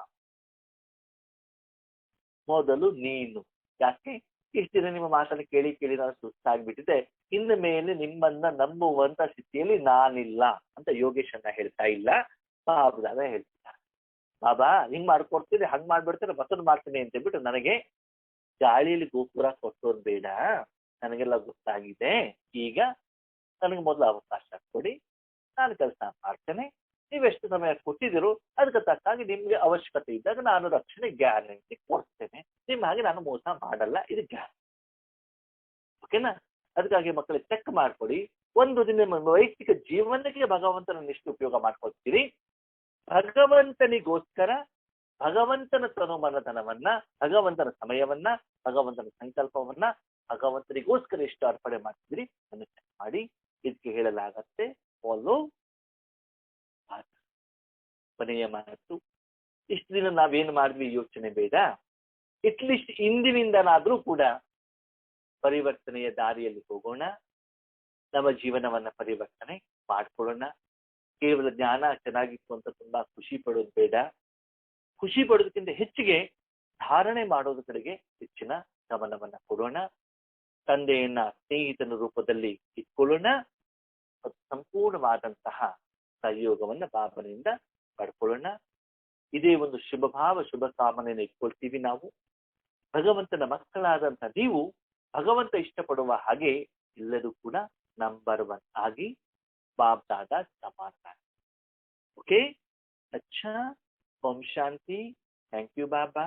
ಮೊದಲು ನೀನು. ಯಾಕೆ? ಇಷ್ಟು ದಿನ ನಿಮ್ಮ ಮಾತನ್ನು ಕೇಳಿ ಕೇಳಿ ನಾನು ಸುಸ್ತಾಗ್ಬಿಟ್ಟಿದೆ, ಇನ್ನು ಮೇಲೆ ನಿಮ್ಮನ್ನ ನಂಬುವಂತ ಸ್ಥಿತಿಯಲ್ಲಿ ನಾನಿಲ್ಲ ಅಂತ ಯೋಗೇಶ್ ಅನ್ನ ಹೇಳ್ತಾ ಇಲ್ಲ, ಬಾಬುದಾದ ಹೇಳ್ತಿದ್ದಾರೆ. ಬಾಬಾ ಹಿಂಗ್ ಮಾಡ್ಕೊಡ್ತೀನಿ, ಹಂಗ್ ಮಾಡ್ಬಿಡ್ತಾರೆ, ಮತ್ತೊಂದು ಮಾಡ್ತೀನಿ ಅಂತ ಹೇಳ್ಬಿಟ್ಟು ನನಗೆ ಗಾಳಿಯಲ್ಲಿ ಗೋಪುರ ಕೊಟ್ಟೋದ್ ಬೇಡ, ನನಗೆಲ್ಲ ಗೊತ್ತಾಗಿದೆ, ಈಗ ನನಗೆ ಮೊದಲು ಅವಕಾಶ ಕೊಡಿ, ನಾನು ಕೆಲಸ ಮಾಡ್ತೇನೆ, ನೀವೆಷ್ಟು ಸಮಯ ಕೊಟ್ಟಿದ್ದೀರೋ ಅದಕ್ಕೆ ತಕ್ಕಾಗಿ ನಿಮ್ಗೆ ಅವಶ್ಯಕತೆ ಇದ್ದಾಗ ನಾನು ರಕ್ಷಣೆ ಗ್ಯಾರಂಟಿ ಕೊಡ್ತೇನೆ, ನಿಮ್ಮ ಹಾಗೆ ನಾನು ಮೋಸ ಮಾಡಲ್ಲ, ಇದು ಗ್ಯಾರಂಟಿ. ಓಕೆನಾ? ಅದಕ್ಕಾಗಿ ಮಕ್ಕಳಿಗೆ ಚೆಕ್ ಮಾಡ್ಕೊಡಿ, ಒಂದು ದಿನ ನಿಮ್ಮ ವೈಯಕ್ತಿಕ ಜೀವನಕ್ಕೆ ಭಗವಂತನ ಎಷ್ಟು ಉಪಯೋಗ ಮಾಡ್ಕೊಳ್ತೀರಿ, ಭಗವಂತನಿಗೋಸ್ಕರ ಭಗವಂತನ ತನುಮನಧನವನ್ನ, ಭಗವಂತನ ಸಮಯವನ್ನ, ಭಗವಂತನ ಸಂಕಲ್ಪವನ್ನ ಭಗವಂತನಿಗೋಸ್ಕರ ಎಷ್ಟು ಅರ್ಪಣೆ ಮಾಡ್ತಿದ್ರಿ ಅನ್ನು ಚೆಕ್ ಮಾಡಿ. ಇದಕ್ಕೆ ಹೇಳಲಾಗತ್ತೆ ಫಾಲೋ. ಕೊನೆಯ ಮಾತು, ಇಷ್ಟು ದಿನ ನಾವೇನು ಮಾಡಿದ್ವಿ ಯೋಚನೆ ಬೇಡ, ಅಟ್ಲೀಸ್ಟ್ ಇಂದಿನಿಂದನಾದ್ರೂ ಕೂಡ ಪರಿವರ್ತನೆಯ ದಾರಿಯಲ್ಲಿ ಹೋಗೋಣ, ನಮ್ಮ ಜೀವನವನ್ನ ಪರಿವರ್ತನೆ ಮಾಡ್ಕೊಳ್ಳೋಣ. ಕೇವಲ ಜ್ಞಾನ ಚೆನ್ನಾಗಿತ್ತು ಅಂತ ತುಂಬಾ ಖುಷಿ ಪಡೋದು ಬೇಡ, ಖುಷಿ ಪಡೋದಕ್ಕಿಂತ ಹೆಚ್ಚಿಗೆ ಧಾರಣೆ ಮಾಡೋದ್ರ ಕಡೆಗೆ ಹೆಚ್ಚಿನ ಗಮನವನ್ನ ಕೊಡೋಣ. ತಂದೆಯನ್ನ ಸ್ನೇಹಿತನ ರೂಪದಲ್ಲಿ ಇಟ್ಕೊಳ್ಳೋಣ ಮತ್ತು ಸಂಪೂರ್ಣವಾದಂತಹ ಸಹಯೋಗವನ್ನ ಬಾಬನಿಂದ ಪಡ್ಕೊಳ್ಳೋಣ. ಇದೇ ಒಂದು ಶುಭ ಭಾವ, ಶುಭ ಕಾಮನೆಯನ್ನು ಇಟ್ಕೊಳ್ತೀವಿ ನಾವು. ಭಗವಂತನ ಮಕ್ಕಳಾದಂತ ನೀವು ಭಗವಂತ ಇಷ್ಟಪಡುವ ಹಾಗೆ ಎಲ್ಲರೂ ಕೂಡ ನಂಬರ್ 1 ಆಗಿ ಬಾಬ್ ದಾದಾ ಸಮಾನ. ಓಕೆ, ಅಚ್ಚಾ, ಓಂ ಶಾಂತಿ. Thank you Baba.